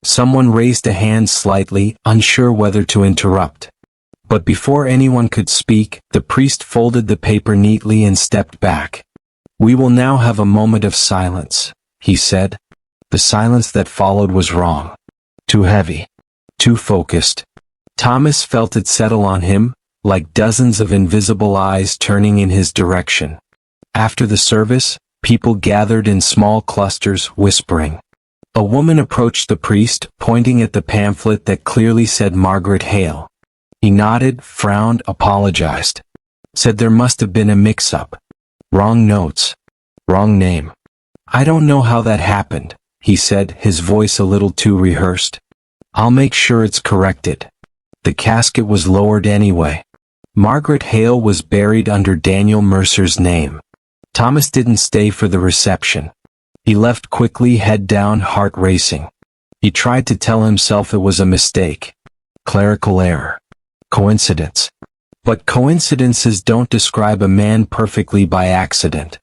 Someone raised a hand slightly, unsure whether to interrupt. But before anyone could speak, the priest folded the paper neatly and stepped back. "We will now have a moment of silence," he said. The silence that followed was wrong. Too heavy. Too focused. Thomas felt it settle on him, like dozens of invisible eyes turning in his direction. After the service, people gathered in small clusters, whispering. A woman approached the priest, pointing at the pamphlet that clearly said Margaret Hale. He nodded, frowned, apologized. Said there must have been a mix-up. Wrong notes. Wrong name. I don't know how that happened, he said, his voice a little too rehearsed. I'll make sure it's corrected. The casket was lowered anyway. Margaret Hale was buried under Daniel Mercer's name. Thomas didn't stay for the reception. He left quickly, head down, heart racing. He tried to tell himself it was a mistake. Clerical error. Coincidence. But coincidences don't describe a man perfectly by accident.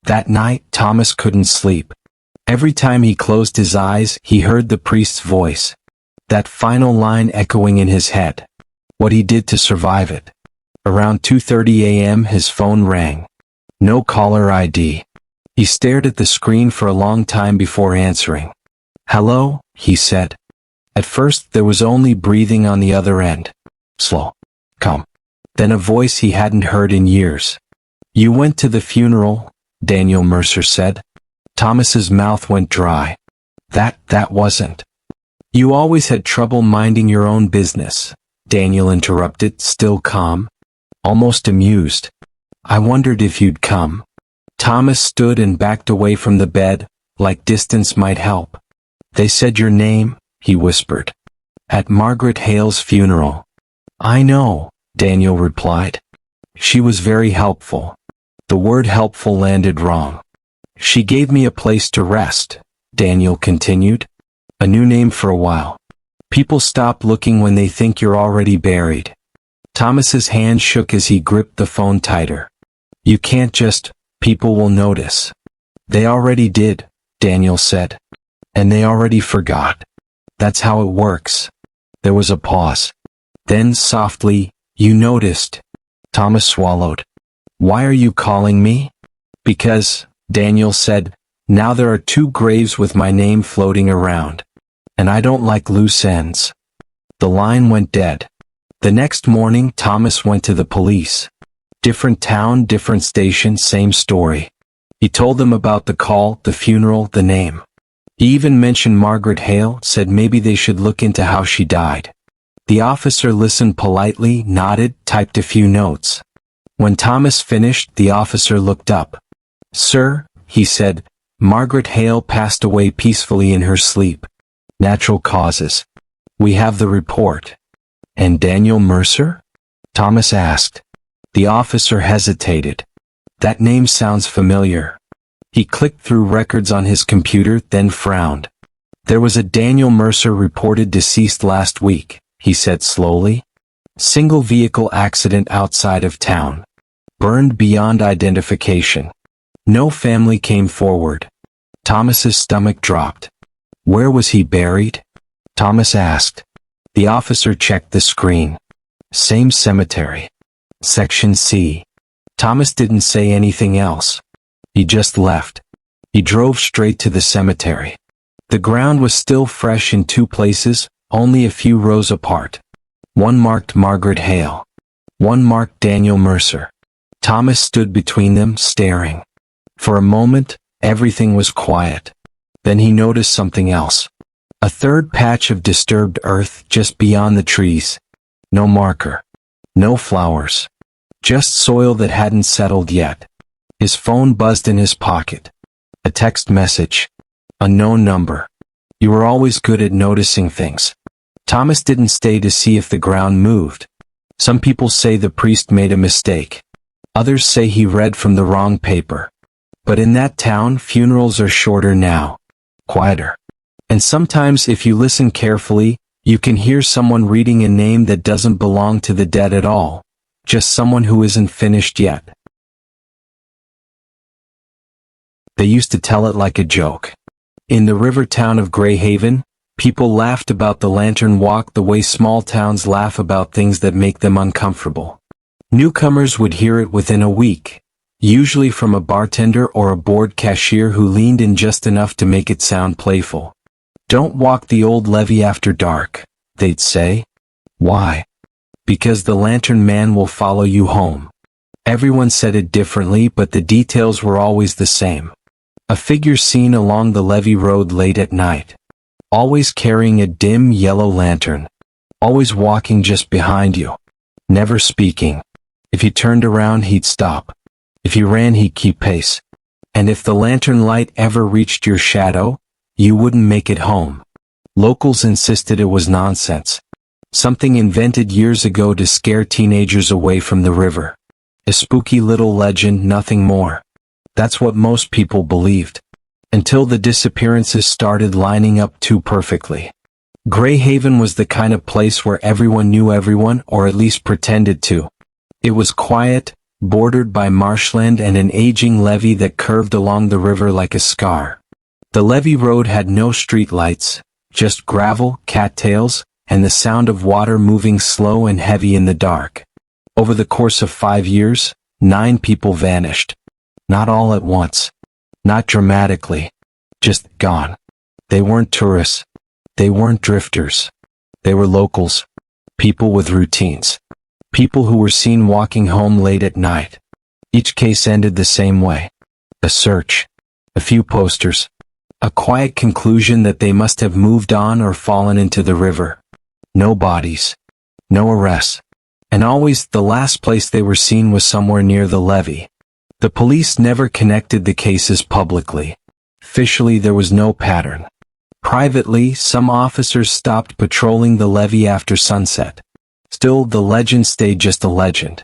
That night, Thomas couldn't sleep. Every time he closed his eyes, he heard the priest's voice. That final line echoing in his head. What he did to survive it. Around 2:30 a.m. his phone rang. No caller ID. He stared at the screen for a long time before answering. Hello, he said. At first there was only breathing on the other end. Slow. Come. Then a voice he hadn't heard in years. You went to the funeral, Daniel Mercer said. Thomas's mouth went dry. That wasn't. You always had trouble minding your own business, Daniel interrupted, still calm. Almost amused. I wondered if you'd come. Thomas stood and backed away from the bed, like distance might help. They said your name, he whispered. At Margaret Hale's funeral. I know, Daniel replied. She was very helpful. The word helpful landed wrong. She gave me a place to rest, Daniel continued. A new name for a while. People stop looking when they think you're already buried. Thomas's hand shook as he gripped the phone tighter. You can't just, people will notice. They already did, Daniel said. And they already forgot. That's how it works. There was a pause. Then softly, you noticed. Thomas swallowed. Why are you calling me? Because, Daniel said, now there are 2 graves with my name floating around. And I don't like loose ends. The line went dead. The next morning Thomas went to the police. Different town, different station, same story. He told them about the call, the funeral, the name. He even mentioned Margaret Hale, said maybe they should look into how she died. The officer listened politely, nodded, typed a few notes. When Thomas finished, the officer looked up. Sir, he said, Margaret Hale passed away peacefully in her sleep. Natural causes. We have the report. And Daniel Mercer? Thomas asked. The officer hesitated. That name sounds familiar. He clicked through records on his computer, then frowned. There was a Daniel Mercer reported deceased last week, he said slowly. Single vehicle accident outside of town. Burned beyond identification. No family came forward. Thomas's stomach dropped. Where was he buried? Thomas asked. The officer checked the screen. Same cemetery. Section C. Thomas didn't say anything else. He just left. He drove straight to the cemetery. The ground was still fresh in 2 places, only a few rows apart. One marked Margaret Hale. One marked Daniel Mercer. Thomas stood between them, staring. For a moment, everything was quiet. Then he noticed something else. A third patch of disturbed earth just beyond the trees. No marker. No flowers. Just soil that hadn't settled yet. His phone buzzed in his pocket. A text message. Unknown number. You were always good at noticing things. Thomas didn't stay to see if the ground moved. Some people say the priest made a mistake. Others say he read from the wrong paper. But in that town, funerals are shorter now. Quieter. And sometimes if you listen carefully, you can hear someone reading a name that doesn't belong to the dead at all. Just someone who isn't finished yet. They used to tell it like a joke. In the river town of Greyhaven, people laughed about the lantern walk the way small towns laugh about things that make them uncomfortable. Newcomers would hear it within a week, usually from a bartender or a bored cashier who leaned in just enough to make it sound playful. Don't walk the old levee after dark, they'd say. Why? Because the lantern man will follow you home. Everyone said it differently, but the details were always the same. A figure seen along the levee road late at night. Always carrying a dim yellow lantern. Always walking just behind you. never speaking. If you turned around, he'd stop. If you ran, he'd keep pace. And if the lantern light ever reached your shadow, you wouldn't make it home. Locals insisted it was nonsense. Something invented years ago to scare teenagers away from the river. A spooky little legend, nothing more. That's what most people believed. Until the disappearances started lining up too perfectly. Greyhaven was the kind of place where everyone knew everyone, or at least pretended to. It was quiet, bordered by marshland and an aging levee that curved along the river like a scar. The levee road had no streetlights, just gravel, cattails, and the sound of water moving slow and heavy in the dark. Over the course of 5 years, 9 people vanished. Not all at once. Not dramatically. Just gone. They weren't tourists. They weren't drifters. They were locals. People with routines. People who were seen walking home late at night. Each case ended the same way. A search. A few posters. A quiet conclusion that they must have moved on or fallen into the river. No bodies. No arrests. And always the last place they were seen was somewhere near the levee. The police never connected the cases publicly. Officially, there was no pattern. Privately, some officers stopped patrolling the levee after sunset. Still, the legend stayed just a legend.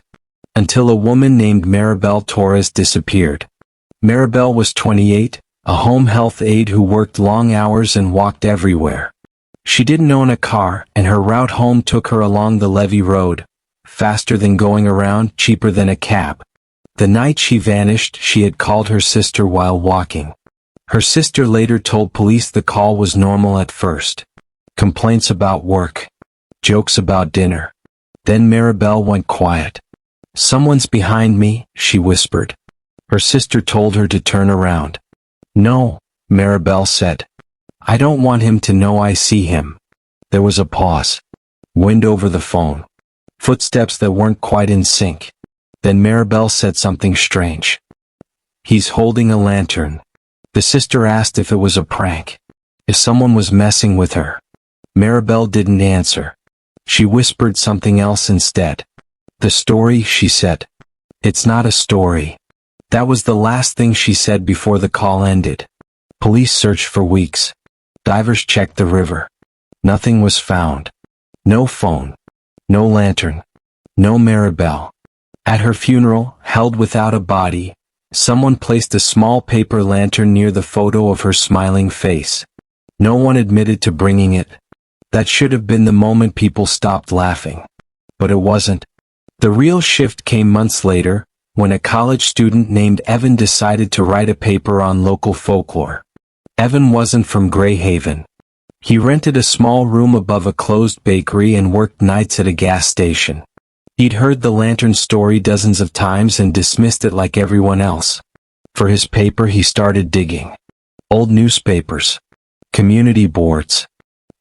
Until a woman named Maribel Torres disappeared. Maribel was 28, a home health aide who worked long hours and walked everywhere. She didn't own a car, and her route home took her along the levee road. Faster than going around, cheaper than a cab. The night she vanished, she had called her sister while walking. Her sister later told police the call was normal at first. Complaints about work. Jokes about dinner. Then Maribel went quiet. "Someone's behind me," she whispered. Her sister told her to turn around. "No," Maribel said. "I don't want him to know I see him." There was a pause. Wind over the phone. Footsteps that weren't quite in sync. Then Maribel said something strange. "He's holding a lantern." The sister asked if it was a prank. If someone was messing with her. Maribel didn't answer. She whispered something else instead. "The story," she said. "It's not a story." That was the last thing she said before the call ended. Police searched for weeks. Divers checked the river. Nothing was found. No phone. No lantern. No Maribel. At her funeral, held without a body, someone placed a small paper lantern near the photo of her smiling face. No one admitted to bringing it. That should have been the moment people stopped laughing. But it wasn't. The real shift came months later, when a college student named Evan decided to write a paper on local folklore. Evan wasn't from Greyhaven. He rented a small room above a closed bakery and worked nights at a gas station. He'd heard the lantern story dozens of times and dismissed it like everyone else. For his paper, he started digging. Old newspapers. Community boards.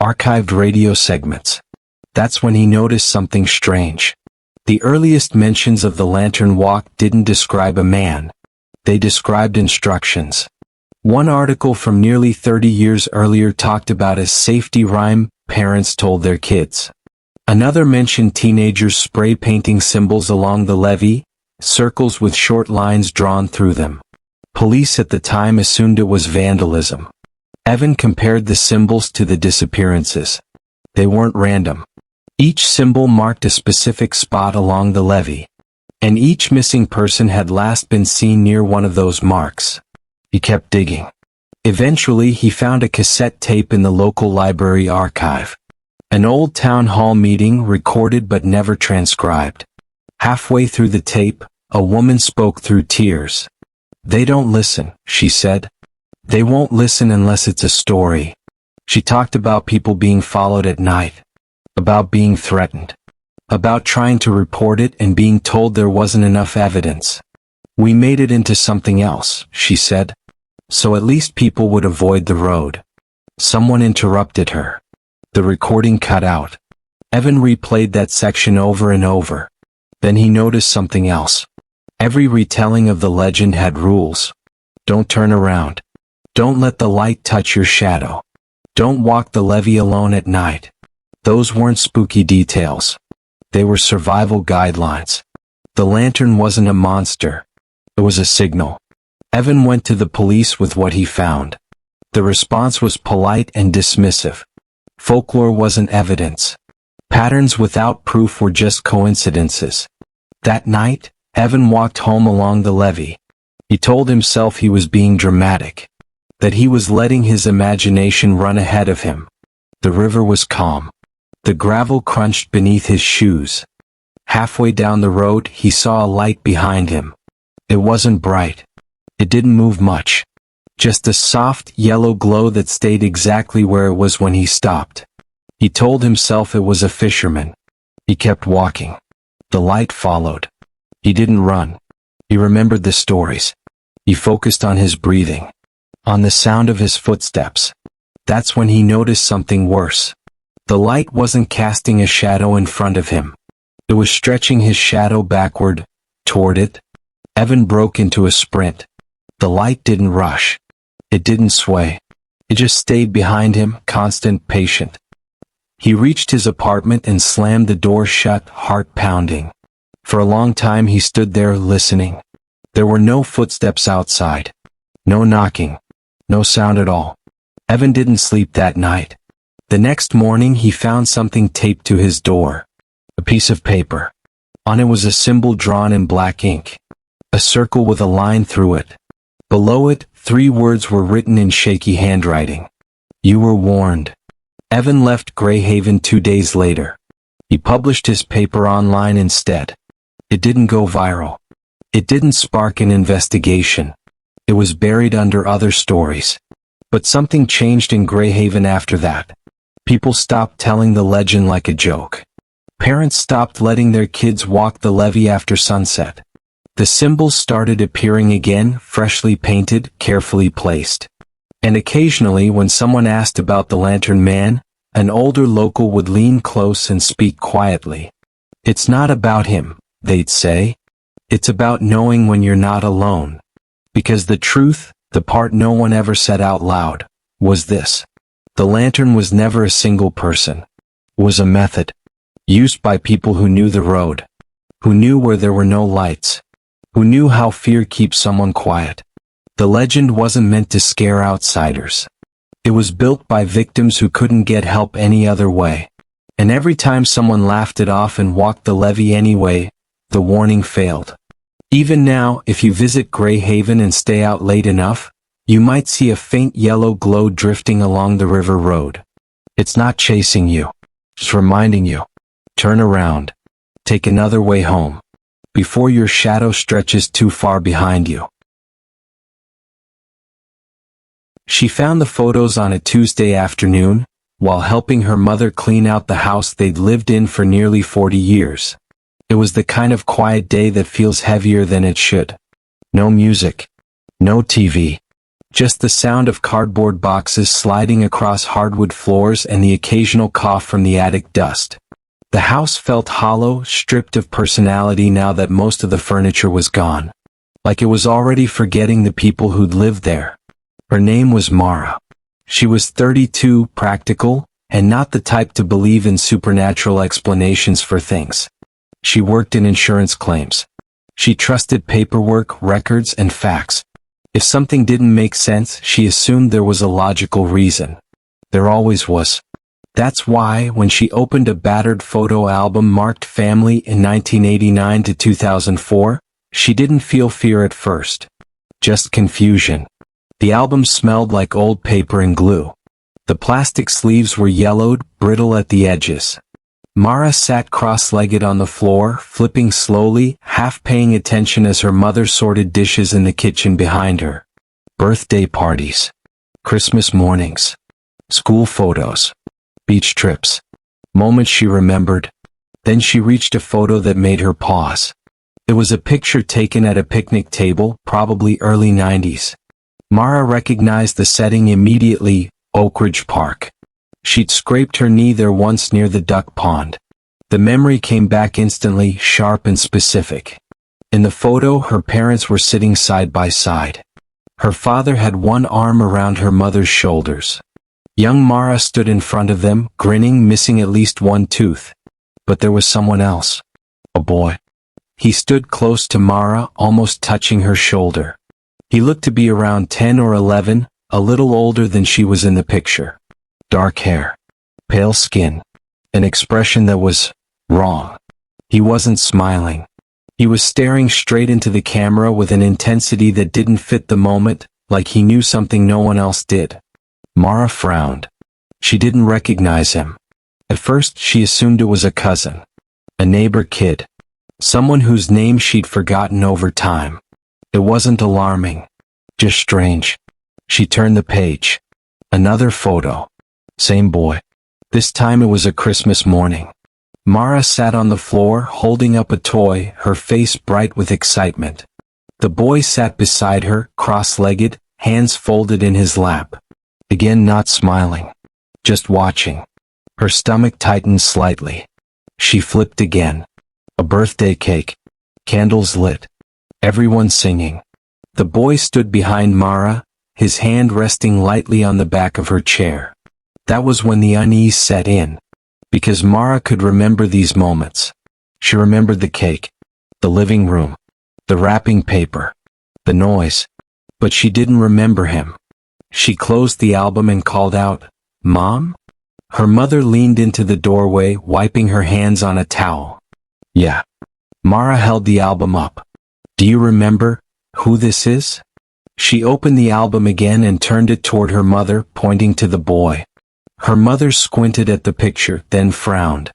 Archived radio segments. That's when he noticed something strange. The earliest mentions of the lantern walk didn't describe a man. They described instructions. One article from nearly 30 years earlier talked about a safety rhyme parents told their kids. Another mentioned teenagers spray painting symbols along the levee, circles with short lines drawn through them. Police at the time assumed it was vandalism. Evan compared the symbols to the disappearances. They weren't random. Each symbol marked a specific spot along the levee. And each missing person had last been seen near one of those marks. He kept digging. Eventually, he found a cassette tape in the local library archive. An old town hall meeting recorded but never transcribed. Halfway through the tape, a woman spoke through tears. "They don't listen," she said. "They won't listen unless it's a story." She talked about people being followed at night. About being threatened. About trying to report it and being told there wasn't enough evidence. "We made it into something else," she said. "So at least people would avoid the road." Someone interrupted her. The recording cut out. Evan replayed that section over and over. Then he noticed something else. Every retelling of the legend had rules. Don't turn around. Don't let the light touch your shadow. Don't walk the levee alone at night. Those weren't spooky details. They were survival guidelines. The lantern wasn't a monster. It was a signal. Evan went to the police with what he found. The response was polite and dismissive. Folklore wasn't evidence. Patterns without proof were just coincidences. That night, Evan walked home along the levee. He told himself he was being dramatic, that he was letting his imagination run ahead of him. The river was calm. The gravel crunched beneath his shoes. Halfway down the road, he saw a light behind him. It wasn't bright. It didn't move much. Just a soft, yellow glow that stayed exactly where it was when he stopped. He told himself it was a fisherman. He kept walking. The light followed. He didn't run. He remembered the stories. He focused on his breathing, on the sound of his footsteps. That's when he noticed something worse. The light wasn't casting a shadow in front of him. It was stretching his shadow backward, toward it. Evan broke into a sprint. The light didn't rush. It didn't sway. It just stayed behind him, constant, patient. He reached his apartment and slammed the door shut, heart pounding. For a long time he stood there listening. There were no footsteps outside. No knocking. No sound at all. Evan didn't sleep that night. The next morning he found something taped to his door. A piece of paper. On it was a symbol drawn in black ink. A circle with a line through it. Below it, 3 words were written in shaky handwriting. You were warned. Evan left Greyhaven 2 days later. He published his paper online instead. It didn't go viral. It didn't spark an investigation. It was buried under other stories. But something changed in Greyhaven after that. People stopped telling the legend like a joke. Parents stopped letting their kids walk the levee after sunset. The symbols started appearing again, freshly painted, carefully placed. And occasionally when someone asked about the Lantern Man, an older local would lean close and speak quietly. It's not about him, they'd say. It's about knowing when you're not alone. Because the truth, the part no one ever said out loud, was this. The lantern was never a single person. It was a method. Used by people who knew the road. Who knew where there were no lights. Who knew how fear keeps someone quiet. The legend wasn't meant to scare outsiders. It was built by victims who couldn't get help any other way. And every time someone laughed it off and walked the levee anyway, the warning failed. Even now, if you visit Greyhaven and stay out late enough, you might see a faint yellow glow drifting along the river road. It's not chasing you. It's reminding you. Turn around. Take another way home. Before your shadow stretches too far behind you. She found the photos on a Tuesday afternoon, while helping her mother clean out the house they'd lived in for nearly 40 years. It was the kind of quiet day that feels heavier than it should. No music. No TV. Just the sound of cardboard boxes sliding across hardwood floors and the occasional cough from the attic dust. The house felt hollow, stripped of personality now that most of the furniture was gone. Like it was already forgetting the people who'd lived there. Her name was Mara. She was 32, practical, and not the type to believe in supernatural explanations for things. She worked in insurance claims. She trusted paperwork, records, and facts. If something didn't make sense, she assumed there was a logical reason. There always was. That's why, when she opened a battered photo album marked Family in 1989 to 2004, she didn't feel fear at first. Just confusion. The album smelled like old paper and glue. The plastic sleeves were yellowed, brittle at the edges. Mara sat cross-legged on the floor, flipping slowly, half paying attention as her mother sorted dishes in the kitchen behind her. Birthday parties. Christmas mornings. School photos. Beach trips. Moments she remembered. Then she reached a photo that made her pause. It was a picture taken at a picnic table, probably early 90s. Mara recognized the setting immediately, Oak Ridge Park. She'd scraped her knee there once near the duck pond. The memory came back instantly, sharp and specific. In the photo, her parents were sitting side by side. Her father had one arm around her mother's shoulders. Young Mara stood in front of them, grinning, missing at least one tooth. But there was someone else. A boy. He stood close to Mara, almost touching her shoulder. He looked to be around 10 or 11, a little older than she was in the picture. Dark hair. Pale skin. An expression that was wrong. He wasn't smiling. He was staring straight into the camera with an intensity that didn't fit the moment, like he knew something no one else did. Mara frowned. She didn't recognize him. At first, she assumed it was a cousin. A neighbor kid. Someone whose name she'd forgotten over time. It wasn't alarming. Just strange. She turned the page. Another photo. Same boy. This time it was a Christmas morning. Mara sat on the floor, holding up a toy, her face bright with excitement. The boy sat beside her, cross-legged, hands folded in his lap. Again not smiling. Just watching. Her stomach tightened slightly. She flipped again. A birthday cake. Candles lit. Everyone singing. The boy stood behind Mara, his hand resting lightly on the back of her chair. That was when the unease set in. Because Mara could remember these moments. She remembered the cake, the living room, the wrapping paper, the noise. But she didn't remember him. She closed the album and called out, "Mom?" Her mother leaned into the doorway, wiping her hands on a towel. "Yeah." Mara held the album up. "Do you remember who this is?" She opened the album again and turned it toward her mother, pointing to the boy. Her mother squinted at the picture, then frowned.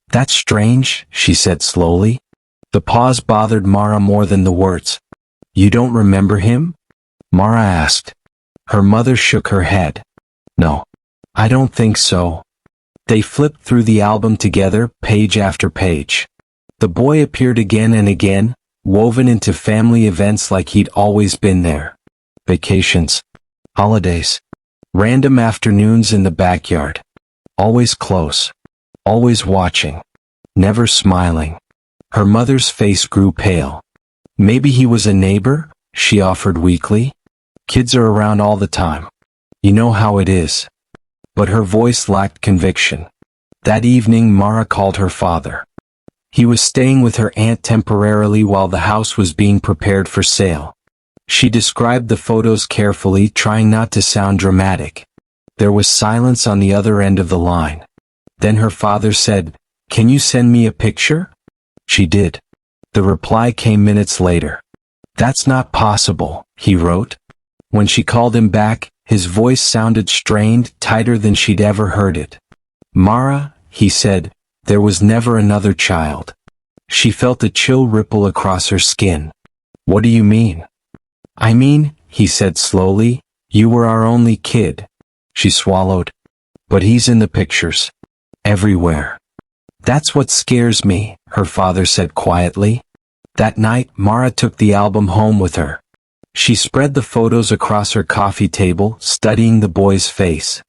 "That's strange," she said slowly. The pause bothered Mara more than the words. "You don't remember him?" Mara asked. Her mother shook her head. "No, I don't think so." They flipped through the album together, page after page. The boy appeared again and again, woven into family events like he'd always been there. Vacations. Holidays. Random afternoons in the backyard. Always close. Always watching. Never smiling. Her mother's face grew pale. "Maybe he was a neighbor?" she offered weakly. "Kids are around all the time. You know how it is." But her voice lacked conviction. That evening Mara called her father. He was staying with her aunt temporarily while the house was being prepared for sale. She described the photos carefully, trying not to sound dramatic. There was silence on the other end of the line. Then her father said, "Can you send me a picture?" She did. The reply came minutes later. "That's not possible," he wrote. When she called him back, his voice sounded strained, tighter than she'd ever heard it. "Mara," he said, "there was never another child." She felt a chill ripple across her skin. "What do you mean?" "I mean," he said slowly, "you were our only kid." She swallowed. "But he's in the pictures. Everywhere." "That's what scares me," her father said quietly. That night, Mara took the album home with her. She spread the photos across her coffee table, studying the boy's face.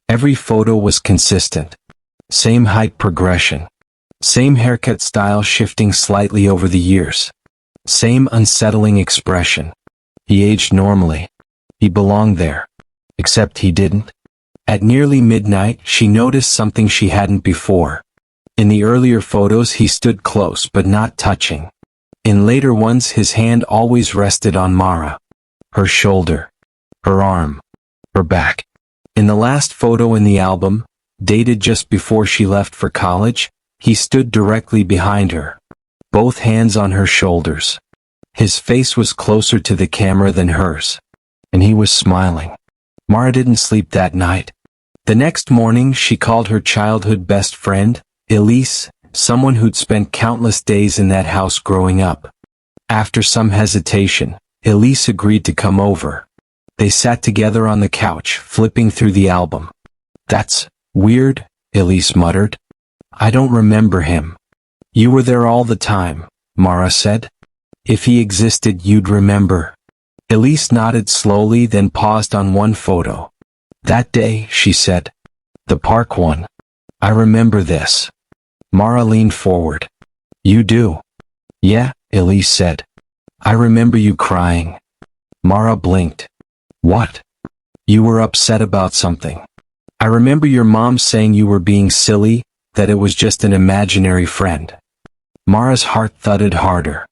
Every photo was consistent. Same height progression. Same haircut style shifting slightly over the years. Same unsettling expression. He aged normally. He belonged there. Except he didn't. At nearly midnight, she noticed something she hadn't before. In the earlier photos he stood close but not touching. In later ones his hand always rested on Mara. Her shoulder. Her arm. Her back. In the last photo in the album, dated just before she left for college, he stood directly behind her. Both hands on her shoulders. His face was closer to the camera than hers. And he was smiling. Mara didn't sleep that night. The next morning she called her childhood best friend, Elise, someone who'd spent countless days in that house growing up. After some hesitation, Elise agreed to come over. They sat together on the couch, flipping through the album. "That's weird," Elise muttered. "I don't remember him." "You were there all the time," Mara said. "If he existed, you'd remember." Elise nodded slowly, then paused on one photo. "That day," she said. "The park one. I remember this." Mara leaned forward. "You do?" "Yeah," Elise said. "I remember you crying." Mara blinked. "What?" "You were upset about something. I remember your mom saying you were being silly, that it was just an imaginary friend. Mara's heart thudded harder.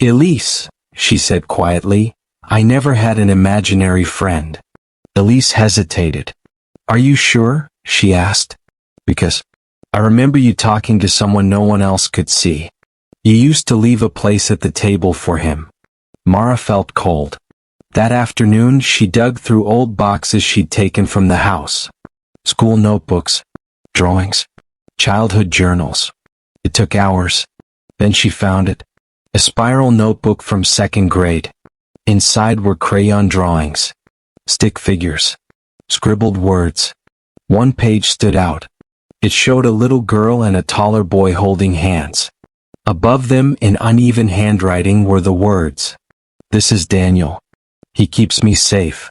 Elise, she said quietly, I never had an imaginary friend. Elise hesitated. Are you sure? She asked. Because I remember you talking to someone no one else could see. You used to leave a place at the table for him. Mara felt cold. That afternoon she dug through old boxes she'd taken from the house. School notebooks, drawings, childhood journals. It took hours. Then she found it. A spiral notebook from 2nd grade. Inside were crayon drawings, stick figures, scribbled words. One page stood out. It showed a little girl and a taller boy holding hands. Above them, in uneven handwriting, were the words, "This is Daniel. He keeps me safe."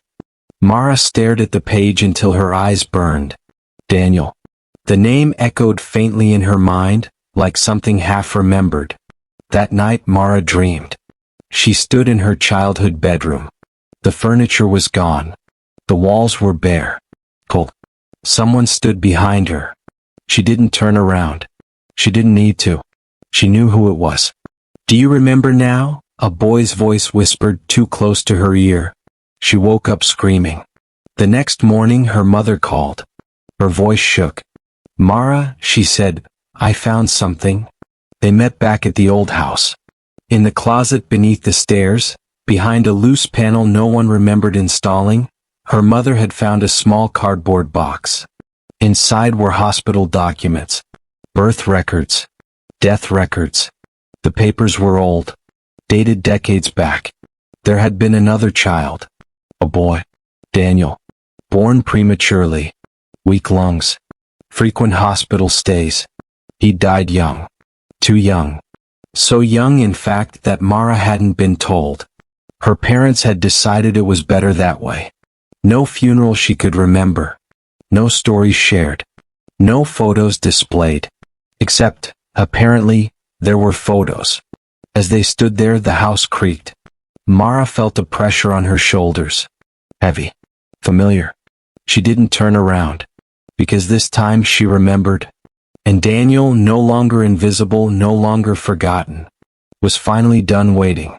Mara stared at the page until her eyes burned. Daniel. The name echoed faintly in her mind, like something half-remembered. That night Mara dreamed. She stood in her childhood bedroom. The furniture was gone. The walls were bare. Cold. Someone stood behind her. She didn't turn around. She didn't need to. She knew who it was. Do you remember now? A boy's voice whispered too close to her ear. She woke up screaming. The next morning her mother called. Her voice shook. Mara, she said, I found something. They met back at the old house. In the closet beneath the stairs, behind a loose panel no one remembered installing, her mother had found a small cardboard box. Inside were hospital documents, birth records, death records. The papers were old, dated decades back. There had been another child, a boy, Daniel, born prematurely, weak lungs, frequent hospital stays. He died young, too young. So young in fact that Mara hadn't been told. Her parents had decided it was better that way. No funeral she could remember. No stories shared. No photos displayed. Except, apparently, there were photos. As they stood there the house creaked. Mara felt a pressure on her shoulders. Heavy. Familiar. She didn't turn around. Because this time she remembered. And Daniel, no longer invisible, no longer forgotten, was finally done waiting.